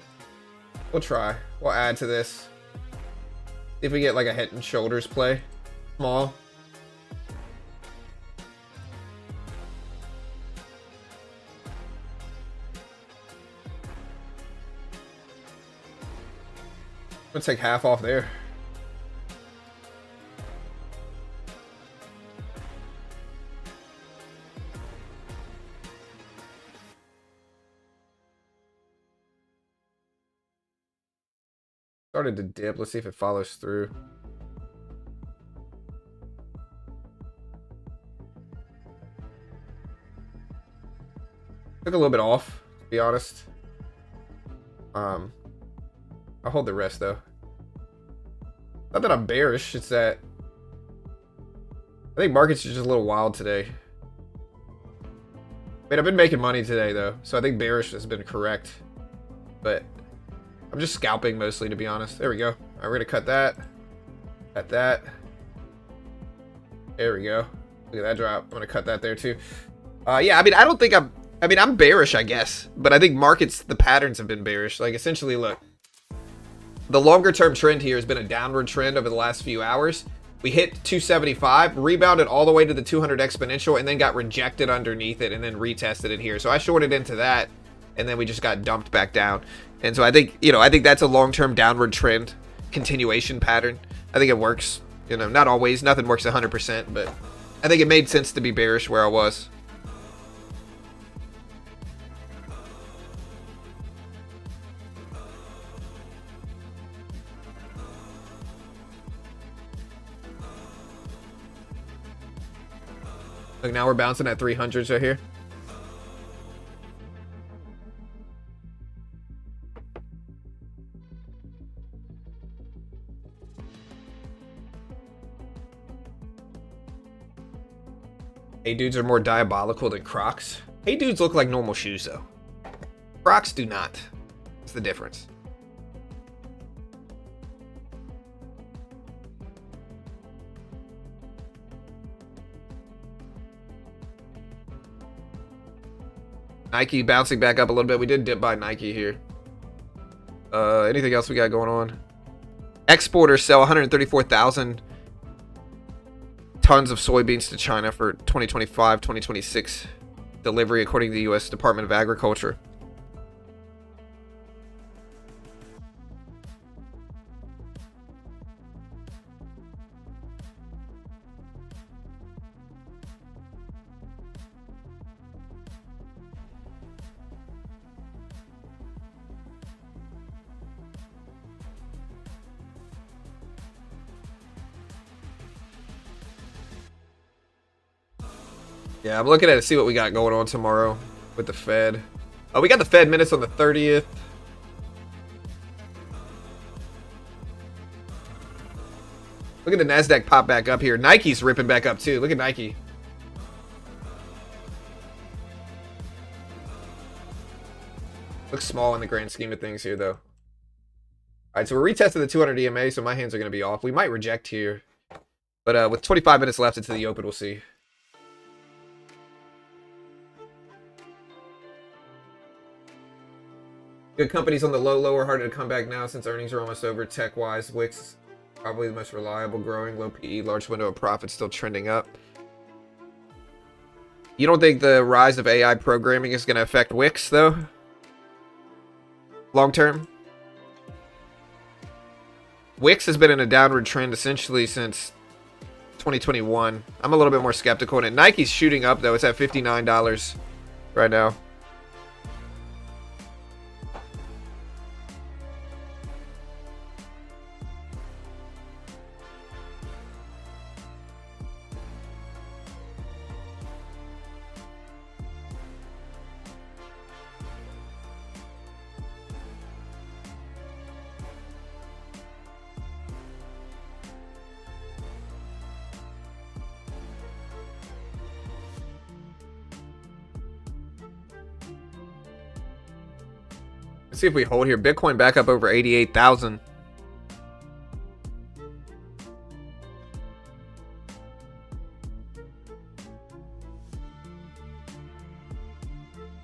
We'll try. We'll add to this. If we get like a head and shoulders play. Small. Let's take half off there. Started to dip. Let's see if it follows through. Took a little bit off, to be honest. I'll hold the rest though. Not that I'm bearish, it's that I think markets are just a little wild today. I mean, I've been making money today though, so I think bearish has been correct. But I'm just scalping mostly, to be honest. There we go. All right, we're gonna cut that. Cut that. There we go. Look at that drop. I'm gonna cut that there too. Yeah, I mean, I don't think I'm bearish, I guess. But I think markets, the patterns have been bearish. Like, essentially, look. The longer term trend here has been a downward trend over the last few hours. We hit 275, rebounded all the way to the 200 exponential, and then got rejected underneath it, and then retested it here. So I shorted into that, and then we just got dumped back down. And so I think, I think that's a long-term downward trend continuation pattern. I think it works. Not always. Nothing works 100%, but I think it made sense to be bearish where I was. Look, now we're bouncing at 300s right here. Hey dudes are more diabolical than Crocs. Hey dudes look like normal shoes though. Crocs do not. That's the difference. Nike bouncing back up a little bit. We did dip by Nike here. Anything else we got going on? Exporters sell 134,000 tons of soybeans to China for 2025-2026 delivery, according to the U.S. Department of Agriculture. Yeah, I'm looking at it to see what we got going on tomorrow with the Fed. Oh, we got the Fed minutes on the 30th. Look at the NASDAQ pop back up here. Nike's ripping back up too. Look at Nike. Looks small in the grand scheme of things here, though. All right, so we're retesting the 200 EMA, so my hands are going to be off. We might reject here. But with 25 minutes left into the open, we'll see. Good companies on the low are harder to come back now since earnings are almost over. Tech-wise, Wix probably the most reliable, growing, low PE, large window of profit, still trending up. You don't think the rise of AI programming is going to affect Wix, though? Long term? Wix has been in a downward trend essentially since 2021. I'm a little bit more skeptical in it. Nike's shooting up, though. It's at $59 right now. Let's see if we hold here. Bitcoin back up over 88,000.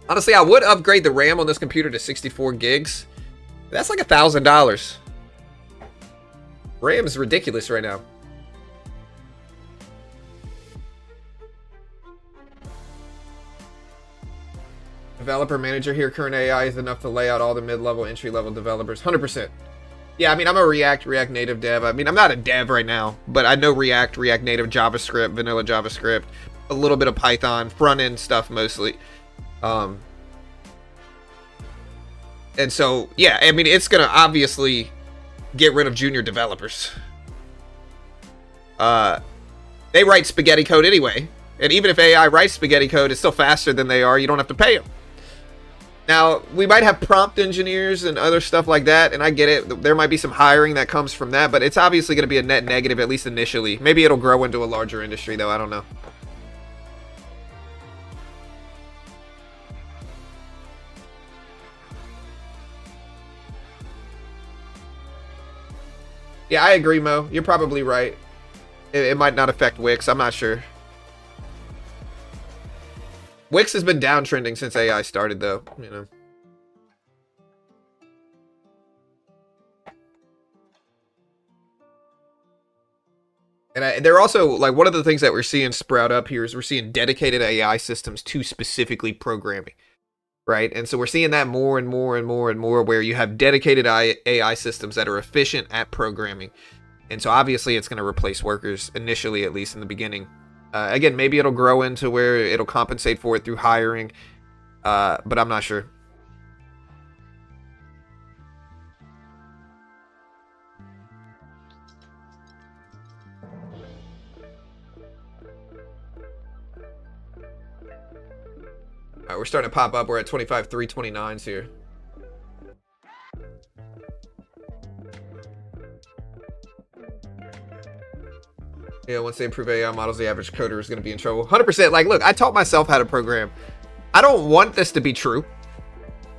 Honestly, I would upgrade the RAM on this computer to 64 gigs. That's like $1,000. RAM's ridiculous right now. Developer manager here. Current AI is enough to lay out all the mid-level, entry-level developers. 100%. Yeah, I mean, I'm a React Native dev. I mean, I'm not a dev right now, but I know React Native, JavaScript, vanilla JavaScript, a little bit of Python, front-end stuff mostly. And so, yeah, I mean, it's going to obviously get rid of junior developers. They write spaghetti code anyway. And even if AI writes spaghetti code, it's still faster than they are. You don't have to pay them. Now, we might have prompt engineers and other stuff like that, and I get it. There might be some hiring that comes from that, but it's obviously going to be a net negative, at least initially. Maybe it'll grow into a larger industry, though. I don't know. Yeah, I agree, Mo. You're probably right. It might not affect Wix. I'm not sure. Wix has been downtrending since AI started, though, you know. And they're also, like, one of the things that we're seeing sprout up here is we're seeing dedicated AI systems to specifically programming, right? And so we're seeing that more and more and more and more, where you have dedicated AI systems that are efficient at programming. And so obviously it's going to replace workers, initially, at least in the beginning. Again, maybe it'll grow into where it'll compensate for it through hiring, but I'm not sure. All right, we're starting to pop up. We're at 25,329s here. Yeah, once they improve AI models, the average coder is going to be in trouble. 100%. Like, look, I taught myself how to program. I don't want this to be true.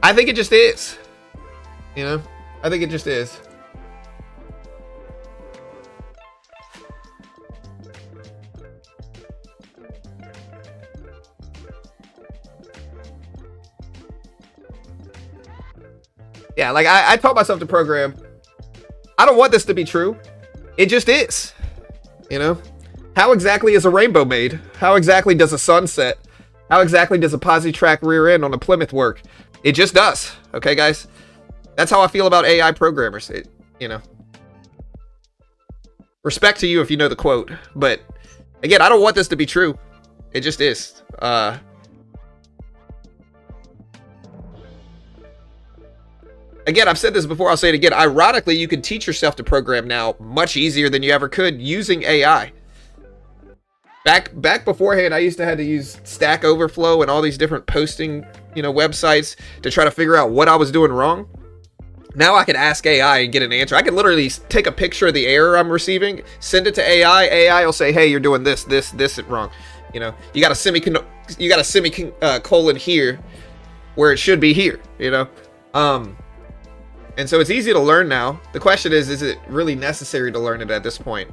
I think it just is. You know? I think it just is. Yeah, like, I taught myself to program. I don't want this to be true. It just is. You know, how exactly is a rainbow made? How exactly does a sun set? How exactly does a posi track rear end on a Plymouth work? It just does. Okay, guys, that's how I feel about AI programmers. You know, respect to you if you know the quote, but again, I don't want this to be true. It just is. Again, I've said this before, I'll say it again. Ironically, you can teach yourself to program now much easier than you ever could using AI. Back beforehand, I used to have to use Stack Overflow and all these different posting, you know, websites to try to figure out what I was doing wrong. Now I can ask AI and get an answer. I can literally take a picture of the error I'm receiving, send it to AI. AI will say, hey, you're doing this wrong. You know, you got a semicolon here where it should be here, you know? And so it's easy to learn now. The question is it really necessary to learn it at this point?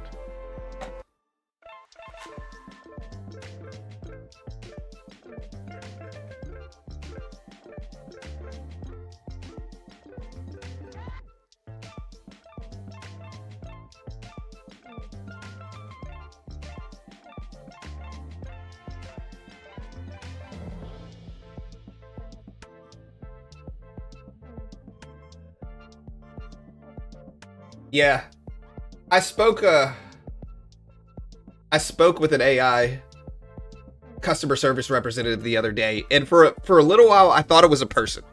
Yeah, I spoke with an AI customer service representative the other day, and for a little while I thought it was a person.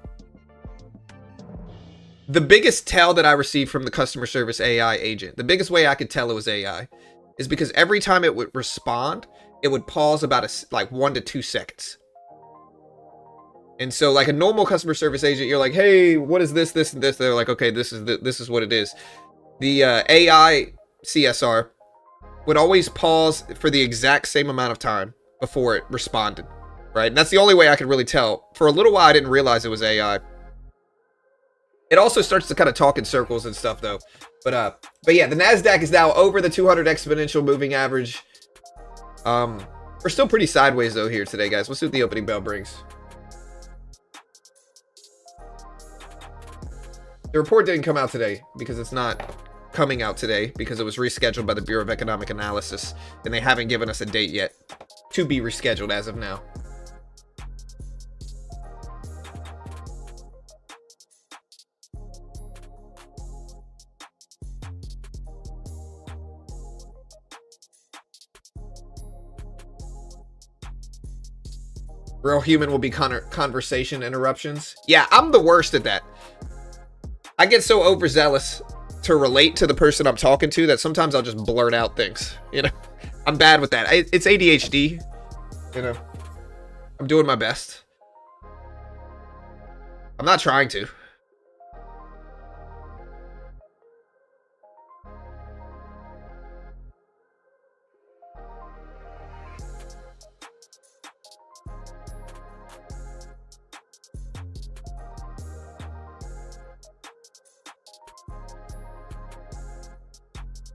The biggest tell that I received from the customer service AI agent, the biggest way I could tell it was AI, is because every time it would respond, it would pause about like 1 to 2 seconds. And so, like a normal customer service agent, you're like, hey, what is this, this, and this? They're like, okay, this is what it is. The AI CSR would always pause for the exact same amount of time before it responded, right? And that's the only way I could really tell. For a little while, I didn't realize it was AI. It also starts to kind of talk in circles and stuff, though. But yeah, the NASDAQ is now over the 200 exponential moving average. We're still pretty sideways, though, here today, guys. Let's see what the opening bell brings. The report didn't come out today because it's not coming out today because it was rescheduled by the Bureau of Economic Analysis, and they haven't given us a date yet to be rescheduled as of now. Real human will be conversation interruptions. Yeah, I'm the worst at that. I get so overzealous to relate to the person I'm talking to that sometimes I'll just blurt out things. You know, I'm bad with that. It's ADHD. You know, I'm doing my best. I'm not trying to.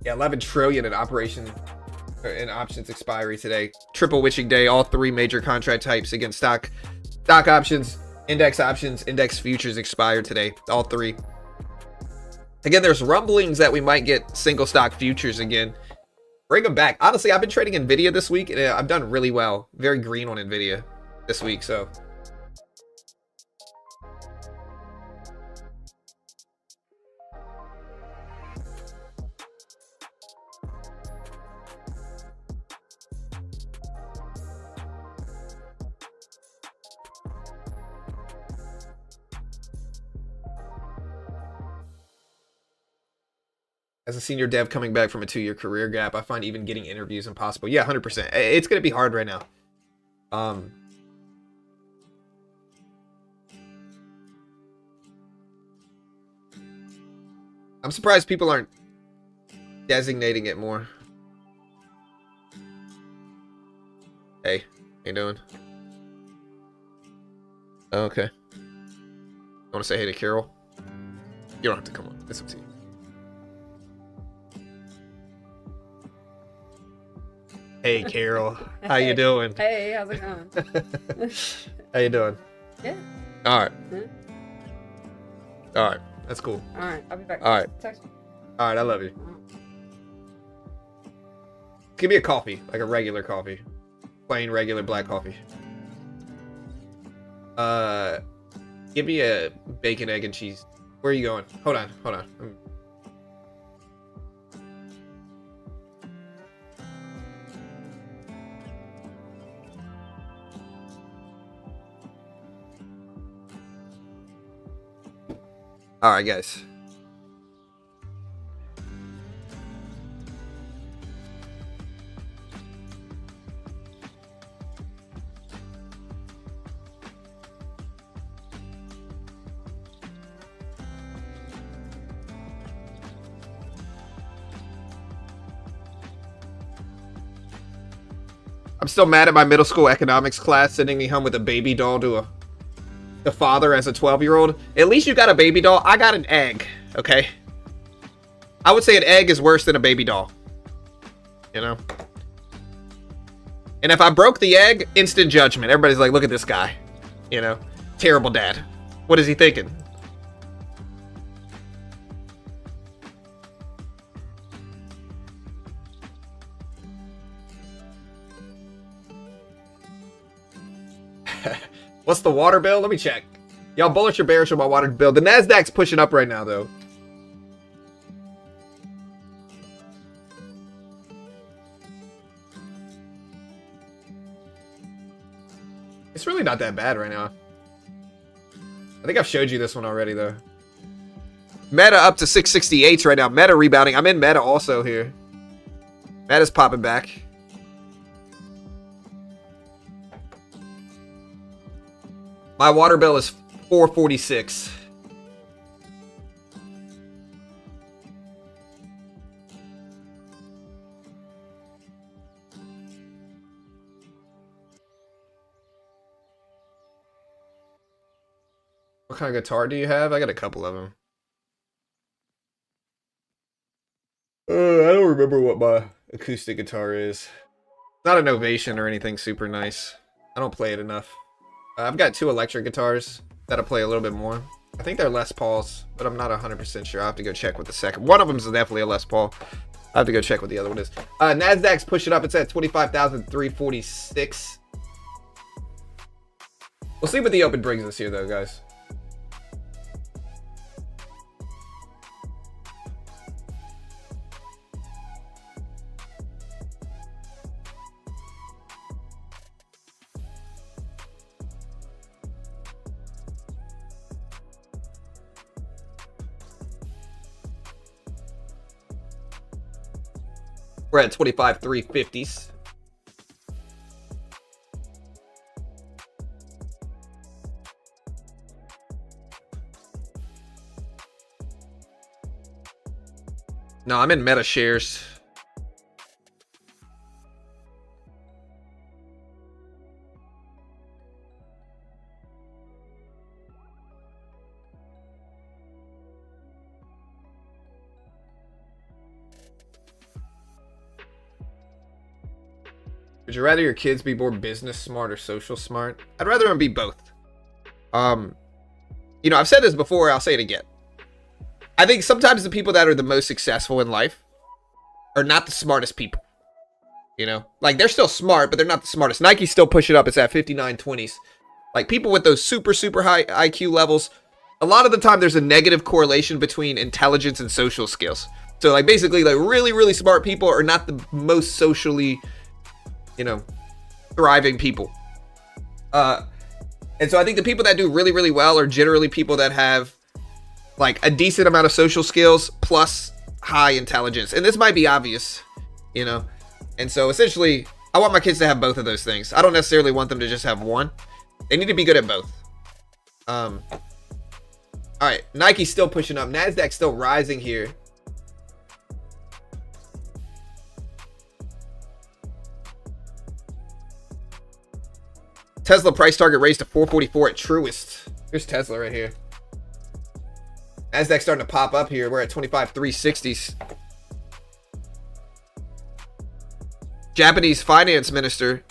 Yeah, 11 trillion in options expiry today. Triple witching day. All three major contract types against stock options, index futures expired today. All three. Again, there's rumblings that we might get single stock futures again. Bring them back. Honestly, I've been trading Nvidia this week, and I've done really well. Very green on Nvidia this week, so. As a senior dev coming back from a 2-year career gap, I find even getting interviews impossible. Yeah, 100%. It's going to be hard right now. I'm surprised people aren't designating it more. Hey, how you doing? Oh, okay. I want to say hey to Carol? You don't have to come on. It's up to you. Hey, Carol. How you doing? Hey, how's it going? How you doing? Yeah. All right. Yeah. All right. That's cool. All right. I'll be back. All right. Text me. All right. I love you. Give me a coffee, like a regular coffee. Plain, regular black coffee. Give me a bacon, egg, and cheese. Where are you going? Hold on. Hold on. All right, guys. I'm still mad at my middle school economics class sending me home with a baby doll to the father as a 12-year-old. At least you got a baby doll. I got an egg, okay? I would say an egg is worse than a baby doll. You know? And if I broke the egg, instant judgment. Everybody's like, look at this guy. You know? Terrible dad. What is he thinking? What's the water bill? Let me check. Y'all bullish or bearish on my water bill? The Nasdaq's pushing up right now, though. It's really not that bad right now. I think I've showed you this one already, though. Meta up to 668s right now. Meta rebounding. I'm in Meta also here. Meta's popping back. My water bill is $4.46. What kind of guitar do you have? I got a couple of them. I don't remember what my acoustic guitar is. Not an Ovation or anything super nice. I don't play it enough. I've got 2 electric guitars that I play a little bit more. I think they're Les Pauls, but I'm not 100% sure. I'll have to go check with the second. One of them is definitely a Les Paul. I have to go check what the other one is. Nasdaq's pushing up. It's at 25,346. We'll see what the open brings us here, though, guys. We're at 25,350s. No, I'm in Meta shares. Would you rather your kids be more business smart or social smart? I'd rather them be both. You know, I've said this before, I'll say it again. I think sometimes the people that are the most successful in life are not the smartest people. You know, like they're still smart, but they're not the smartest. Nike's still pushing up. It's at 5920s. Like people with those super high IQ levels, a lot of the time there's a negative correlation between intelligence and social skills. So like basically like really smart people are not the most socially, you know, thriving people. And so I think the people that do really well are generally people that have like a decent amount of social skills plus high intelligence. And this might be obvious, you know. And so essentially, I want my kids to have both of those things. I don't necessarily want them to just have one. They need to be good at both. All right, Nike's still pushing up. Nasdaq's still rising here. Tesla price target raised to 444 at Truist. Here's Tesla right here. Nasdaq's starting to pop up here. We're at 25,360s. Japanese finance minister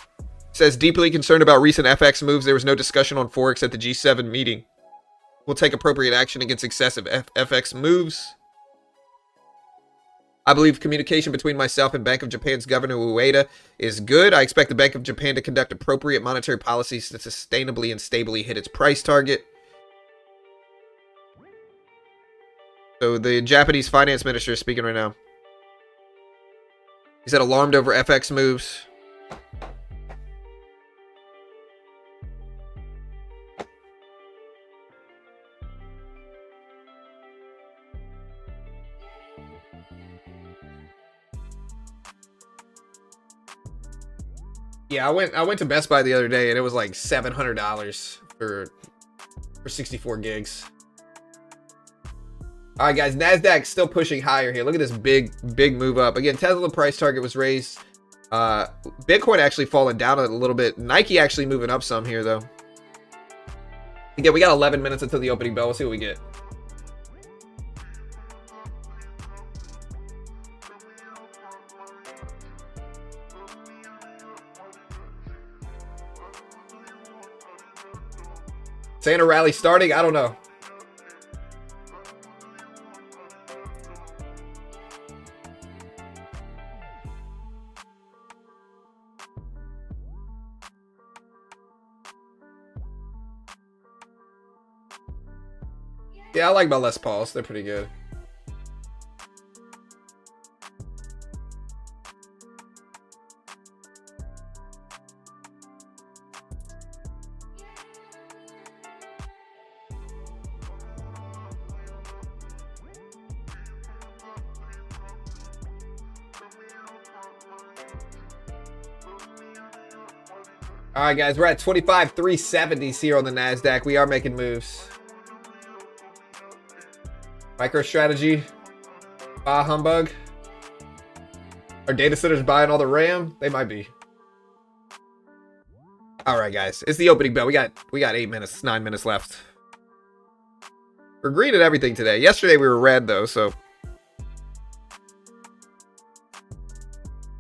says deeply concerned about recent FX moves. There was no discussion on Forex at the G7 meeting. We'll take appropriate action against excessive FX moves. I believe communication between myself and Bank of Japan's Governor Ueda is good. I expect the Bank of Japan to conduct appropriate monetary policies to sustainably and stably hit its price target. So the Japanese finance minister is speaking right now. He said alarmed over FX moves. Yeah, I went to Best Buy the other day and it was like $700 for 64 gigs. All right, guys, Nasdaq's still pushing higher here. Look at this big move up. Again, Tesla price target was raised. Bitcoin actually falling down a little bit. Nike actually moving up some here, though. Again, we got 11 minutes until the opening bell. We'll see what we get. Santa rally starting? I don't know. Yeah, I like my Les Pauls. They're pretty good. All right, guys, we're at 25,370s here on the NASDAQ. We are making moves. MicroStrategy. Humbug. Are data centers buying all the RAM? They might be. All right, guys. It's the opening bell. We got 9 minutes left. We're green at everything today. Yesterday we were red, though, so.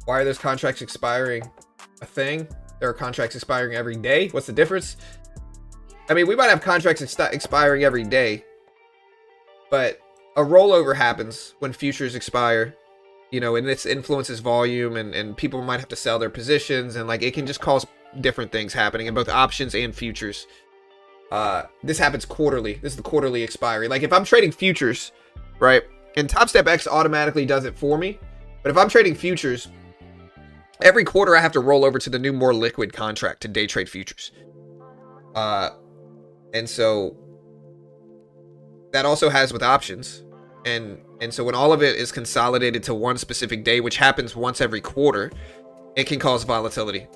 Why are those contracts expiring? A thing? There are contracts expiring every day. What's the difference? I mean, we might have contracts expiring every day, But a rollover happens when futures expire, you know, and this influences volume, and people might have to sell their positions, and like it can just cause different things happening in both options and futures. This happens quarterly. This is the quarterly expiry. Like if I'm trading futures, right, and Top Step X automatically does it for me, but if I'm trading futures, every quarter I have to roll over to the new, more liquid contract to day trade futures. And so that also has with options. And so when all of it is consolidated to one specific day, which happens once every quarter, it can cause volatility.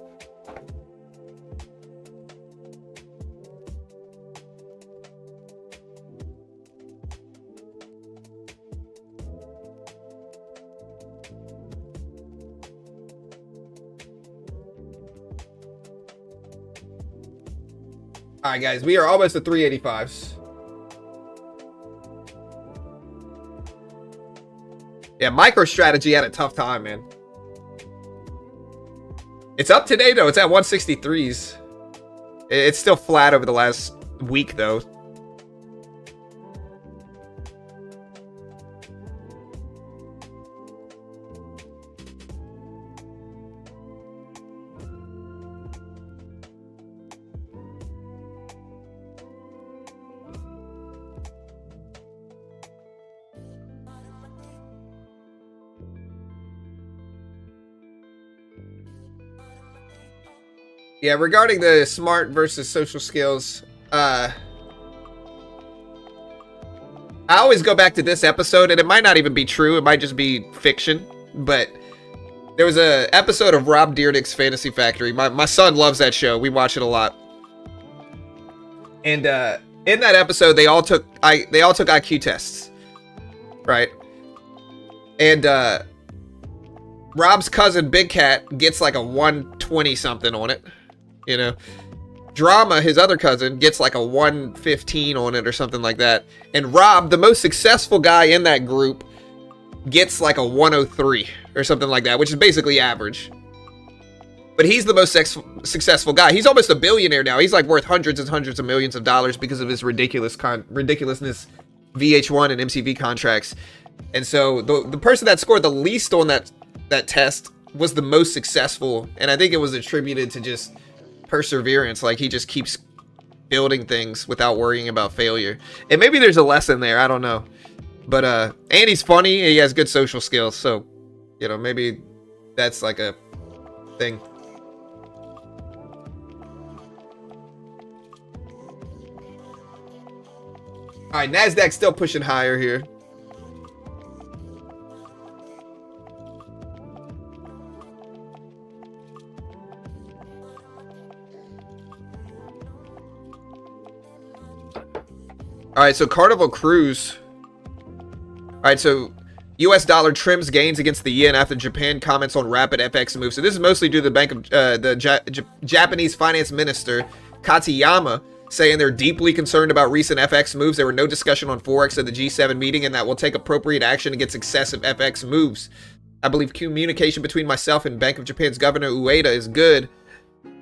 All right, guys, we are almost at 385s. Yeah, MicroStrategy had a tough time, man. It's up today, though. It's at 163s. It's still flat over the last week, though. Yeah, regarding the smart versus social skills, I always go back to this episode, and it might not even be true. It might just be fiction. But there was a episode of Rob Dyrdek's Fantasy Factory. My son loves that show. We watch it a lot. And in that episode, they all took IQ tests, right? And Rob's cousin Big Cat gets like a 120 something on it. You know, Drama, his other cousin, gets like a 115 on it or something like that. And Rob, the most successful guy in that group, gets like a 103 or something like that, which is basically average. But he's the most successful guy. He's almost a billionaire now. He's like worth hundreds and hundreds of millions of dollars because of his ridiculousness VH1 and MTV contracts. And so the person that scored the least on that test was the most successful. And I think it was attributed to just perseverance. Like he just keeps building things without worrying about failure. And maybe there's a lesson there. I don't know. But and he's funny. And he has good social skills. So, you know, maybe that's like a thing. All right, NASDAQ still pushing higher here. All right, so Carnival Cruise. All right, so U.S. dollar trims gains against the yen after Japan comments on rapid FX moves. So this is mostly due to the Bank of Japanese Finance Minister Katayama saying they're deeply concerned about recent FX moves. There were no discussion on Forex at the G7 meeting, and that will take appropriate action against excessive FX moves. I believe communication between myself and Bank of Japan's Governor Ueda is good.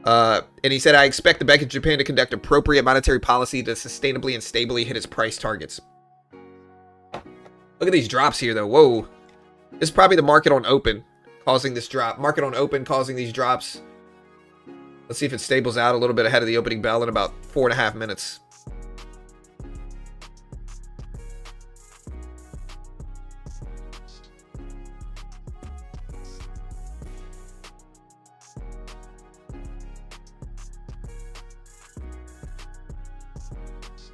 And he said, I expect the Bank of Japan to conduct appropriate monetary policy to sustainably and stably hit its price targets. Look at these drops here, though. Whoa. This is probably the market on open causing this drop. Market on open causing these drops. Let's see if it stables out a little bit ahead of the opening bell in about 4.5 minutes.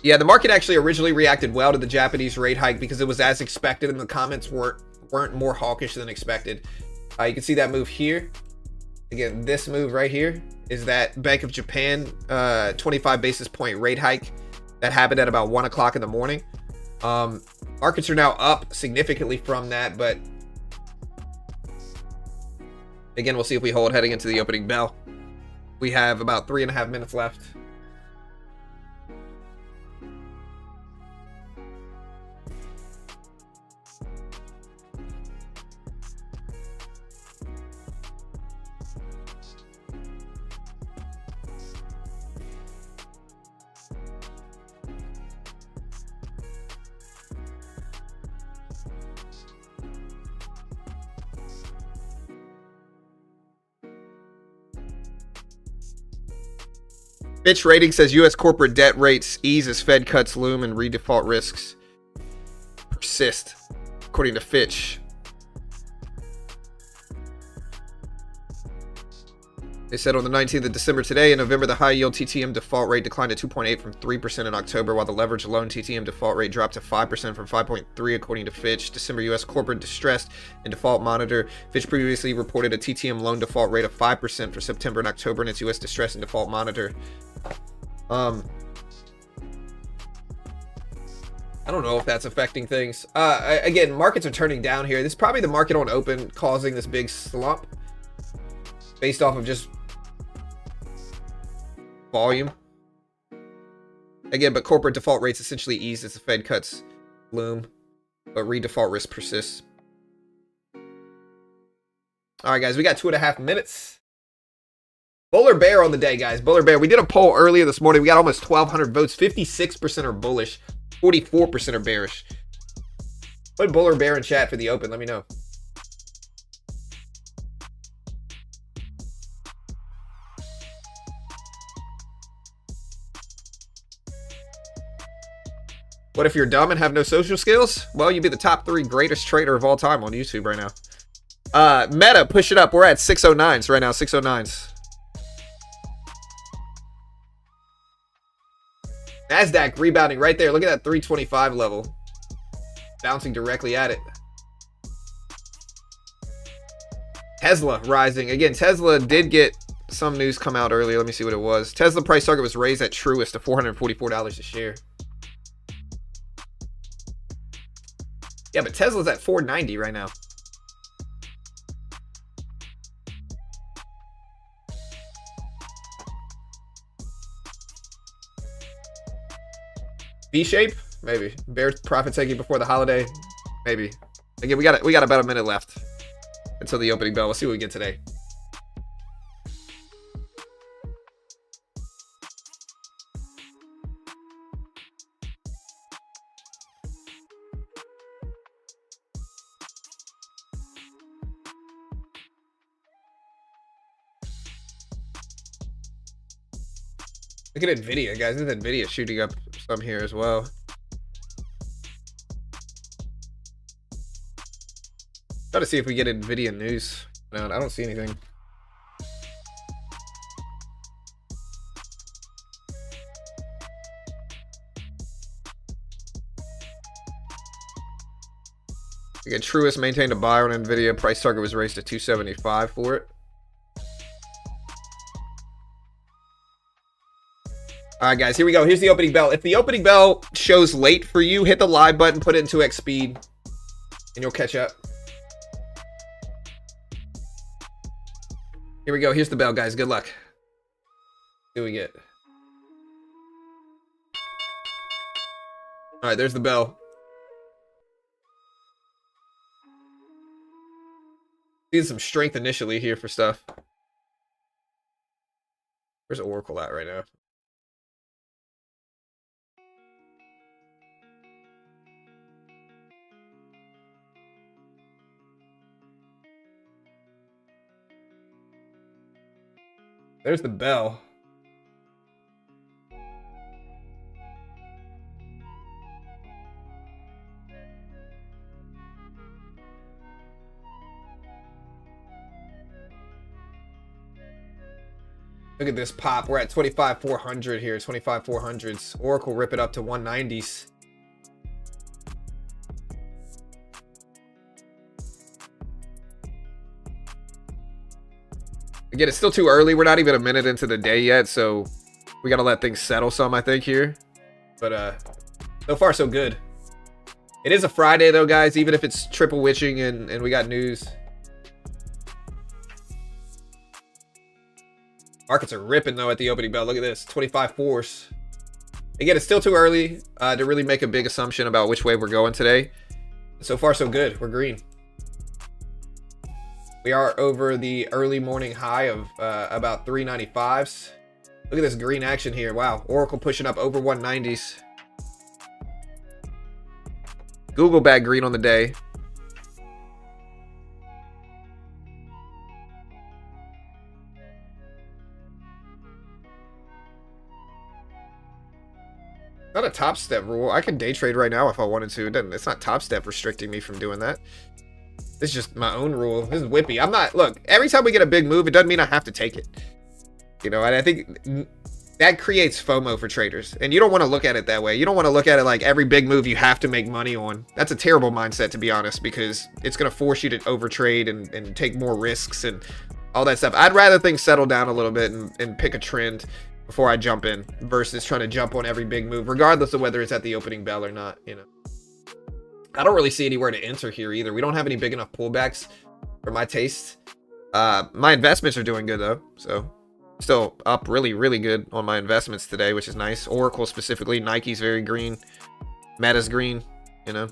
Yeah, the market actually originally reacted well to the Japanese rate hike because it was as expected and the comments weren't more hawkish than expected. You can see that move here. Again, this move right here is that Bank of Japan 25 basis point rate hike that happened at about 1 o'clock in the morning. Markets are now up significantly from that, but again, we'll see if we hold heading into the opening bell. We have about 3.5 minutes left. Fitch rating says U.S. corporate debt rates ease as Fed cuts loom and redefault risks persist, according to Fitch. They said on the 19th of December today, in November, the high-yield TTM default rate declined to 2.8 from 3% in October, while the leveraged loan TTM default rate dropped to 5% from 5.3, according to Fitch. December U.S. corporate distressed and default monitor. Fitch previously reported a TTM loan default rate of 5% for September and October in its U.S. distress and default monitor. I don't know if that's affecting things. Again, markets are turning down here. This is probably the market on open causing this big slump based off of just volume. Again, but corporate default rates essentially ease as the Fed cuts loom, but redefault risk persists. All right, guys, we got 2.5 minutes. Bull or bear on the day, guys. Bull or bear. We did a poll earlier this morning. We got almost 1,200 votes. 56% are bullish. 44% are bearish. Put bull or bear in chat for the open. Let me know. What if you're dumb and have no social skills? Well, you'd be the top 3 greatest trader of all time on YouTube right now. Meta, push it up. We're at 609s right now. 609s. NASDAQ rebounding right there. Look at that 325 level. Bouncing directly at it. Tesla rising. Again, Tesla did get some news come out earlier. Let me see what it was. Tesla price target was raised at Truist to $444 a share. Yeah, but Tesla's at $490 right now. V-shape? Maybe. Bear profit taking before the holiday? Maybe. Again, we got about a minute left until the opening bell. We'll see what we get today. Look at NVIDIA, guys. This is NVIDIA shooting up some here as well. Try to see if we get NVIDIA news. No, I don't see anything. Again, Truist maintained a buy on NVIDIA. Price target was raised to $275 for it. All right, guys, here we go. Here's the opening bell. If the opening bell shows late for you, hit the live button, put it in 2x speed, and you'll catch up. Here we go. Here's the bell, guys. Good luck. What do we get? All right, there's the bell. See some strength initially here for stuff. Where's Oracle at right now? There's the bell. Look at this pop. We're at 25,400 here. 25,400s. Oracle rip it up to 190s. Again, it's still too early. We're not even a minute into the day yet, so we got to let things settle some, I think, here. But so far, so good. It is a Friday, though, guys, even if it's triple witching and we got news. Markets are ripping, though, at the opening bell. Look at this. 25.4s. Again, it's still too early to really make a big assumption about which way we're going today. So far, so good. We're green. We are over the early morning high of about 395s. Look at this green action here. Wow. Oracle pushing up over 190s. Google back green on the day. Not a top step rule. I can day trade right now if I wanted to. It's not top step restricting me from doing that. This is just my own rule. This is whippy. I'm not, look, every time we get a big move, it doesn't mean I have to take it. You know, and I think that creates FOMO for traders. And you don't want to look at it that way. You don't want to look at it like every big move you have to make money on. That's a terrible mindset, to be honest, because it's going to force you to overtrade and take more risks and all that stuff. I'd rather things settle down a little bit and pick a trend before I jump in versus trying to jump on every big move, regardless of whether it's at the opening bell or not, you know. I don't really see anywhere to enter here either. We don't have any big enough pullbacks for my taste. My investments are doing good though, so still up really, really good on my investments today, which is nice. Oracle specifically, Nike's very green, Meta's green, you know.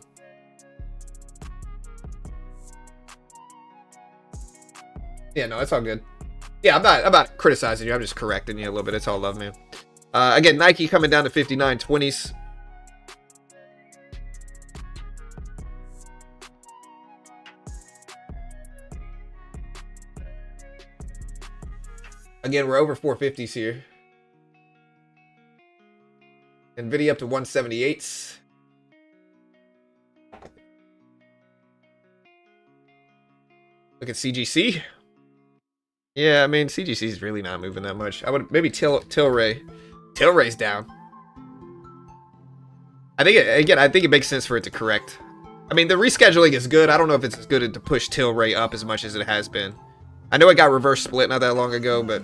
Yeah, no, it's all good. Yeah, I'm not criticizing you. I'm just correcting you a little bit. It's all love, man. Again, Nike coming down to 59.20s. Again, we're over 450s here. Nvidia up to 178s. Look at CGC. Yeah, I mean, CGC is really not moving that much. I would maybe Tilray. Tilray's down. I think it makes sense for it to correct. I mean, the rescheduling is good. I don't know if it's as good to push Tilray up as much as it has been. I know it got reverse split not that long ago, but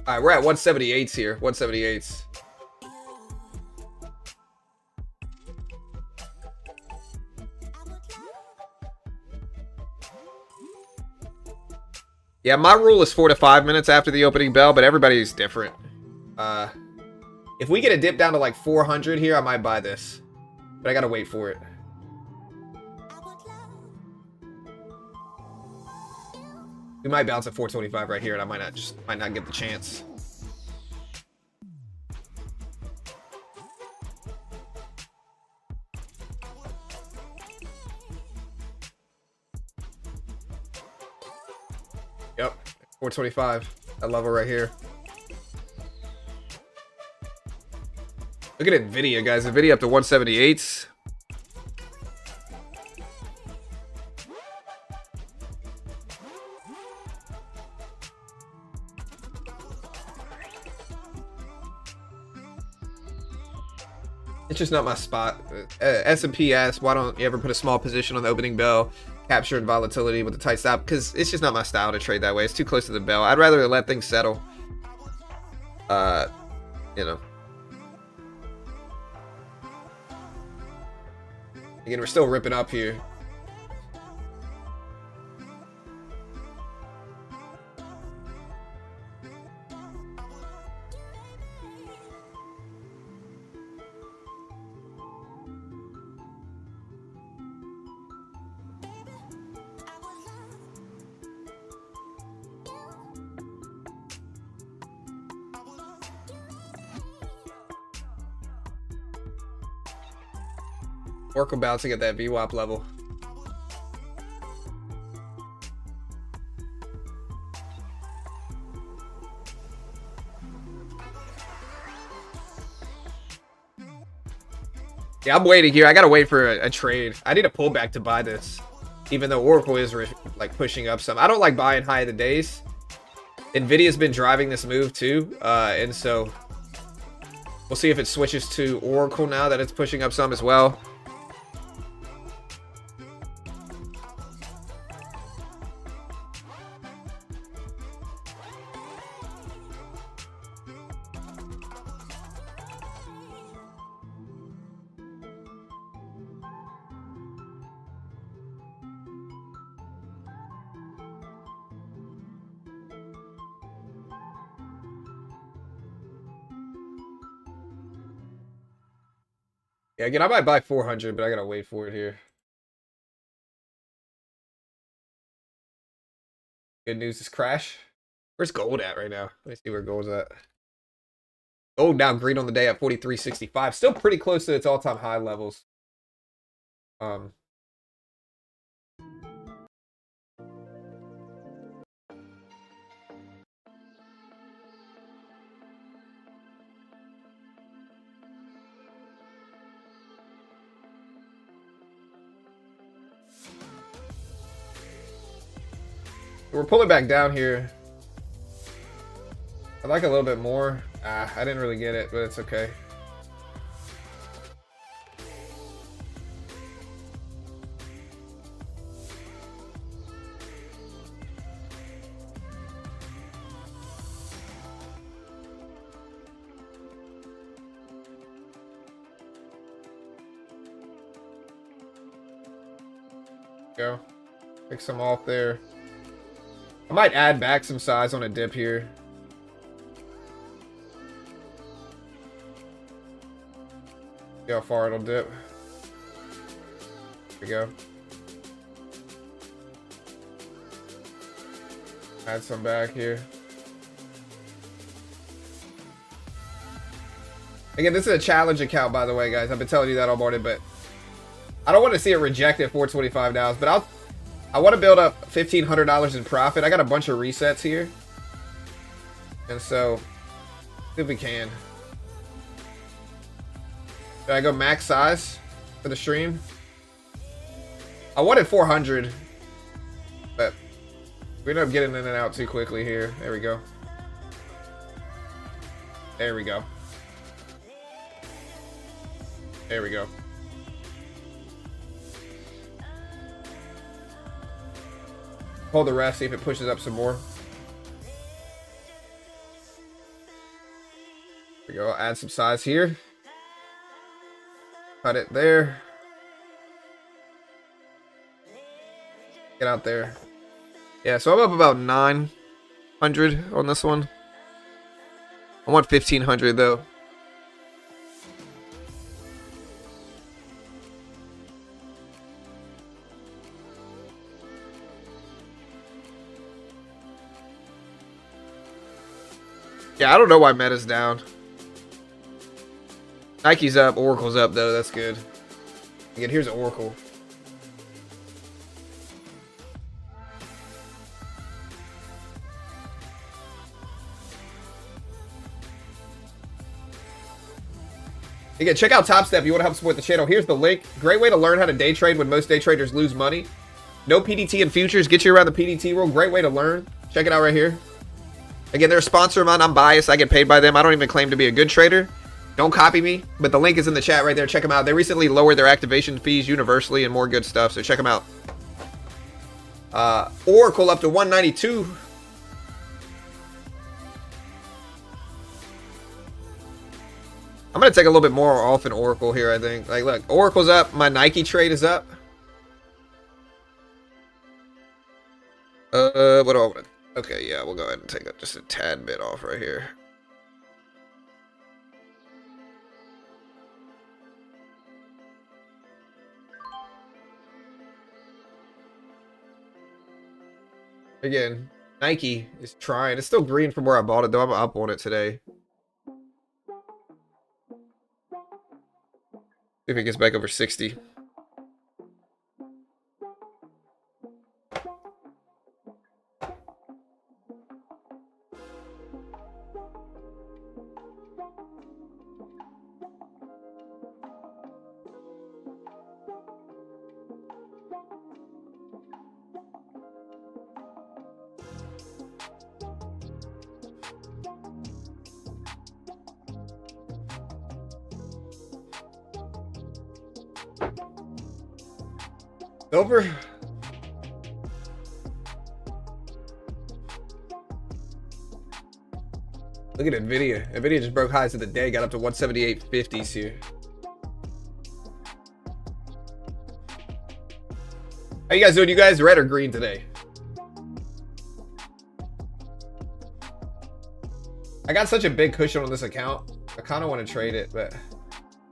all right, we're at 178s here. 178s. Yeah, my rule is 4 to 5 minutes after the opening bell, but everybody's different. If we get a dip down to like 400 here, I might buy this, but I gotta wait for it. We might bounce at 425 right here, and I might not get the chance. Yep, 425. That level right here. Look at Nvidia, guys. Nvidia up to 178s. It's just not my spot. S&P asked, why don't you ever put a small position on the opening bell, capturing volatility with a tight stop? Because it's just not my style to trade that way. It's too close to the bell. I'd rather let things settle. You know. Again, we're still ripping up here. Oracle bouncing at that VWAP level. Yeah, I'm waiting here. I gotta wait for a trade. I need a pullback to buy this, even though Oracle is like pushing up some. I don't like buying high of the days. Nvidia's been driving this move too, and so we'll see if it switches to Oracle now that it's pushing up some as well. Yeah, again, I might buy 400, but I gotta wait for it here. Good news is crash. Where's gold at right now? Let me see where gold's at. Gold now green on the day at 43.65. Still pretty close to its all-time high levels. We're pulling back down here. I'd like a little bit more. I didn't really get it, but it's okay. Go. Pick some off there. I might add back some size on a dip here. See how far it'll dip. There we go. Add some back here. Again, this is a challenge account, by the way, guys. I've been telling you that all morning, but I don't want to see it reject at 425 now. But I want to build up $1,500 in profit. I got a bunch of resets here, and so see if we can. Should I go max size for the stream? I wanted 400, but we ended up getting in and out too quickly here. There we go. There we go. There we go. Hold the rest, see if it pushes up some more. There we go. Add some size here. Cut it there. Get out there. Yeah, so I'm up about 900 on this one. I want 1,500 though. Yeah, I don't know why Meta's down. Nike's up, Oracle's up though, that's good. Again, here's Oracle. Again, check out Top Step. You want to help support the channel. Here's the link. Great way to learn how to day trade when most day traders lose money. No PDT and futures. Get you around the PDT world. Great way to learn. Check it out right here. Again, they're a sponsor of mine. I'm biased. I get paid by them. I don't even claim to be a good trader. Don't copy me. But the link is in the chat right there. Check them out. They recently lowered their activation fees universally and more good stuff. So check them out. Oracle up to 192. I'm going to take a little bit more off in Oracle here, I think. Like, look, Oracle's up. My Nike trade is up. What do I want to... Okay, yeah, we'll go ahead and take just a tad bit off right here. Again, Nike is trying. It's still green from where I bought it, though. I'm up on it today. See if it gets back over 60. Over. Look at Nvidia. Nvidia just broke highs of the day, got up to 178.50s here. How you guys doing? You guys red or green today? I got such a big cushion on this account. I kind of want to trade it, but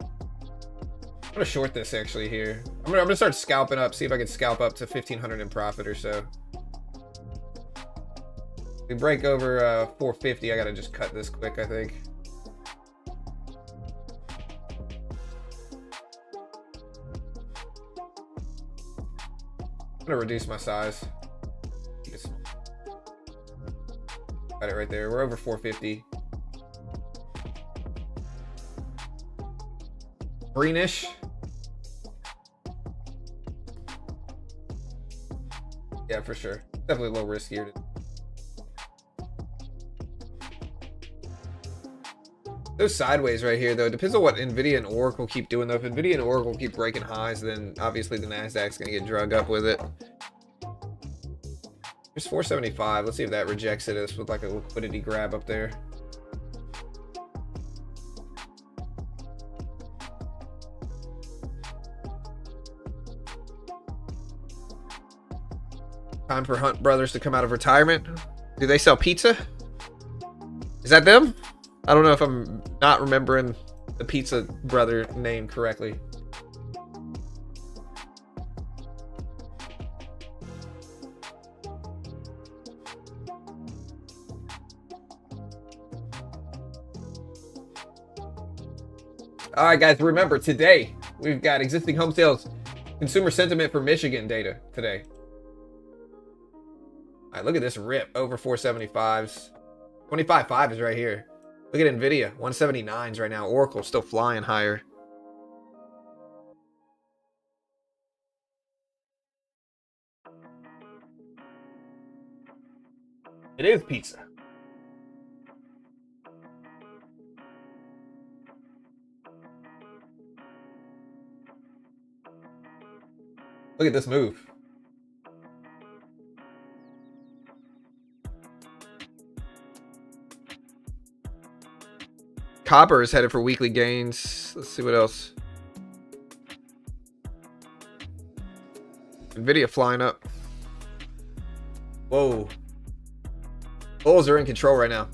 I'm gonna short this actually here. I'm gonna start scalping up, see if I can scalp up to 1,500 in profit or so. We break over 450. I gotta just cut this quick, I think. I'm gonna reduce my size. Keep it small. Got it right there. We're over 450. Greenish. Yeah, for sure. Definitely a little riskier. Those sideways right here, though, depends on what Nvidia and Oracle keep doing, though. If Nvidia and Oracle keep breaking highs, then obviously the Nasdaq's going to get drug up with it. There's 475. Let's see if that rejects it as with like a liquidity grab up there. Time for Hunt Brothers to come out of retirement. Do they sell pizza? Is that them? I don't know if I'm not remembering the pizza brother name correctly. All right, guys, remember today we've got existing home sales, consumer sentiment for Michigan data today. All right, look at this rip over 475s. 25.5 is right here. Look at Nvidia, 179s right now. Oracle still flying higher. It is pizza. Look at this move. Copper is headed for weekly gains. Let's see what else. Nvidia flying up. Whoa. Bulls are in control right now.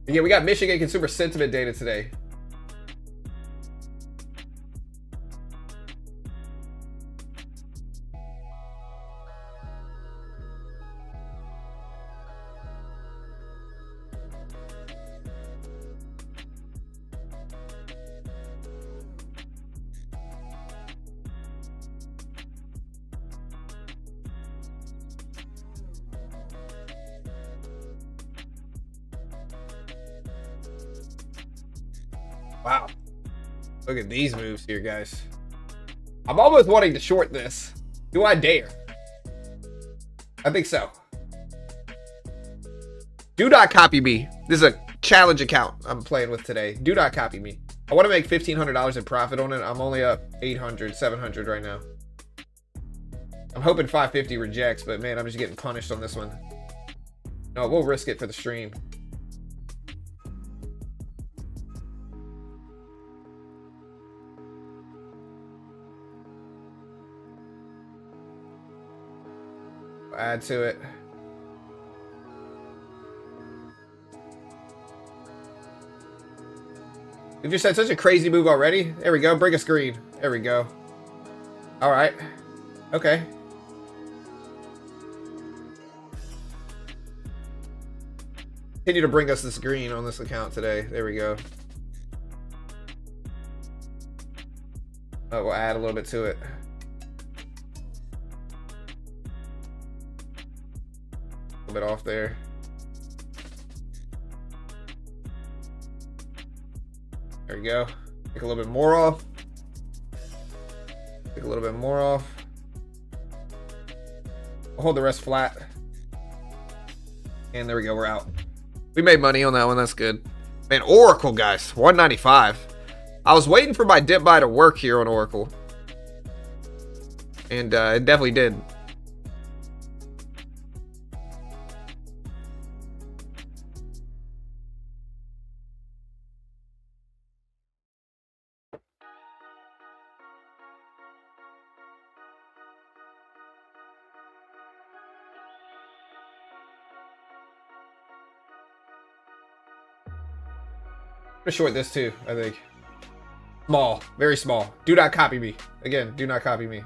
Yeah, we got Michigan consumer sentiment data today. Wow. Look at these moves here, guys. I'm almost wanting to short this. Do I dare? I think so. Do not copy me. This is a challenge account I'm playing with today. Do not copy me. I want to make $1,500 in profit on it. I'm only up 800, 700 right now. I'm hoping 550 rejects, but man, I'm just getting punished on this one. No, we'll risk it for the stream. Add to it. We've just had such a crazy move already. There we go. Break a screen. There we go. All right. Okay. Continue to bring us this green on this account today. There we go. Oh, we'll add a little bit to it. Bit off there. There we go. Take a little bit more off. Take a little bit more off. I'll hold the rest flat. And there we go. We're out. We made money on that one. That's good. Man, Oracle, guys. 195. I was waiting for my dip buy to work here on Oracle. And it definitely did. I'm gonna short this too, I think. Small, very small. Do not copy me. Again, do not copy me.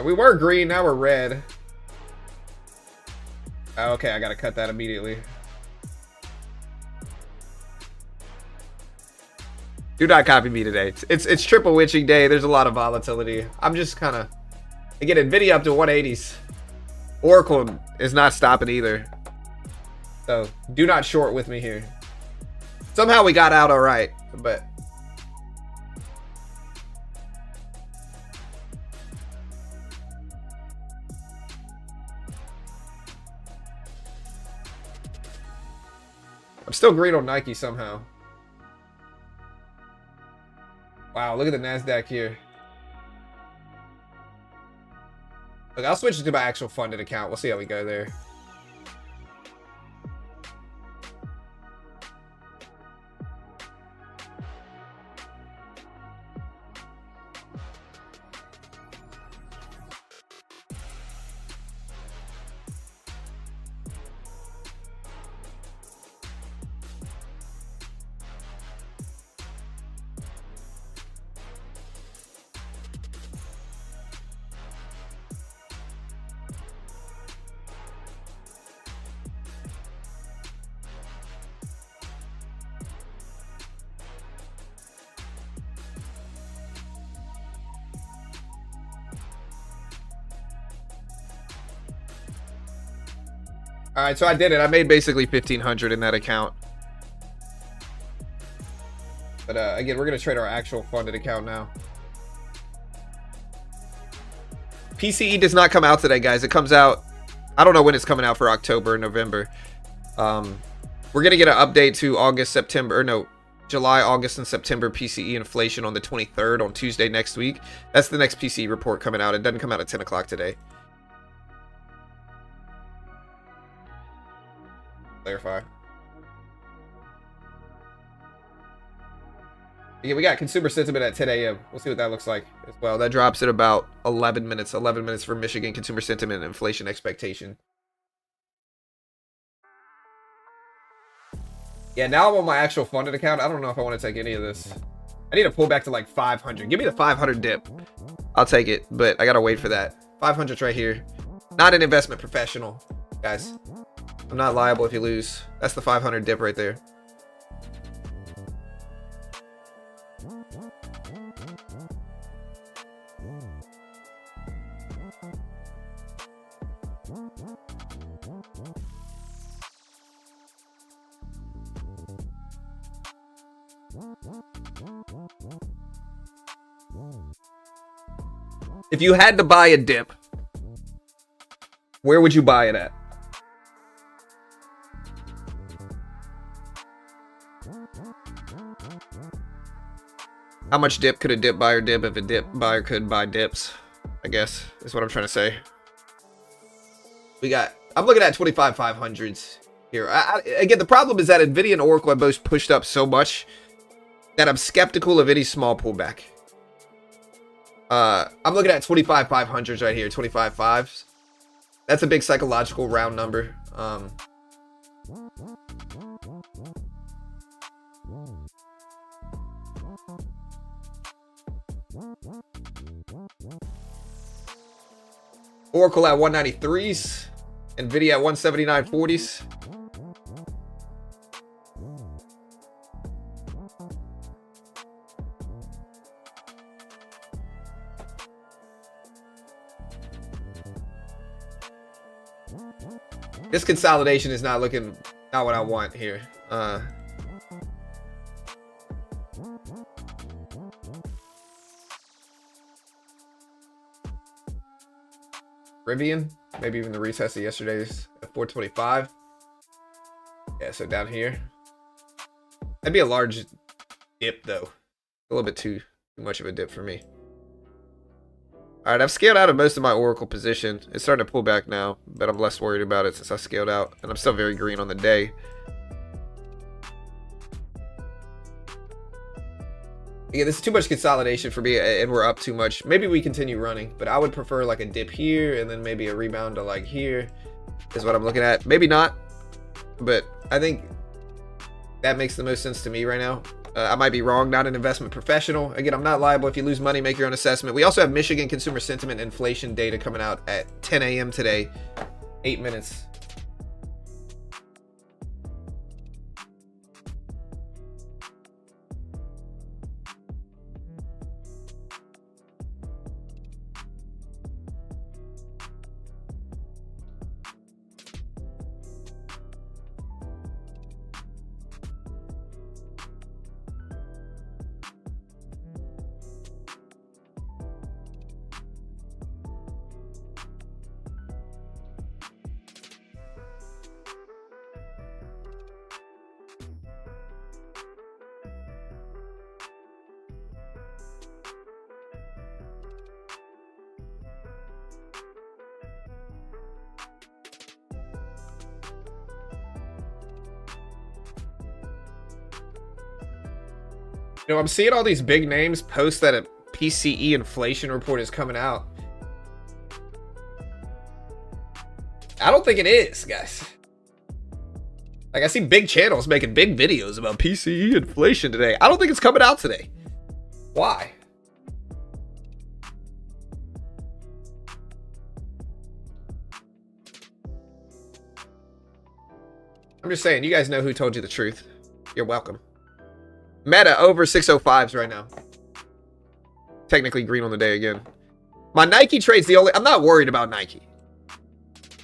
We were green, now we're red. Oh, okay, I gotta cut that immediately. Do not copy me today. It's triple witching day. There's a lot of volatility. I'm just kind of... Again, NVIDIA up to 180s. Oracle is not stopping either. So, do not short with me here. Somehow we got out all right, but... I'm still green on Nike somehow. Wow, look at the NASDAQ here. Look, I'll switch it to my actual funded account. We'll see how we go there. All right, so I did it. I made basically 1,500 in that account. But again, we're gonna trade our actual funded account now. PCE does not come out today, guys. It comes out, I don't know when it's coming out for October or November. We're gonna get an update to August, September, or no, July, August, and September PCE inflation on the 23rd on Tuesday next week. That's the next PCE report coming out. It doesn't come out at 10 o'clock today. Clarify. Yeah, we got consumer sentiment at 10 a.m. We'll see what that looks like as well. That drops at about 11 minutes. 11 minutes for Michigan consumer sentiment and inflation expectation. Yeah, now I'm on my actual funded account. I don't know if I want to take any of this. I need to pull back to like 500. Give me the 500 dip. I'll take it, but I gotta wait for that. 500's right here. Not an investment professional, guys. I'm not liable if you lose. That's the 500 dip right there. If you had to buy a dip, where would you buy it at? How much dip could a dip buyer dip if a dip buyer could buy dips? I guess is what I'm trying to say. I'm looking at 25 500s here. Again, the problem is that NVIDIA and Oracle have both pushed up so much that I'm skeptical of any small pullback. I'm looking at 25 500s right here, 25 5s. That's a big psychological round number. Oracle at 193s, NVIDIA at 179.40s. This consolidation is not what I want here. Rivian, maybe even the retest of yesterday's at 425. Yeah, so down here. That'd be a large dip though. A little bit too much of a dip for me. Alright, I've scaled out of most of my Oracle position. It's starting to pull back now, but I'm less worried about it since I scaled out. And I'm still very green on the day. Yeah, this is too much consolidation for me, and we're up too much. Maybe we continue running, but I would prefer like a dip here, and then maybe a rebound to like here, is what I'm looking at. Maybe not, but I think that makes the most sense to me right now. I might be wrong, not an investment professional. Again, I'm not liable. If you lose money, make your own assessment. We also have Michigan consumer sentiment inflation data coming out at 10 a.m. today. 8 minutes. You know, I'm seeing all these big names post that a PCE inflation report is coming out. I don't think it is, guys. Like, I see big channels making big videos about PCE inflation today. I don't think it's coming out today. Why? I'm just saying, you guys know who told you the truth. You're welcome. Meta over 605s right now. Technically green on the day again. My Nike trade's the only... I'm not worried about Nike.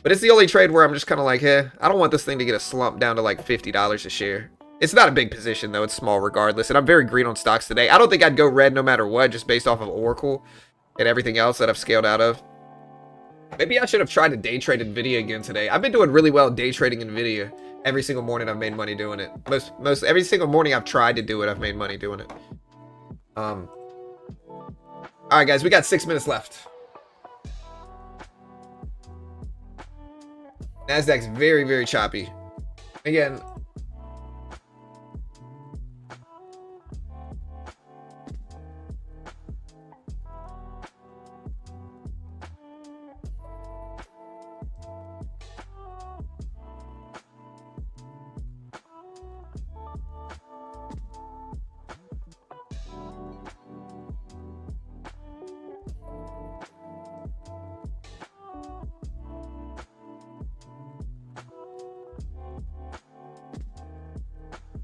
But it's the only trade where I'm just kind of like, I don't want this thing to get a slump down to like $50 a share. It's not a big position, though. It's small regardless. And I'm very green on stocks today. I don't think I'd go red no matter what, just based off of Oracle and everything else that I've scaled out of. Maybe I should have tried to day trade NVIDIA again today. I've been doing really well day trading NVIDIA. Every single morning I've made money doing it. Every single morning I've tried to do it, I've made money doing it. Alright guys, we got 6 minutes left. Nasdaq's very, very choppy. Again,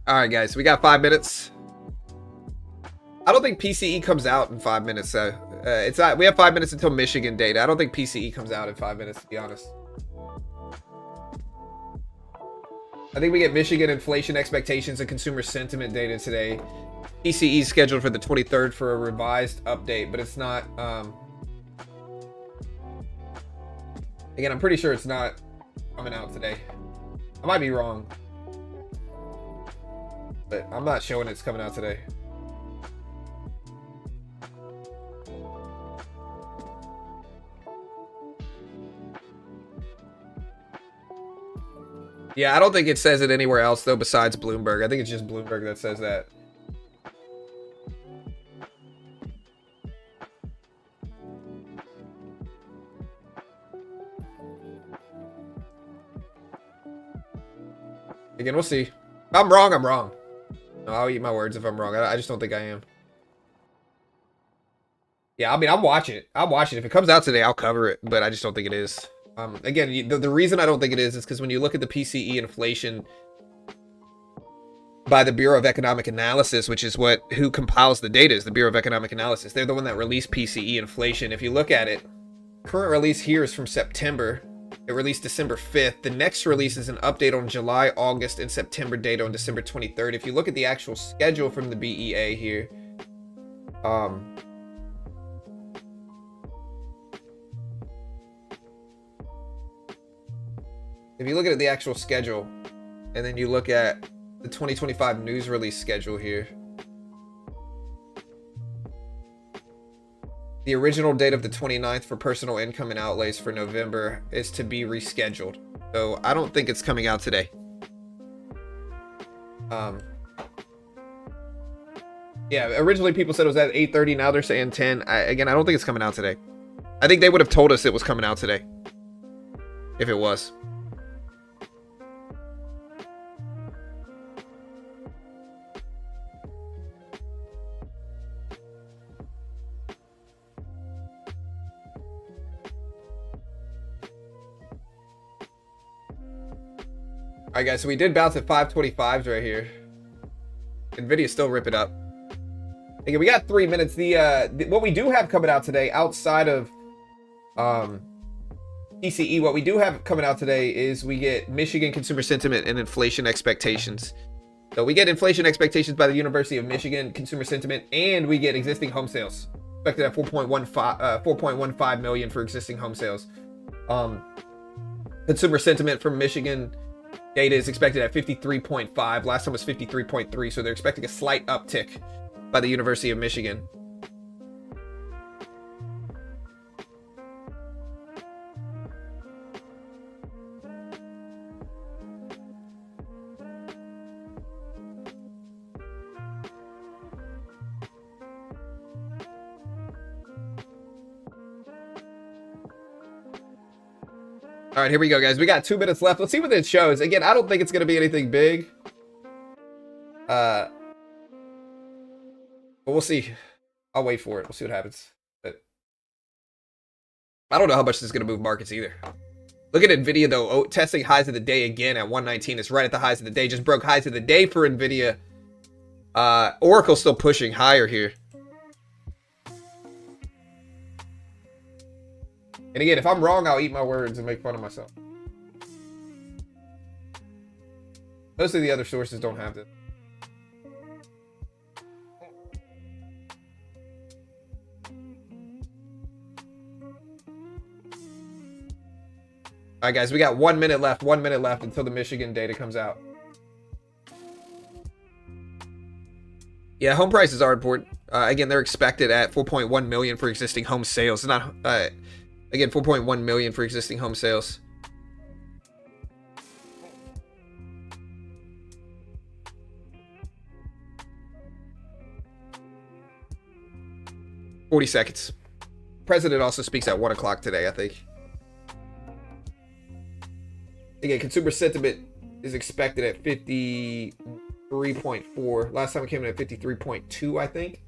all right, guys, we got 5 minutes. I don't think PCE comes out in 5 minutes. It's not. We have 5 minutes until Michigan data. I don't think PCE comes out in 5 minutes, to be honest. I think we get Michigan inflation expectations and consumer sentiment data today. PCE is scheduled for the 23rd for a revised update, but it's not. Again, I'm pretty sure it's not coming out today. I might be wrong, but I'm not showing it's coming out today. Yeah, I don't think it says it anywhere else, though, besides Bloomberg. I think it's just Bloomberg that says that. Again, we'll see. If I'm wrong, I'm wrong. No, I'll eat my words if I'm wrong. I just don't think I am. Yeah, I mean, I'm watching it. I'm watching it. If it comes out today, I'll cover it, but I just don't think it is. Again, the reason I don't think it is because when you look at the PCE inflation by the Bureau of Economic Analysis, which is who compiles the data, is the Bureau of Economic Analysis. They're the one that released PCE inflation. If you look at it, current release here is from September. It released December 5th. The next release is an update on July, August, and September data on December 23rd. If you look at the actual schedule from the BEA here, if you look at the actual schedule, and then you look at the 2025 news release schedule here, the original date of the 29th for personal income and outlays for November is to be rescheduled. So I don't think it's coming out today. Yeah, originally people said it was at 8:30. Now they're saying 10. Again, I don't think it's coming out today. I think they would have told us it was coming out today if it was. All right, guys. So we did bounce at 525s right here. Nvidia still rip it up. Again, we got 3 minutes. What we do have coming out today, outside of PCE, what we do have coming out today is we get Michigan consumer sentiment and inflation expectations. So we get inflation expectations by the University of Michigan consumer sentiment, and we get existing home sales expected at 4.15 million for existing home sales. Consumer sentiment from Michigan data is expected at 53.5. Last time was 53.3, so they're expecting a slight uptick by the University of Michigan. All right, here we go, guys. We got 2 minutes left. Let's see what it shows. Again, I don't think it's going to be anything big. But we'll see. I'll wait for it. We'll see what happens. But I don't know how much this is going to move markets either. Look at Nvidia, though. Oh, testing highs of the day again at 119. It's right at the highs of the day. Just broke highs of the day for Nvidia. Oracle's still pushing higher here. And again, if I'm wrong, I'll eat my words and make fun of myself. Most of the other sources don't have this. All right, guys, we got 1 minute left. 1 minute left until the Michigan data comes out. Yeah, home prices are important. Again, they're expected at 4.1 million for existing home sales. It's not... Again, 4.1 million for existing home sales. $40. President also speaks at 1 o'clock today, I think. Again, consumer sentiment is expected at 53.4. Last time it came in at 53.2, I think.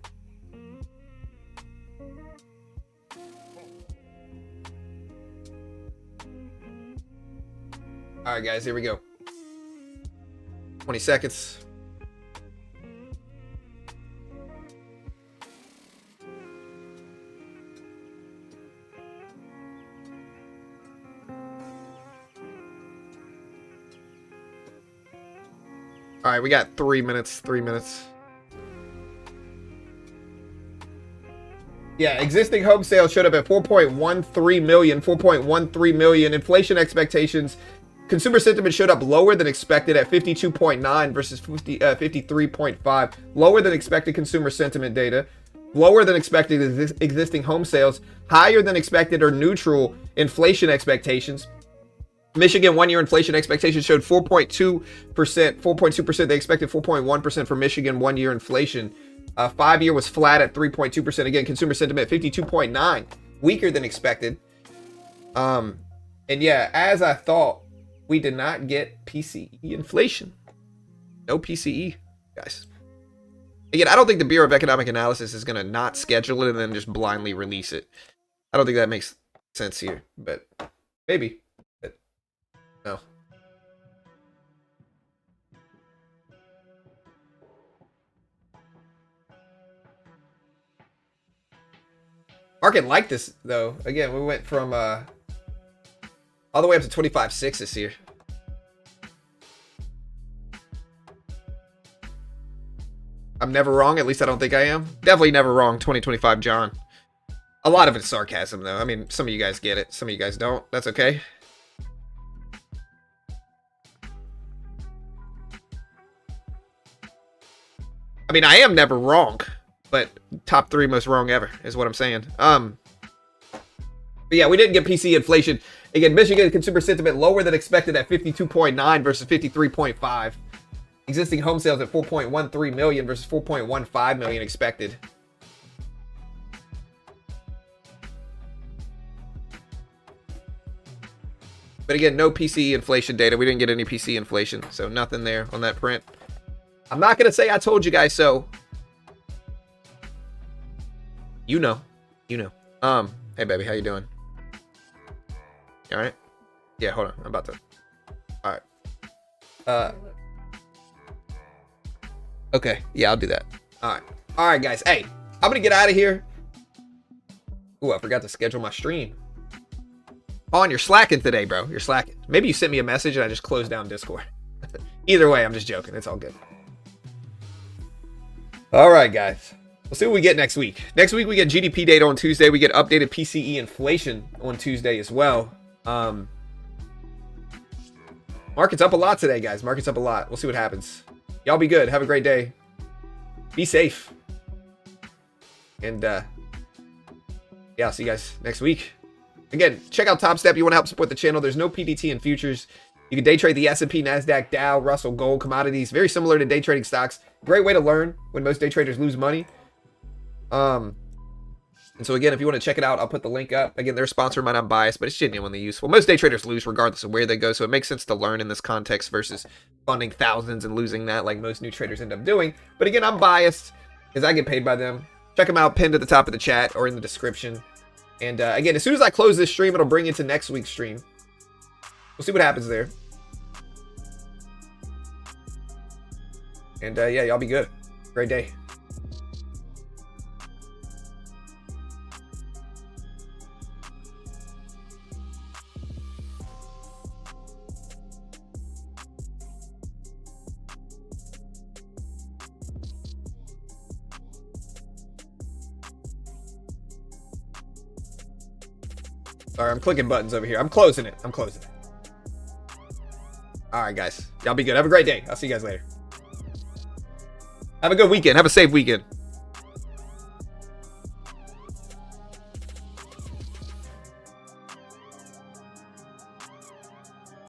All right, guys, here we go. 20 seconds. All right, we got 3 minutes. 3 minutes. Yeah, existing home sales showed up at 4.13 million. 4.13 million. Inflation expectations. Consumer sentiment showed up lower than expected at 52.9 versus 53.5. Lower than expected consumer sentiment data. Lower than expected existing home sales. Higher than expected or neutral inflation expectations. Michigan one-year inflation expectations showed 4.2%. 4.2%. They expected 4.1% for Michigan one-year inflation. 5-year was flat at 3.2%. Again, consumer sentiment 52.9. Weaker than expected. And yeah, as I thought, we did not get PCE inflation. No PCE, guys. Again, I don't think the Bureau of Economic Analysis is going to not schedule it and then just blindly release it. I don't think that makes sense here, but maybe. But no. Market liked this, though. Again, we went from... all the way up to 25.6 this year. I'm never wrong. At least I don't think I am. Definitely never wrong. 2025 John. A lot of it's sarcasm, though. I mean, some of you guys get it. Some of you guys don't. That's okay. I mean, I am never wrong. But top 3 most wrong ever is what I'm saying. But yeah, we didn't get PC inflation. Again, Michigan consumer sentiment lower than expected at 52.9 versus 53.5. Existing home sales at 4.13 million versus 4.15 million expected. But again, no PCE inflation data. We didn't get any PCE inflation, so nothing there on that print. I'm not going to say I told you guys so. You know. Hey baby, how you doing? You all right? Yeah, hold on. I'm about to. All right. Okay, yeah, I'll do that. All right, guys. Hey, I'm gonna get out of here. Ooh, I forgot to schedule my stream. Oh, and you're slacking today, bro. You're slacking. Maybe you sent me a message and I just closed down Discord. Either way, I'm just joking. It's all good. All right, guys. We'll see what we get next week. Next week, we get GDP data on Tuesday. We get updated PCE inflation on Tuesday as well. Market's up a lot today, guys. Market's up a lot. We'll see what happens. Y'all be good. Have a great day. Be safe. And, yeah, I'll see you guys next week. Again, check out Top Step. You want to help support the channel. There's no PDT in futures. You can day trade the S&P, NASDAQ, Dow, Russell, gold, commodities. Very similar to day trading stocks. Great way to learn when most day traders lose money. And so again, if you want to check it out, I'll put the link up. Again, they're a sponsor, might not biased, but it's genuinely useful. Most day traders lose regardless of where they go, so it makes sense to learn in this context versus funding thousands and losing that like most new traders end up doing. But again, I'm biased because I get paid by them. Check them out pinned at the top of the chat or in the description. And again, as soon as I close this stream, it'll bring you to next week's stream. We'll see what happens there. And yeah, y'all be good. Great day. Sorry, I'm clicking buttons over here. I'm closing it. I'm closing it. All right, guys. Y'all be good. Have a great day. I'll see you guys later. Have a good weekend. Have a safe weekend.